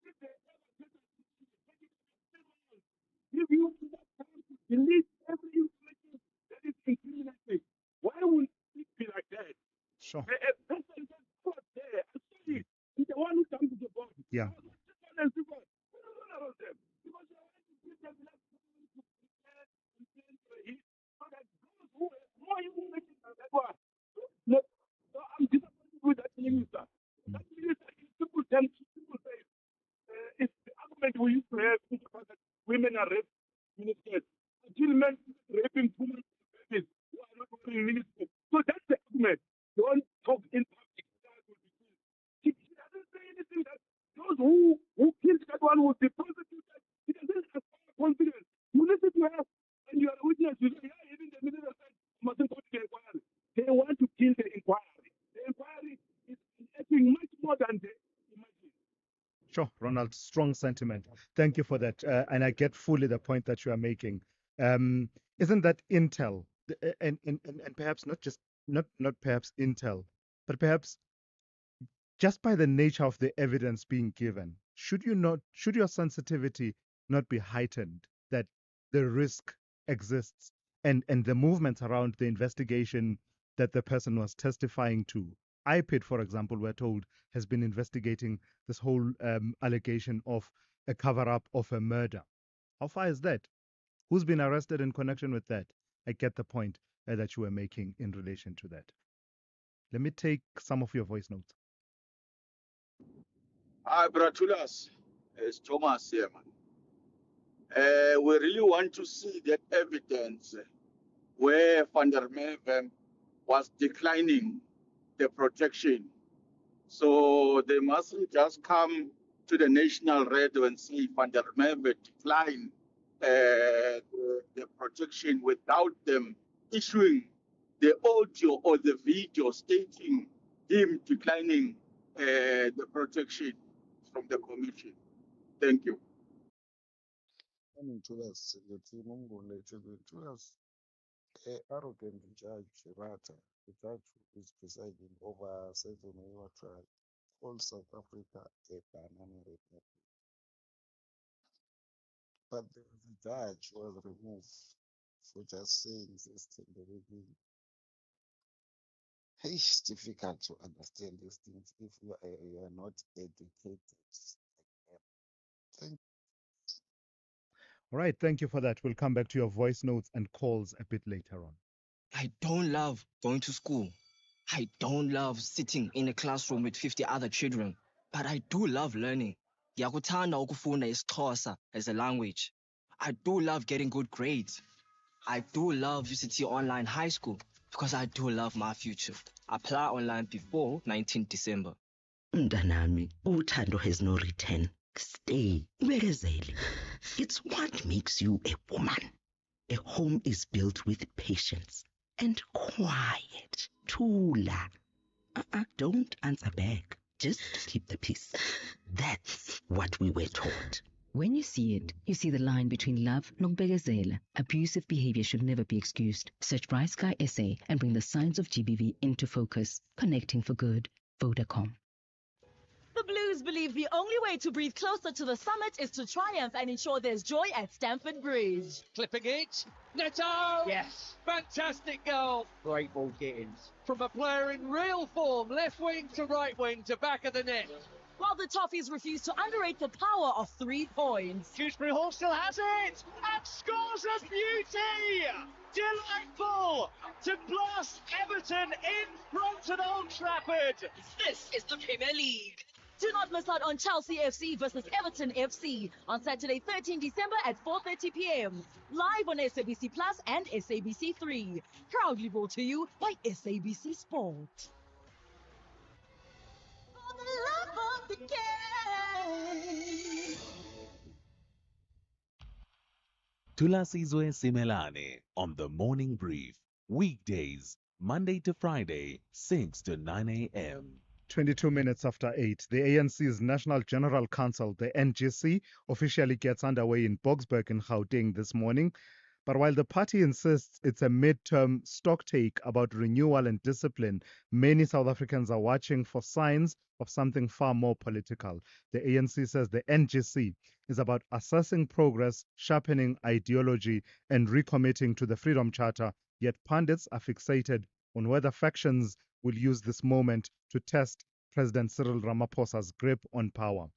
If they ever get a give you enough time to delete every information that is incriminating. Why would it be like that? Sure. A person just put there, a study, is the one who comes to the body. Yeah. And so on. We don't know about them. Because they want to give them enough time to prepare and plan for it. So that those who have more information than that one. Look, so I'm disappointed with that minister. That minister is simple terms, simple things. It's the argument we used to have in the past that women are raped ministers. Until men raping women babies who are not wearing ministers. So that's the argument. Don't talk in public. That will be killed. She doesn't say anything that those who killed that one will be prosecuted. She doesn't inspire confidence. You listen to her and you are a witness. You say, yeah, even the minister said, mustn't go to the inquiry. They want to kill the inquiry. The inquiry is acting much more than they imagine. Sure, Ronald, strong sentiment. Thank you for that. And I get fully the point that you are making. Isn't that intel? And perhaps not perhaps intel, but perhaps just by the nature of the evidence being given, should your sensitivity not be heightened that the risk exists and the movements around the investigation that the person was testifying to? IPID, for example, we're told, has been investigating this whole allegation of a cover-up of a murder. How far is that? Who's been arrested in connection with that? I get the point that you were making in relation to that. Let me take some of your voice notes. Hi, Bratulas. It's Thomas here, man. We really want to see that evidence where Van der Merwe was declining the protection. So they mustn't just come to the national radio and say Van der Merwe declined the protection without them issuing the audio or the video stating him declining the protection from the commission. Thank you. To us, to us, arrogant judge Rata, the judge who is presiding over Seven trial, called South Africa a banana republic. But the judge was removed for just saying this in the beginning. It's difficult to understand these things if you are not educated. Thank All right, thank you for that. We'll come back to your voice notes and calls a bit later on. I don't love going to school. I don't love sitting in a classroom with 50 other children, but I do love learning. Yakuthanda ukufunda isiXhosa as a language. I do love getting good grades. I do love UCT Online High School because I do love my future. Apply online before 19 December. Mntanami, uthando has no return. Stay, ubekezele. It's what makes you a woman. A home is built with patience and quiet. Thula. Don't answer back. Just keep the peace. That's what we were taught. When you see it, you see the line between love and nokubekezela. Abusive behavior should never be excused. Search Bright Sky SA and bring the signs of GBV into focus. Connecting for good. Vodacom. The Blues believe the only way to breathe closer to the summit is to triumph and ensure there's joy at Stamford Bridge. Clipping it. Neto! Yes. Fantastic goal. Great ball gettings. From a player in real form, left wing to right wing to back of the net. While the Toffees refuse to underrate the power of 3 points. Dewsbury Hall still has it and scores a beauty! Delightful to blast Everton in front of Old Trafford. This is the Premier League. Do not miss out on Chelsea FC versus Everton FC on Saturday, 13 December at 4:30 p.m. Live on SABC Plus and SABC 3. Proudly brought to you by SABC Sport. For the love of the game. Tulasizwe Simelane on the Morning Brief. Weekdays, Monday to Friday, 6 to 9 a.m. 22 minutes after 8, the ANC's National General Council, the NGC, officially gets underway in Boksburg in Gauteng this morning. But while the party insists it's a midterm stocktake about renewal and discipline, many South Africans are watching for signs of something far more political. The ANC says the NGC is about assessing progress, sharpening ideology, and recommitting to the Freedom Charter, yet pundits are fixated on whether factions will use this moment to test President Cyril Ramaphosa's grip on power.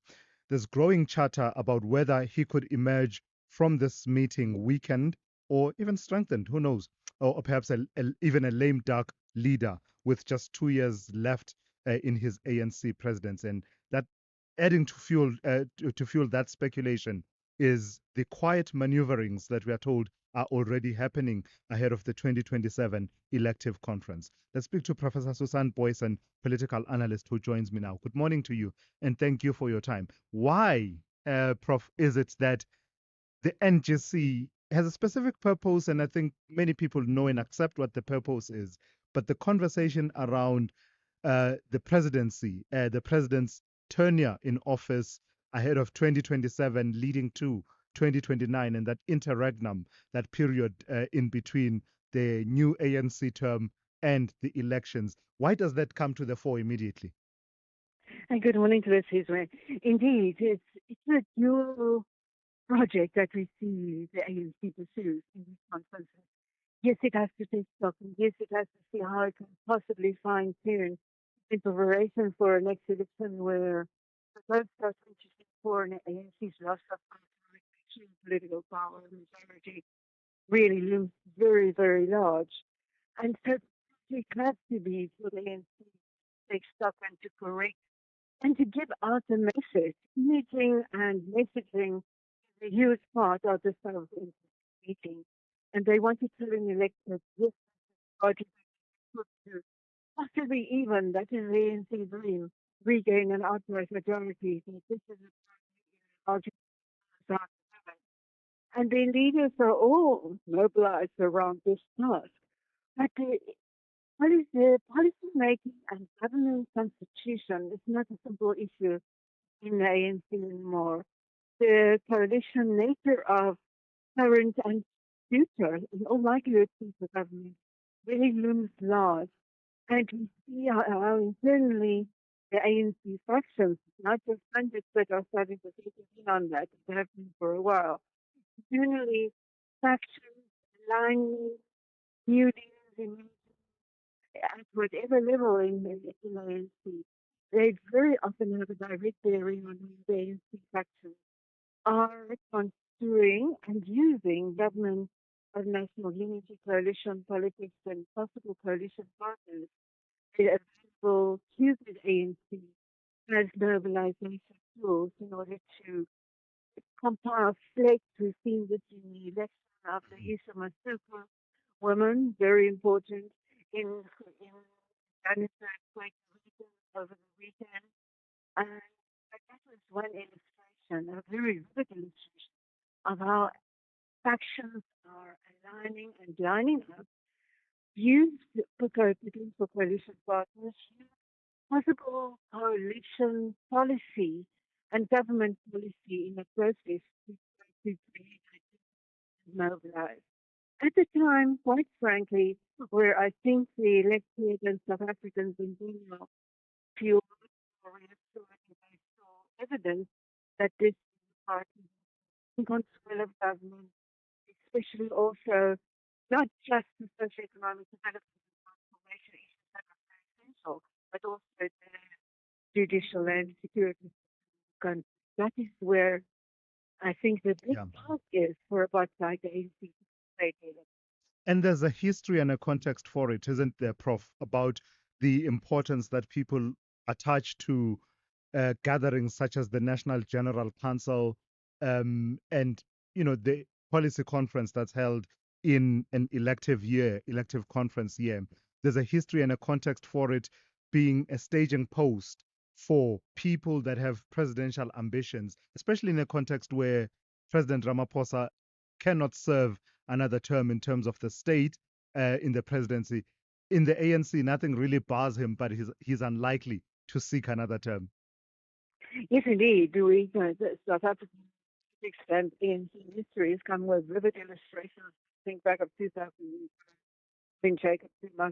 There's growing chatter about whether he could emerge from this meeting weakened or even strengthened, who knows, or perhaps even a lame duck leader with just 2 years left in his ANC presidency. And that adding to fuel that speculation is the quiet maneuverings that we are told are already happening ahead of the 2027 elective conference. Let's speak to Professor Susan Boyson, political analyst, who joins me now. Good morning to you, and thank you for your time. Why, Prof, is it that the NGC has a specific purpose, and I think many people know and accept what the purpose is, but the conversation around the presidency, the president's tenure in office ahead of 2027 leading to 2029, and that interregnum, that period in between the new ANC term and the elections. Why does that come to the fore immediately? And good morning to this, Israel. Indeed, it's a dual project that we see the ANC pursues in these conferences. Yes, it has to take stock, and yes, it has to see how it can possibly fine-tune in preparation for a next election where the votes are 2024 and the ANC's loss of political power and majority really looms very, very large. And so it has to be for the ANC to take stock and to correct and to give out a message. Imaging and messaging is a huge part of the South meeting. And they want to tell an electorate, yes, possibly even, that is the ANC dream, regain an outright majority. So this is a large. And the leaders are all mobilized around this task. But the policy making and government constitution is not a simple issue in the ANC anymore. The coalition nature of current and future, in all likelihood, future government, really looms large. And we see how internally the ANC factions, not just pundits, but are starting to take in on that. It has been for a while. Internally, factions, alignment, new deals at whatever level in the ANC, they very often have a direct bearing on the ANC factions are construing and using government of national unity, coalition politics, and possible coalition partners available to the ANC as mobilization tools in order to compile slates. We've seen this in the election of the Issa Masuka woman, very important in Johannesburg, quite recent over the weekend. And that was one illustration, a very vivid illustration of how factions are aligning and lining up, use for coalition partners, possible coalition policy and government policy in a process to create and mobilize. At the time, quite frankly, where I think the electorate and South Africans in general feel evidence that this party in control of government, especially also not just the socioeconomic development and transformation issues that are very essential, but also the judicial and security country. That is where I think the big task is for a party like the ANC to play. And there's a history and a context for it, isn't there, Prof, about the importance that people attach to gatherings such as the National General Council and, the policy conference that's held in an elective conference year. There's a history and a context for it being a staging post for people that have presidential ambitions, especially in a context where President Ramaphosa cannot serve another term in terms of the state in the presidency. in the ANC, nothing really bars him, but he's unlikely to seek another term. Yes, indeed. We know that South African extent in history has come with vivid illustrations. Think back of 2000, when Jacob Zuma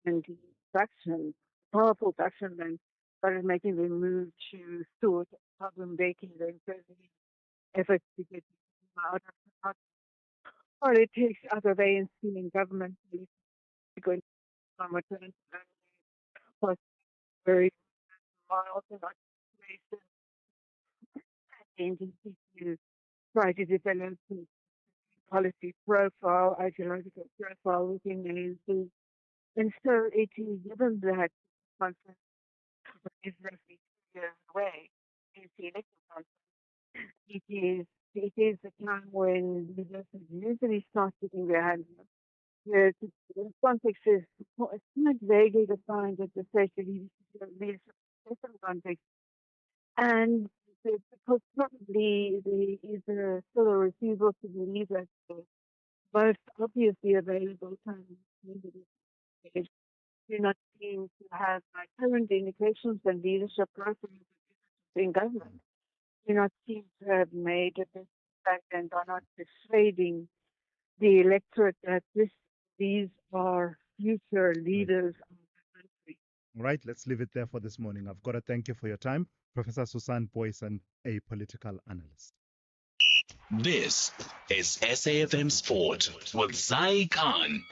and the faction, powerful faction, then started making the move to Stuart Thabo Mbeki, the president, efforts to get Zuma out of politics, out of ANC and government, going on return was very mild and articulation agency to try to develop a policy profile, ideological profile within the ANC. And so it is given that conference is roughly 2 years away, is the election conference. It is the time when leaders usually start getting their hands up. The context is it's not vaguely defined at the stage of leadership context. And because probably there is still a refusal to believe that the most obviously available candidates do not seem to have current indications and leadership processes in government do not seem to have made a big impact and are not persuading the electorate that these are future leaders of the country. Right, let's leave it there for this morning. I've got to thank you for your time, Professor Susan Boyson, a political analyst. This is SAFM Sport with Zai Khan.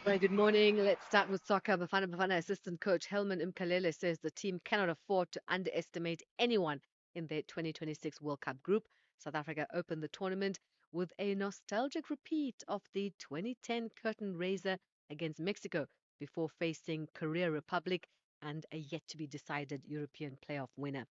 Right, good morning. Let's start with soccer. Bafana assistant coach Helman Mkalele says the team cannot afford to underestimate anyone in their 2026 World Cup group. South Africa opened the tournament with a nostalgic repeat of the 2010 curtain raiser against Mexico before facing Korea Republic and a yet-to-be-decided European playoff winner.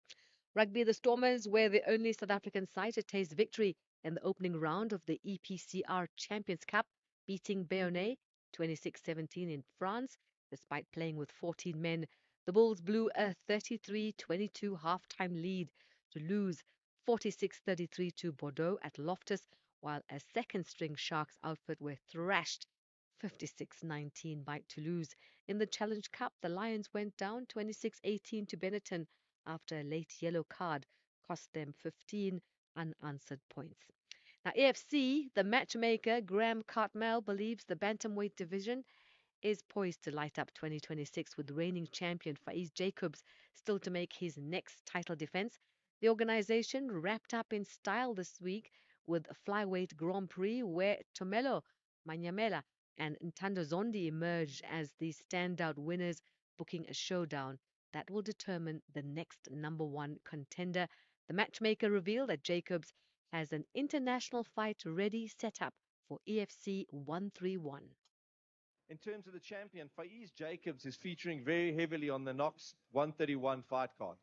Rugby, the Stormers were the only South African side to taste victory in the opening round of the EPCR Champions Cup, beating Bayonne 26-17 in France. Despite playing with 14 men, the Bulls blew a 33-22 half-time lead to lose 46-33 to Bordeaux at Loftus, while a second-string Sharks outfit were thrashed 56-19 by Toulouse. In the Challenge Cup, the Lions went down 26-18 to Benetton after a late yellow card cost them 15 unanswered points. Now, AFC, the matchmaker Graham Cartmel believes the bantamweight division is poised to light up 2026 with reigning champion Faiz Jacobs still to make his next title defense. The organization wrapped up in style this week with a flyweight Grand Prix where Tomelo Manyamela and Ntando Zondi emerged as the standout winners, booking a showdown that will determine the next number one contender. The matchmaker revealed that Jacobs has an international fight ready set up for EFC 131. In terms of the champion, Faiz Jacobs is featuring very heavily on the Knox 131 fight card.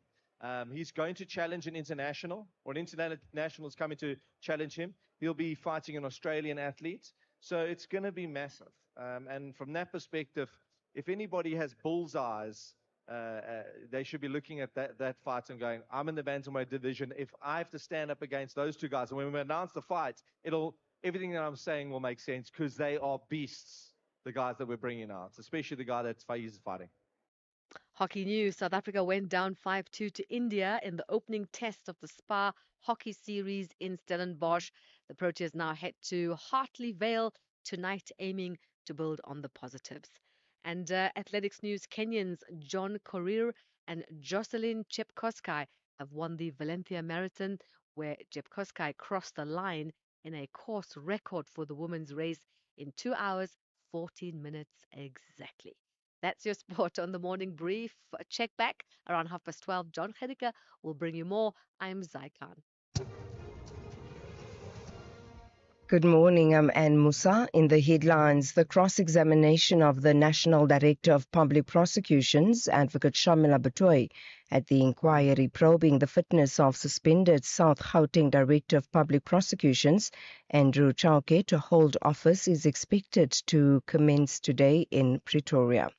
He's going to challenge an international, or an international is coming to challenge him. He'll be fighting an Australian athlete, so it's going to be massive. And from that perspective, if anybody has bullseyes, they should be looking at that fight and going, I'm in the bantamweight division. If I have to stand up against those two guys, and when we announce the fight, everything that I'm saying will make sense because they are beasts, the guys that we're bringing out, especially the guy that Faiz is fighting. Hockey news. South Africa went down 5-2 to India in the opening test of the Spa Hockey Series in Stellenbosch. The Proteas now head to Hartley Vale tonight, aiming to build on the positives. And athletics news, Kenyans John Korir and Jocelyn Chepkoskai have won the Valencia Marathon, where Chepkoskai crossed the line in a course record for the women's race in 2 hours, 14 minutes exactly. That's your sport on the morning brief. Check back around 12:30. John Khedika will bring you more. I'm Zai Khan. Good morning, I'm Anne Musa. In the headlines, the cross-examination of the National Director of Public Prosecutions, Advocate Shamila Batoy, at the inquiry probing the fitness of suspended South Gauteng Director of Public Prosecutions, Andrew Chauke, to hold office is expected to commence today in Pretoria.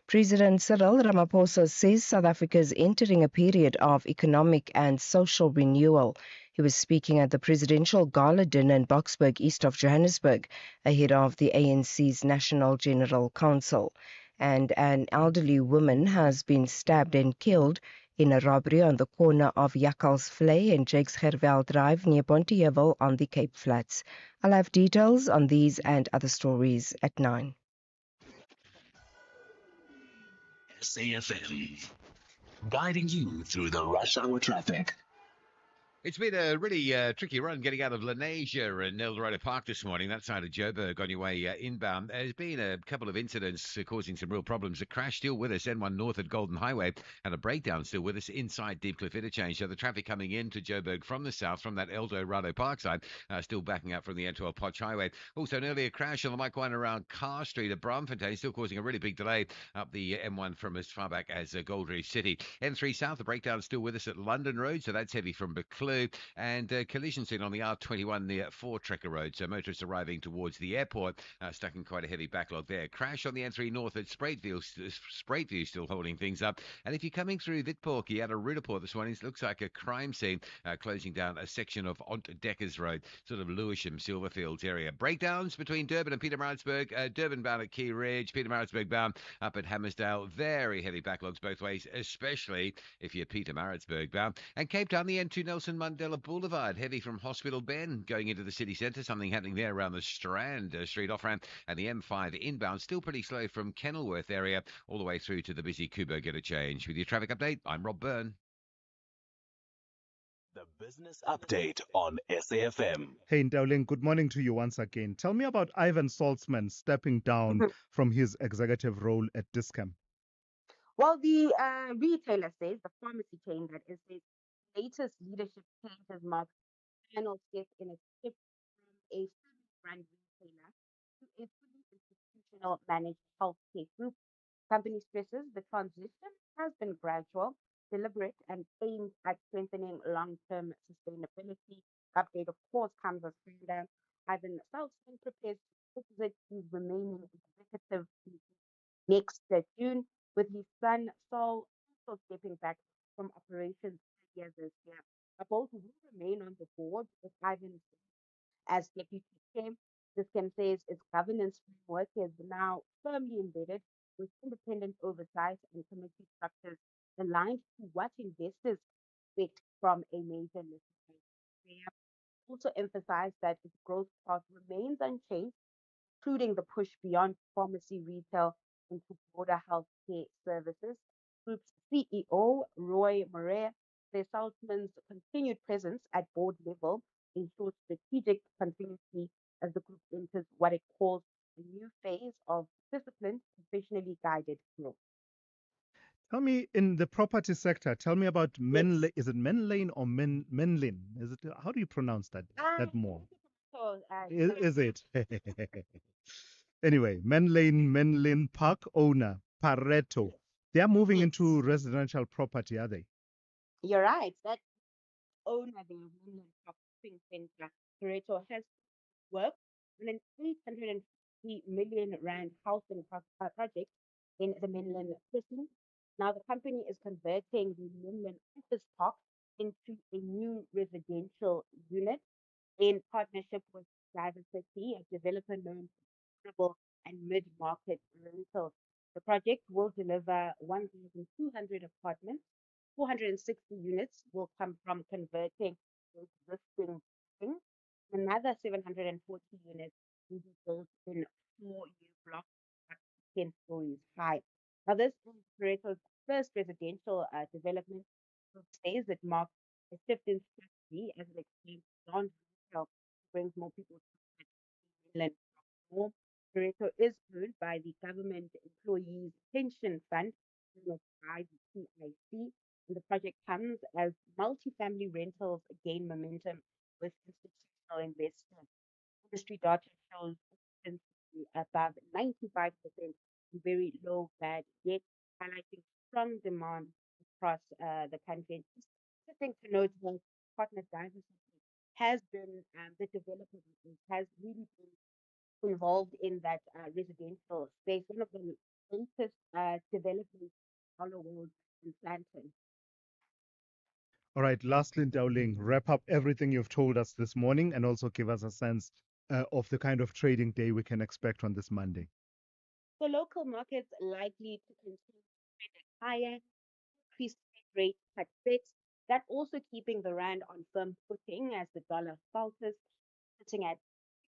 President Cyril Ramaphosa says South Africa is entering a period of economic and social renewal. He was speaking at the presidential gala dinner in Boksburg, east of Johannesburg, ahead of the ANC's National General Council. And an elderly woman has been stabbed and killed in a robbery on the corner of Jakkalsvlei and Jakes Gerwel Drive near Pontyheuwel on the Cape Flats. I'll have details on these and other stories at 9. SAFM, guiding you through the rush hour traffic. It's been a really tricky run getting out of Lenasia and Eldorado Park this morning, that side of Joburg on your way inbound. There's been a couple of incidents causing some real problems. A crash still with us, N1 North at Golden Highway, and a breakdown still with us inside Deep Cliff Interchange. So the traffic coming into Joburg from the south, from that Eldorado Park side, still backing up from the N12 Potch Highway. Also, an earlier crash on the Mike One around Carr Street at Braamfontein, still causing a really big delay up the M1 from as far back as Gold Reef City. N3 South, the breakdown still with us at London Road, so that's heavy from Buccleuch. And collision scene on the R21 near Four Trekker Road. So motorists arriving towards the airport stuck in quite a heavy backlog there. Crash on the N3 North at Spruitview still holding things up. And if you're coming through Witpoortjie at a Rudaport this morning, it looks like a crime scene closing down a section of Ontdekkers Road, sort of Lewisham, Silverfields area. Breakdowns between Durban and Pietermaritzburg. Durban bound at Key Ridge, Pietermaritzburg bound up at Hammersdale. Very heavy backlogs both ways, especially if you're Pietermaritzburg bound. And Cape Town, the N2 Nelson Mandela Boulevard, heavy from Hospital Bend going into the city centre. Something happening there around the Strand Street off-ramp, and the M5 inbound still pretty slow from Kenilworth area all the way through to the busy Kubo Interchange. With your traffic update, I'm Rob Byrne. The business update on SAFM. Hey, Ndauling, good morning to you once again. Tell me about Ivan Saltzman stepping down from his executive role at Dis-Chem. Well, the retailer says, the pharmacy chain that is the latest leadership changes mark final step in a shift from a brand retailer to a fully institutional managed healthcare group. Company stresses the transition has been gradual, deliberate, and aimed at strengthening long-term sustainability. Update, of course, comes as founder Ivan Saltzman prepares to exit his remaining executive next June, with his son Saul also stepping back from operations earlier this year. Both will remain on the board with Ivan as deputy chair. Dis-Chem says its governance framework is now firmly embedded with independent oversight and committee structures aligned to what investors expect from a major listed bank. They have also emphasized that its growth path remains unchanged, including the push beyond pharmacy retail into broader healthcare services. Group's CEO, Roy Morea, says Saltzman's continued presence at board level ensures strategic continuity as the group enters what it calls a new phase of disciplined, professionally guided growth. Tell me, in the property sector, tell me about Menlyn. Is it Menlyn or Menlyn? Is it? How do you pronounce that more? So, Is it? Anyway, Menlyn Park owner Pareto. They are moving into residential property, are they? You're right. That owner, the Menlyn Shopping Center, Pareto, has worked on an 850 million rand housing project in the Menlyn prison. Now, the company is converting the Menlyn office park into a new residential unit in partnership with Diversity, a developer known for affordable and mid-market rentals. The project will deliver 1,200 apartments. 460 units will come from converting existing buildings. Another 740 units will be built in 4 new blocks up to 10 stories high. Now, this is Pareto's first residential development. Group says it marks a shift in strategy as it expands beyond retail to bring more people to the mainland more. Pareto is owned by the Government Employees Pension Fund, known as by the PIC, and the project comes as multifamily rentals gain momentum with institutional investors. Industry data shows occupancy above 95% and very low bad debt, highlighting strong demand across the country. And just interesting to note that partner diversity has been the developer has really been involved in that residential space, one of the latest developments in World and Plantain. All right, lastly, Dowling, wrap up everything you've told us this morning and also give us a sense of the kind of trading day we can expect on this Monday. So local markets likely to continue trending higher, increased Fed rate cut bits. That also keeping the rand on firm footing as the dollar falters, sitting at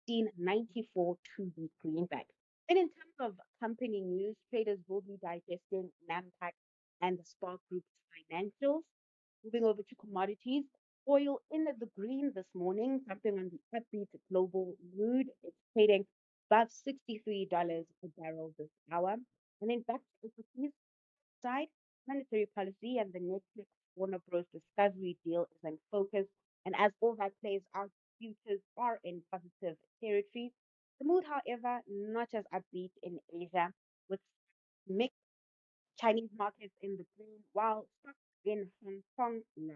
16.94 2-week greenback. And in terms of company news, traders will be digesting Nampak and the Spark Group's financials. Moving over to commodities, oil in the green this morning, jumping on the upbeat global mood. It's trading above $63 a barrel this hour. And then back to equities side, monetary policy and the Netflix Warner Bros. Discovery deal is in focus. And as all that plays out, futures are in positive territory. The mood, however, not as upbeat in Asia, with mixed Chinese markets in the green, while stocks in Hong Kong low.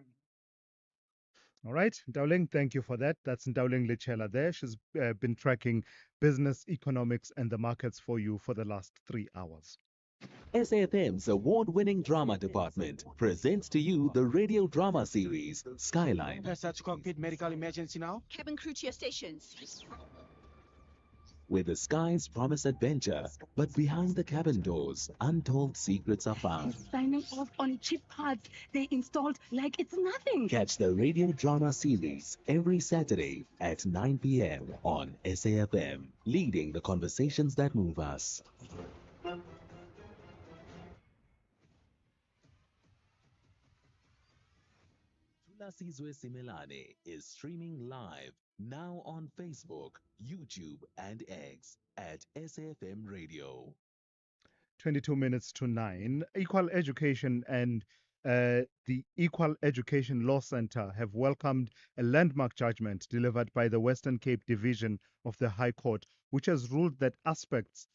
All right, Dowling, thank you for that. That's Dowling Lichela there. She's been tracking business, economics, and the markets for you for the last 3 hours. SAFM's award-winning drama department presents to you the radio drama series Skyline. Press to cockpit medical emergency now. Cabin crew to your stations. Where the skies promise adventure, but behind the cabin doors, untold secrets are found. Signing off on cheap parts they installed like it's nothing. Catch the radio drama series every Saturday at 9 p.m. on SAFM, leading the conversations that move us. Tulasizwe Simelane is streaming live now on Facebook, YouTube, and X at SAFM Radio. 22 minutes to 9. Equal Education and the Equal Education Law Centre have welcomed a landmark judgment delivered by the Western Cape Division of the High Court, which has ruled that aspects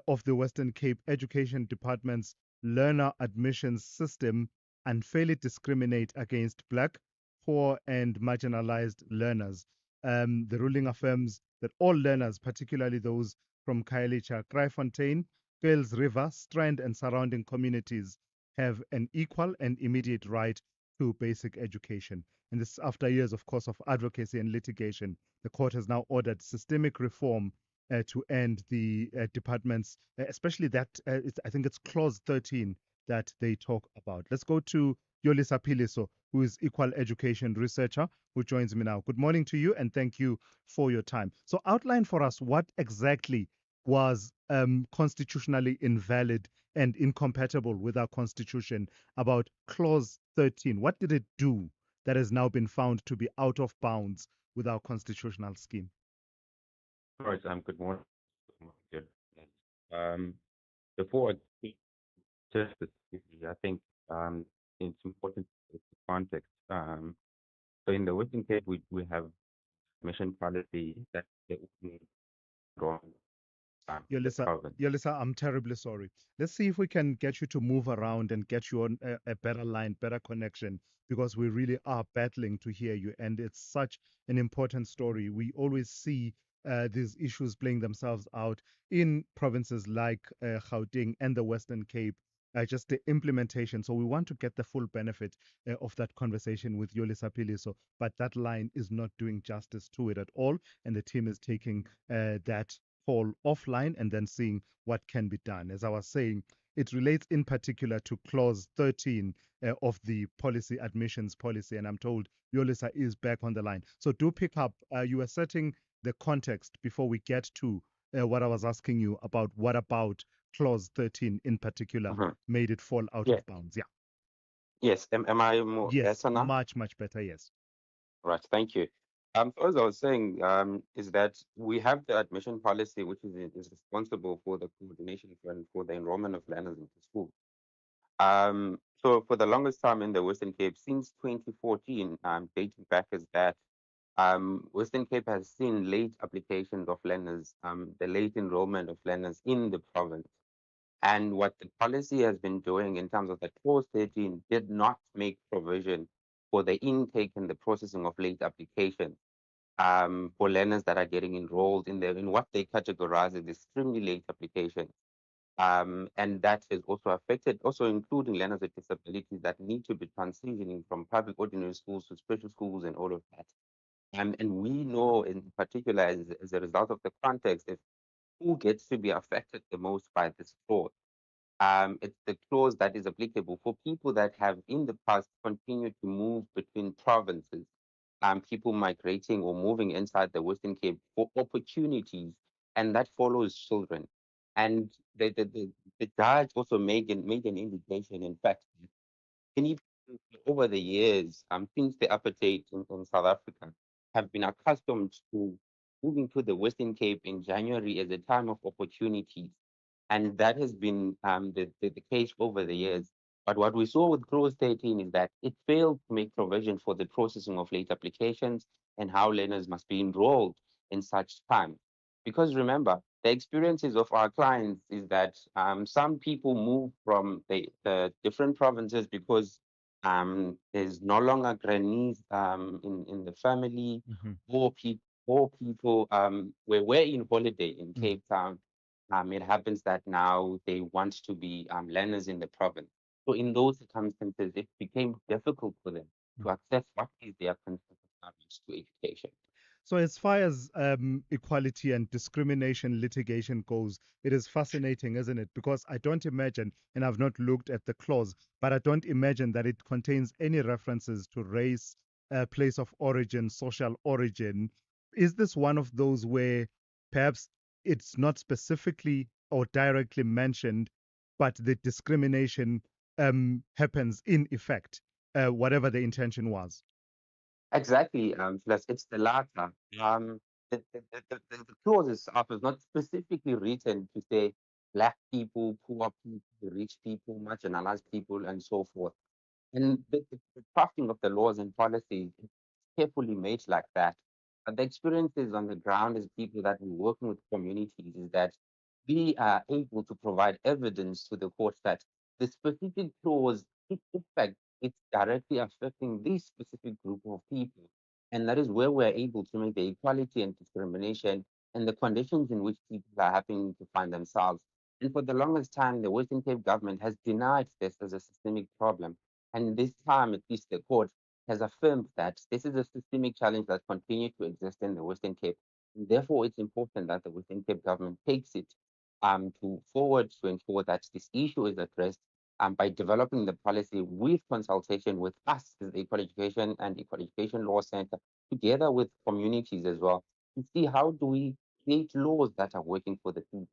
of the Western Cape Education Department's learner admissions system unfairly discriminate against Black, poor, and marginalized learners. The ruling affirms that all learners, particularly those from Khayelitsha, Kraaifontein, Kuils River, Strand, and surrounding communities, have an equal and immediate right to basic education. And this after years, of course, of advocacy and litigation. The court has now ordered systemic reform to end the department's, especially that, I think it's clause 13 that they talk about. Let's go to Yolisa Piliso, who is equal education researcher, who joins me now. Good morning to you, and thank you for your time. So outline for us what exactly was constitutionally invalid and incompatible with our constitution about clause 13. What did it do that has now been found to be out of bounds with our constitutional scheme? All right, good morning. Before I speak to specifically, I think it's important to put the context. So in the Western Cape, we have mission policy that the wrong. Yolisa, I'm terribly sorry. Let's see if we can get you to move around and get you on a better line, better connection, because we really are battling to hear you. And it's such an important story. We always see these issues playing themselves out in provinces like Gauteng and the Western Cape, just the implementation. So we want to get the full benefit of that conversation with Yolisa Piliso, but that line is not doing justice to it at all. And the team is taking that call offline and then seeing what can be done. As I was saying, it relates in particular to clause 13 of the policy admissions policy. And I'm told Yolisa is back on the line. So do pick up. You were setting the context before we get to what I was asking you about. What about clause 13 in particular made it fall out of bounds? Yeah. Yes. Am I more better now? Much better. Yes. Right. Thank you. So as I was saying, is that we have the admission policy, which is responsible for the coordination and for the enrollment of learners into school. So for the longest time in the Western Cape, since 2014, dating back as that, Western Cape has seen late applications of learners, the late enrollment of learners in the province. And what the policy has been doing in terms of the clause 13 did not make provision for the intake and the processing of late applications. for learners that are getting enrolled in what they categorize as extremely late applications. And that has also affected, also including learners with disabilities that need to be transitioning from public ordinary schools to special schools and all of that. And we know in particular as a result of the context, if who gets to be affected the most by this clause. It's the clause that is applicable for people that have in the past continued to move between provinces, people migrating or moving inside the Western Cape for opportunities, and that follows children. And the judge also made an indication, in fact, many people over the years, since the apartheid in South Africa, have been accustomed to moving to the Western Cape in January as a time of opportunities. And that has been the case over the years. But what we saw with Clause 13 is that it failed to make provision for the processing of late applications and how learners must be enrolled in such time. Because remember, the experiences of our clients is that some people move from the different provinces because there's no longer grannies in the family, or people we're in holiday in Cape Town. It happens that now they want to be learners in the province. So in those circumstances, it became difficult for them to access what is their contribution to education. So, as far as equality and discrimination litigation goes, it is fascinating, isn't it? Because I don't imagine, and I've not looked at the clause, but I don't imagine that it contains any references to race, place of origin, social origin. Is this one of those where perhaps it's not specifically or directly mentioned, but the discrimination happens in effect, whatever the intention was? Exactly, plus it's the latter. The clause itself is not specifically written to say black people, poor people, rich people, marginalized people, and so forth. And the crafting of the laws and policies is carefully made like that. But the experiences on the ground as people that we're working with communities is that we are able to provide evidence to the court that the specific clause, in fact, it's directly affecting this specific group of people. And that is where we're able to make the equality and discrimination and the conditions in which people are happening to find themselves. And for the longest time, the Western Cape government has denied this as a systemic problem. And this time, at least the court has affirmed that this is a systemic challenge that continues to exist in the Western Cape. And therefore, it's important that the Western Cape government takes it to forward to ensure that this issue is addressed by developing the policy with consultation with us as the Equal Education and Equal Education Law Center, together with communities as well, to see how do we create laws that are working for the people.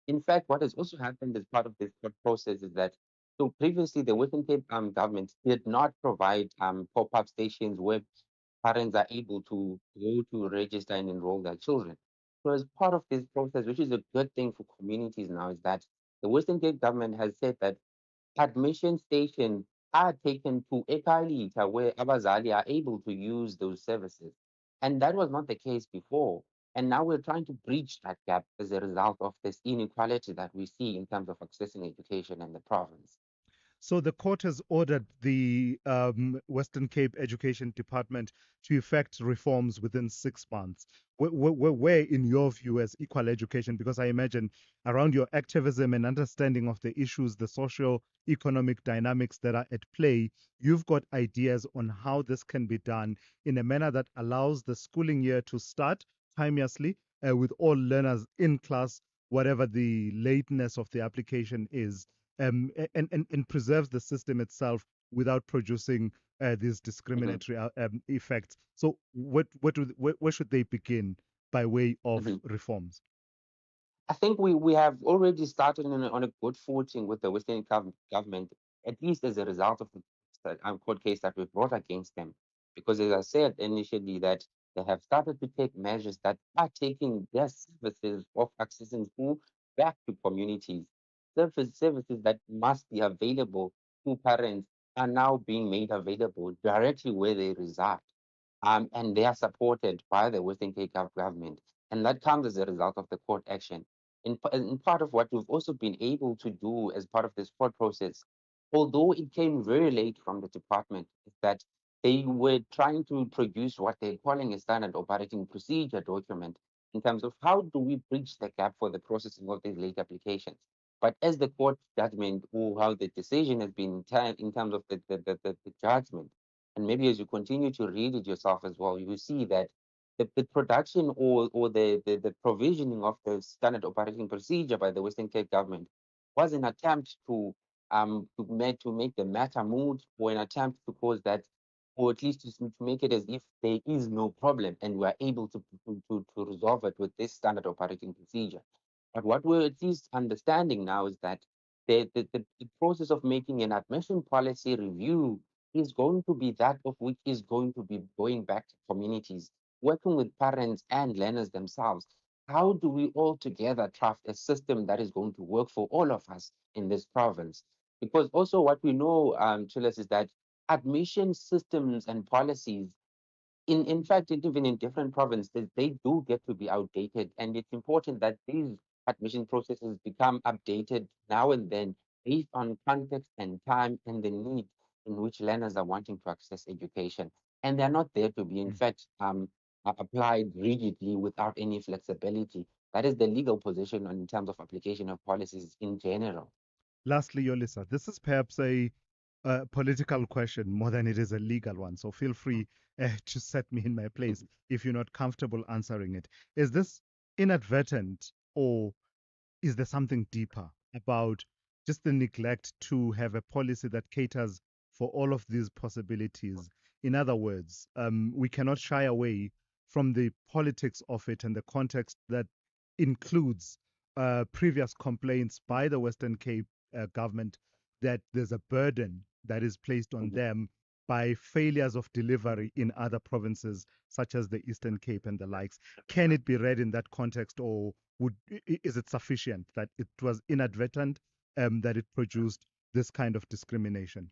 In fact, what has also happened as part of this court process is that so previously the Western Cape government did not provide pop-up stations where parents are able to go to register and enroll their children. So as part of this process, which is a good thing for communities now, is that the Western Cape government has said that admission stations are taken to Ekalita where Abazali are able to use those services. And that was not the case before. And now we're trying to bridge that gap as a result of this inequality that we see in terms of accessing education in the province. So the court has ordered the Western Cape Education Department to effect reforms within 6 months. Where, in your view, as equal education, because I imagine around your activism and understanding of the issues, the socio-economic dynamics that are at play, you've got ideas on how this can be done in a manner that allows the schooling year to start timeously with all learners in class, whatever the lateness of the application is, and preserves the system itself without producing these discriminatory effects. So, where should they begin by way of reforms? I think we have already started on a good footing with the Western government, at least as a result of the court case that we brought against them. Because as I said initially, that they have started to take measures that are taking their services of accessing school back to communities. Services that must be available to parents are now being made available directly where they reside. And they are supported by the Western Cape government. And that comes as a result of the court action. In part of what we've also been able to do as part of this court process, although it came very late from the department, is that they were trying to produce what they're calling a standard operating procedure document in terms of how do we bridge the gap for the processing of these late applications. But as the court judgment or how the decision has been in terms of the judgment, and maybe as you continue to read it yourself as well, you see that the production or the provisioning of the standard operating procedure by the Western Cape government was an attempt to make the matter moot, or an attempt to cause that, or at least to make it as if there is no problem and we are able to resolve it with this standard operating procedure. But what we're at least understanding now is that the process of making an admission policy review is going to be that of which is going to be going back to communities, working with parents and learners themselves. How do we all together craft a system that is going to work for all of us in this province? Because also what we know, Chiles, is that admission systems and policies, in fact, even in different provinces, they do get to be outdated. And it's important that these admission processes become updated now and then based on context and time and the need in which learners are wanting to access education. And they're not there to be, in fact, applied rigidly without any flexibility. That is the legal position in terms of application of policies in general. Lastly, Yolisa, this is perhaps a political question more than it is a legal one. So feel free to set me in my place if you're not comfortable answering it. Is this inadvertent, or is there something deeper about just the neglect to have a policy that caters for all of these possibilities? In other words, we cannot shy away from the politics of it and the context that includes previous complaints by the Western Cape government that there's a burden that is placed on them by failures of delivery in other provinces, such as the Eastern Cape and the likes. Can it be read in that context, or is it sufficient that it was inadvertent, that it produced this kind of discrimination?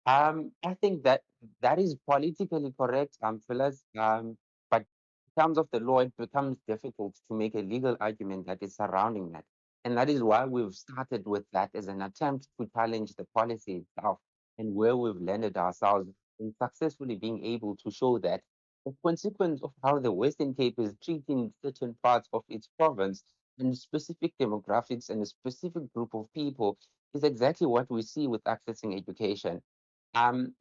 I think that that is politically correct, Phyllis. But in terms of the law, it becomes difficult to make a legal argument that is surrounding that. And that is why we've started with that as an attempt to challenge the policy itself, and where we've landed ourselves in successfully being able to show that the consequence of how the Western Cape is treating certain parts of its province and specific demographics and a specific group of people is exactly what we see with accessing education.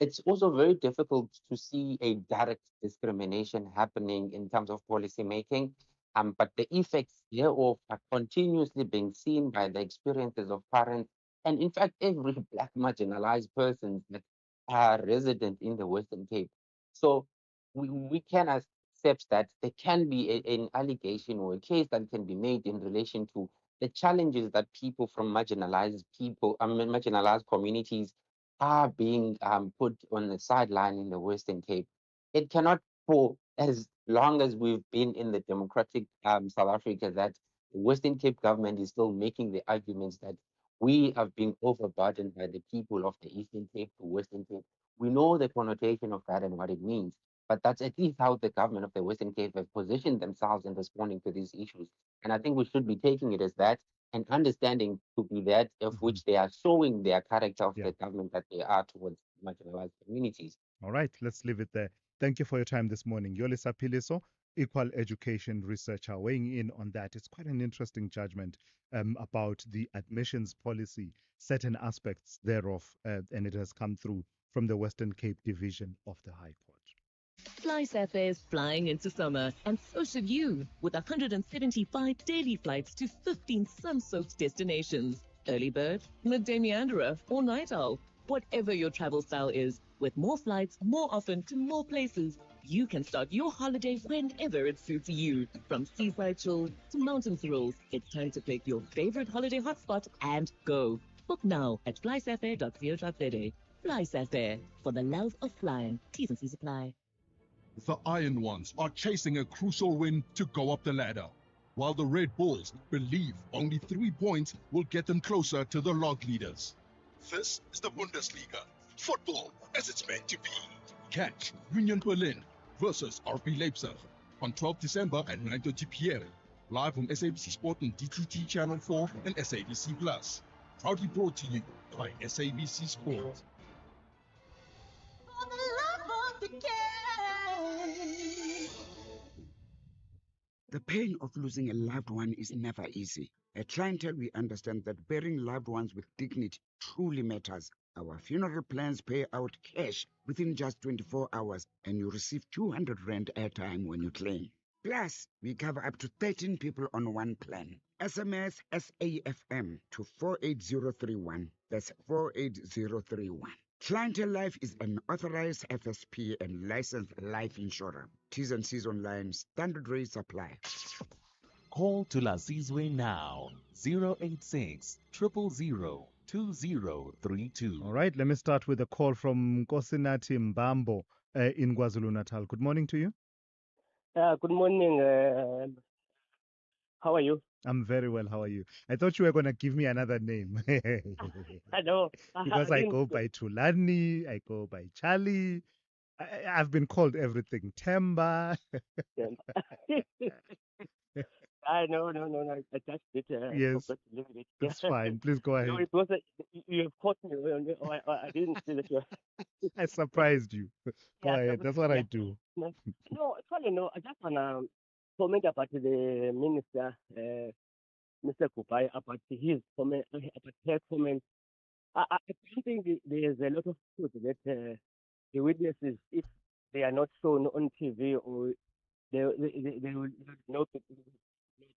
It's also very difficult to see a direct discrimination happening in terms of policy making, but the effects thereof are continuously being seen by the experiences of parents and, in fact, every Black marginalized person that are resident in the Western Cape. So we can accept that there can be an allegation or a case that can be made in relation to the challenges that people from marginalized communities are being put on the sideline in the Western Cape. It cannot, for as long as we've been in the democratic South Africa, that the Western Cape government is still making the arguments that we have been overburdened by the people of the Eastern Cape to Western Cape. We know the connotation of that and what it means, but that's at least how the government of the Western Cape have positioned themselves in responding to these issues. And I think we should be taking it as that and understanding to be that of which they are showing their character of the government that they are towards marginalized communities. All right, let's leave it there. Thank you for your time this morning. Yolisa Philiso, equal education researcher, weighing in on that. It's quite an interesting judgment about the admissions policy, certain aspects thereof, and it has come through from the Western Cape Division of the High Court. FlySafair is flying into summer, and so should you, with 175 daily flights to 15 sun-soaked destinations. Early bird, midday meanderer, or night owl. Whatever your travel style is, with more flights, more often, to more places, you can start your holiday whenever it suits you. From seaside chills to mountain thrills, it's time to pick your favorite holiday hotspot and go. Book now at flysafair.co.za. FlySafair, for the love of flying. T's and C's apply. The Iron Ones are chasing a crucial win to go up the ladder, while the Red Bulls believe only 3 points will get them closer to the log leaders. This is the Bundesliga, football as it's meant to be. Catch Union Berlin versus RB Leipzig on 12 December at 9:30 p.m. live on SABC Sport and DTT Channel 4 and SABC Plus. Proudly brought to you by SABC Sport. The pain of losing a loved one is never easy. At Clientele, we understand that burying loved ones with dignity truly matters. Our funeral plans pay out cash within just 24 hours, and you receive 200 Rand airtime when you claim. Plus, we cover up to 13 people on one plan. SMS SAFM to 48031. That's 48031. Clientele Life is an authorized FSP and licensed life insurer. T's and C's online. Standard rates apply. Call Tulasizwe now. 086 000 2032. All right, let me start with a call from Kosinati Mbambo in KwaZulu-Natal. Good morning to you. Good morning. How are you? I'm very well. How are you? I thought you were going to give me another name. I know. Because I didn't- go by Tulani, I go by Charlie. I've been called everything. Temba. I know, no. I just did. Yes, forgot a little bit. it's fine. Please go No, ahead. it was you have caught me. I didn't see that. I surprised you. Go Yeah, ahead. That's what I do. No, actually, no. I just wanna comment about the minister, Mr. Kupai, about his comment, about her comment. I don't think there's a lot of truth that the witnesses, if they are not shown on TV or they will not no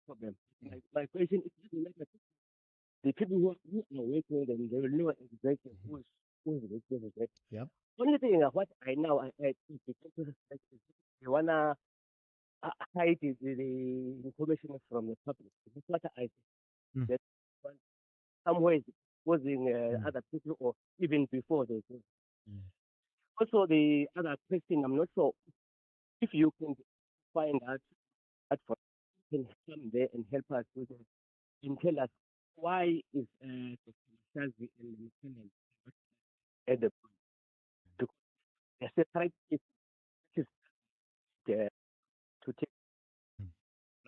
problem. My question is, the people who are working with them, they will know exactly who is witness. Right? Yep. Only thing what I know, I think because they wanna hide the information from the public. That's what I think. Mm. That one- somewhere is causing other people or even before they do. Also, the other question, I'm not sure if you can find out that for can come there and help us with it and tell us why is Dr. Shazi and Lieutenant at the point. Because they separate it which is to take.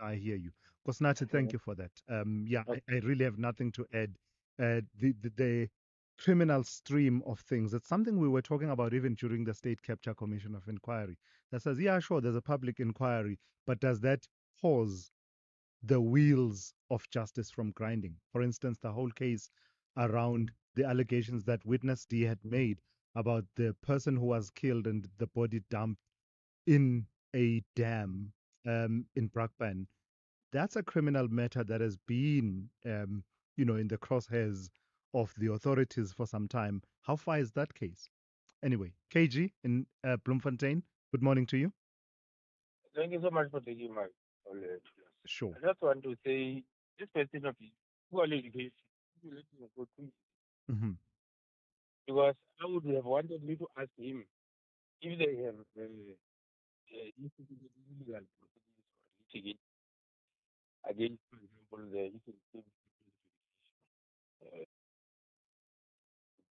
I hear you. Kosnati, thank you for that. Yeah, I really have nothing to add. The criminal stream of things, it's something we were talking about even during the State Capture Commission of Inquiry that says, yeah, sure, there's a public inquiry, but does that pause the wheels of justice from grinding? For instance, the whole case around the allegations that Witness D had made about the person who was killed and the body dumped in a dam in Brakpan. That's a criminal matter that has been, in the crosshairs of the authorities for some time. How far is that case? Anyway, KG in Bloemfontein, good morning to you. Thank you so much for taking my call. Sure. I just want to say this question of equal education, you let me go through it. Mm-hmm. Because I would have wanted me to ask him if they have instituted legal proceedings or litigate against, for example, the Eastern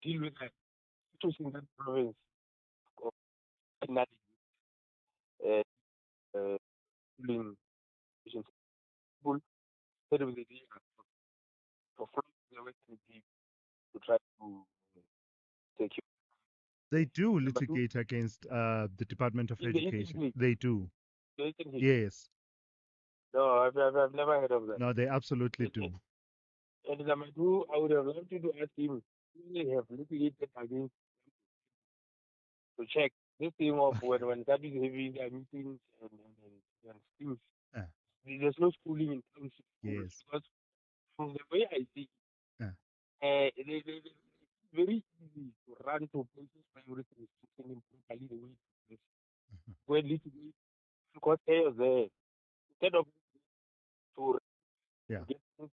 deal with that situation in that province of nothing, schooling people instead of the day for the Western people to try to take you. They do Number two, litigate against the Department of in the Eastern Education. Cape, They do. the Eastern Cape. Yes. No, I've never heard of that. No, they absolutely do. And number two, I would have loved you to ask him if they have litigated against to check this thing of when that is having their meetings and things. Ah. There's no schooling in township schools Yes. because from the way I see, Ah. they very easy to run to places where everything is functioning properly the way it is. Where litigate because chaos there instead of to Yeah. get things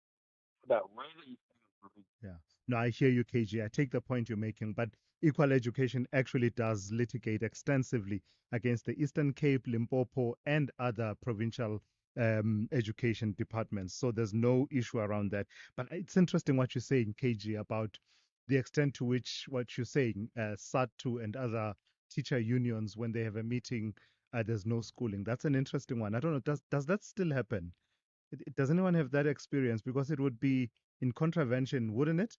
that where it is. Yeah. No, I hear you, KG. I take the point you're making, but Equal Education actually does litigate extensively against the Eastern Cape, Limpopo, and other provincial education departments. So there's no issue around that. But it's interesting what you're saying, KG, about the extent to which what you're saying, SATU and other teacher unions, when they have a meeting, there's no schooling. That's an interesting one. I don't know. Does that still happen? Does anyone have that experience? Because it would be in contravention, wouldn't it,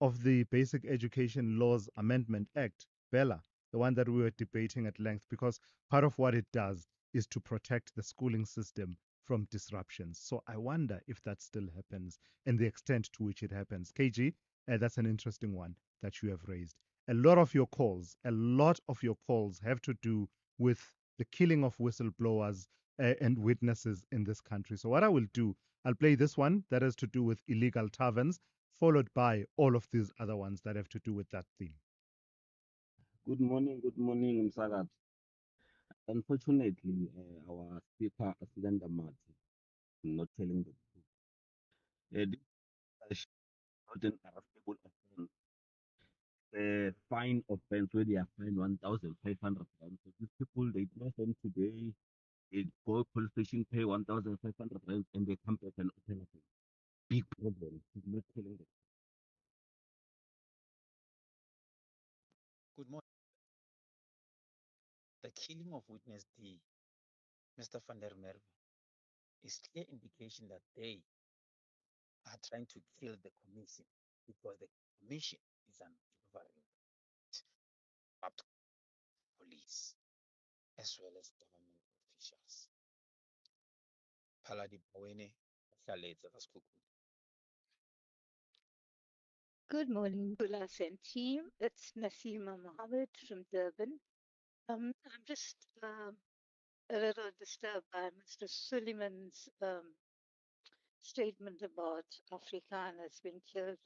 of the Basic Education Laws Amendment Act, BELA, the one that we were debating at length, because part of what it does is to protect the schooling system from disruptions. So I wonder if that still happens and the extent to which it happens. KG, that's an interesting one that you have raised. A lot of your calls have to do with the killing of whistleblowers and witnesses in this country. So what I will do, I'll play this one that has to do with illegal taverns, followed by all of these other ones that have to do with that theme. Good morning, Msagat. Unfortunately, our speaker, Slender Martin, is not telling the truth. This is not an arrestable offense. The fine offense where they are fined 1,500 rand. So these people, they dress them today, they go police station, pay 1,500 rand, and they come back and open up a big problem. He's not telling the Good morning. The killing of Witness D, Mr. van der Merwe, is clear indication that they are trying to kill the commission because the commission is uncovering corrupt police as well as government officials. Paladi Bawene, Shaletsa Kaskukulu. Good morning, Bulas and team. It's Nasima Mohammed from Durban. I'm just a little disturbed by Mr. Suleiman's statement about Afrikaners being killed.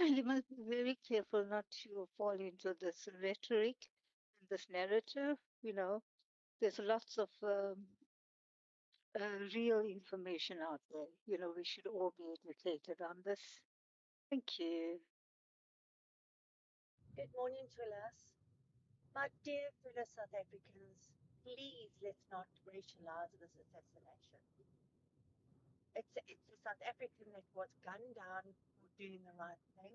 And you must be very careful not to fall into this rhetoric and this narrative. You know, there's lots of real information out there. You know, we should all be educated on this. Thank you. Good morning, Trillas. My dear fellow South Africans, please let's not racialize this assassination. It's a South African that was gunned down for doing the right thing.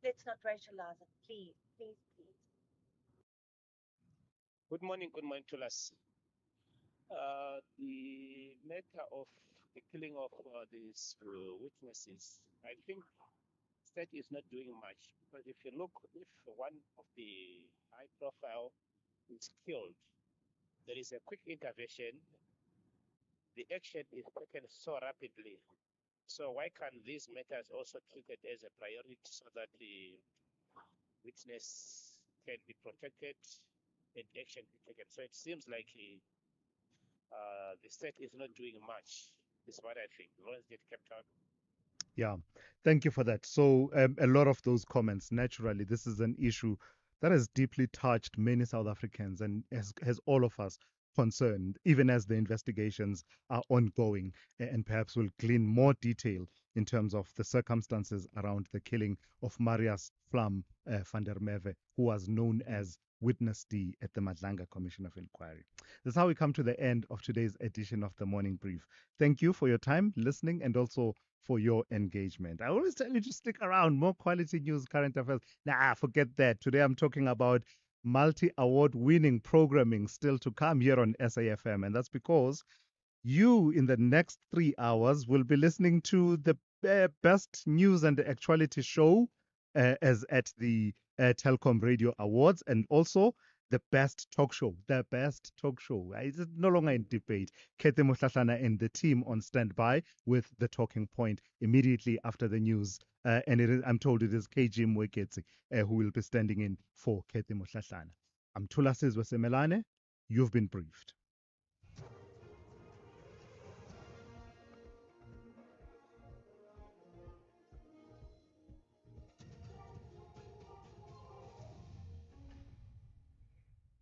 Let's not racialize it, please, please, please. Good morning, Tulas. The matter of the killing of these witnesses, I think state is not doing much because if you look, if one of the high profile is killed, there is a quick intervention. The action is taken so rapidly. So why can't these matters also treated as a priority so that the witness can be protected and action be taken? So it seems like the state is not doing much. Is what I think. Lawrence get kept out. Yeah, thank you for that. So, a lot of those comments, naturally, this is an issue that has deeply touched many South Africans and has all of us concerned, even as the investigations are ongoing. And perhaps we'll glean more detail in terms of the circumstances around the killing of Marius Flam van der Merwe, who was known as Witness D at the Madlanga Commission of Inquiry. That's how we come to the end of today's edition of the Morning Brief. Thank you for your time listening and also for your engagement. I always tell you to stick around. More quality news, current affairs. Nah, forget that. Today I'm talking about multi-award winning programming still to come here on SAFM. And that's because you, in the next 3 hours, will be listening to the best news and actuality show as at the Telkom Radio Awards, and also the best talk show. It's no longer in debate. Kete Mohlahlana and the team on standby with the talking point immediately after the news. And I'm told it is KG Mweketsi who will be standing in for Kete Mohlahlana. I'm Thulasizwe Semelane. You've been briefed.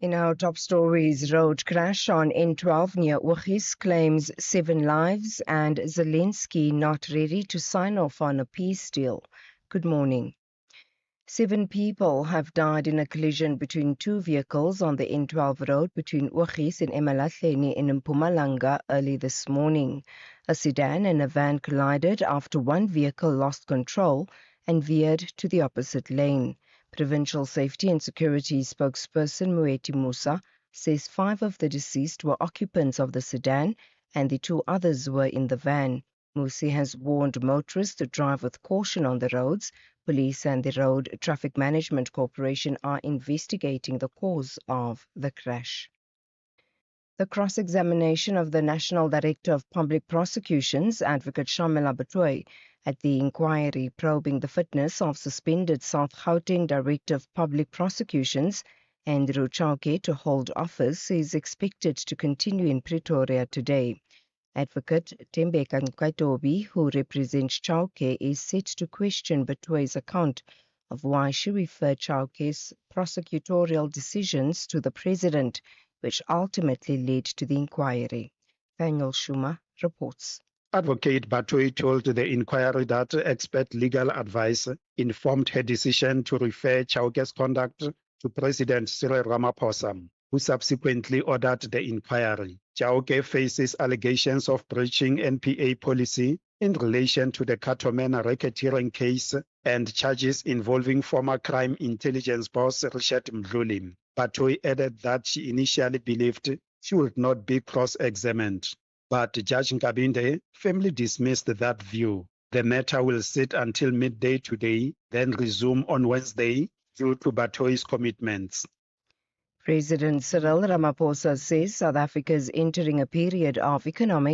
In our top stories, road crash on N12 near Ughis claims 7 lives and Zelensky not ready to sign off on a peace deal. Good morning. 7 people have died in a collision between 2 vehicles on the N12 road between Ughis and Emalahleni in Mpumalanga early this morning. A sedan and a van collided after one vehicle lost control and veered to the opposite lane. Provincial Safety and Security spokesperson Moeti Musa says 5 of the deceased were occupants of the sedan and the 2 others were in the van. Musi has warned motorists to drive with caution on the roads. Police and the Road Traffic Management Corporation are investigating the cause of the crash. The cross-examination of the National Director of Public Prosecutions, Advocate Shamila Batoy, at the inquiry probing the fitness of suspended South Gauteng Director of Public Prosecutions, Andrew Chauke, to hold office is expected to continue in Pretoria today. Advocate Tembeka Nkatobi, who represents Chauke, is set to question Batoy's account of why she referred Chauke's prosecutorial decisions to the President, which ultimately led to the inquiry. Daniel Schumer reports. Advocate Batoy told the inquiry that expert legal advice informed her decision to refer Chauke's conduct to President Cyril Ramaphosa, who subsequently ordered the inquiry. Chauke faces allegations of breaching NPA policy in relation to the Katomena racketeering case and charges involving former crime intelligence boss Richard Mdluli. Batoy added that she initially believed she would not be cross-examined, but Judge Nkabinde firmly dismissed that view. The matter will sit until midday today, then resume on Wednesday due to Batoy's commitments. President Cyril Ramaphosa says South Africa is entering a period of economic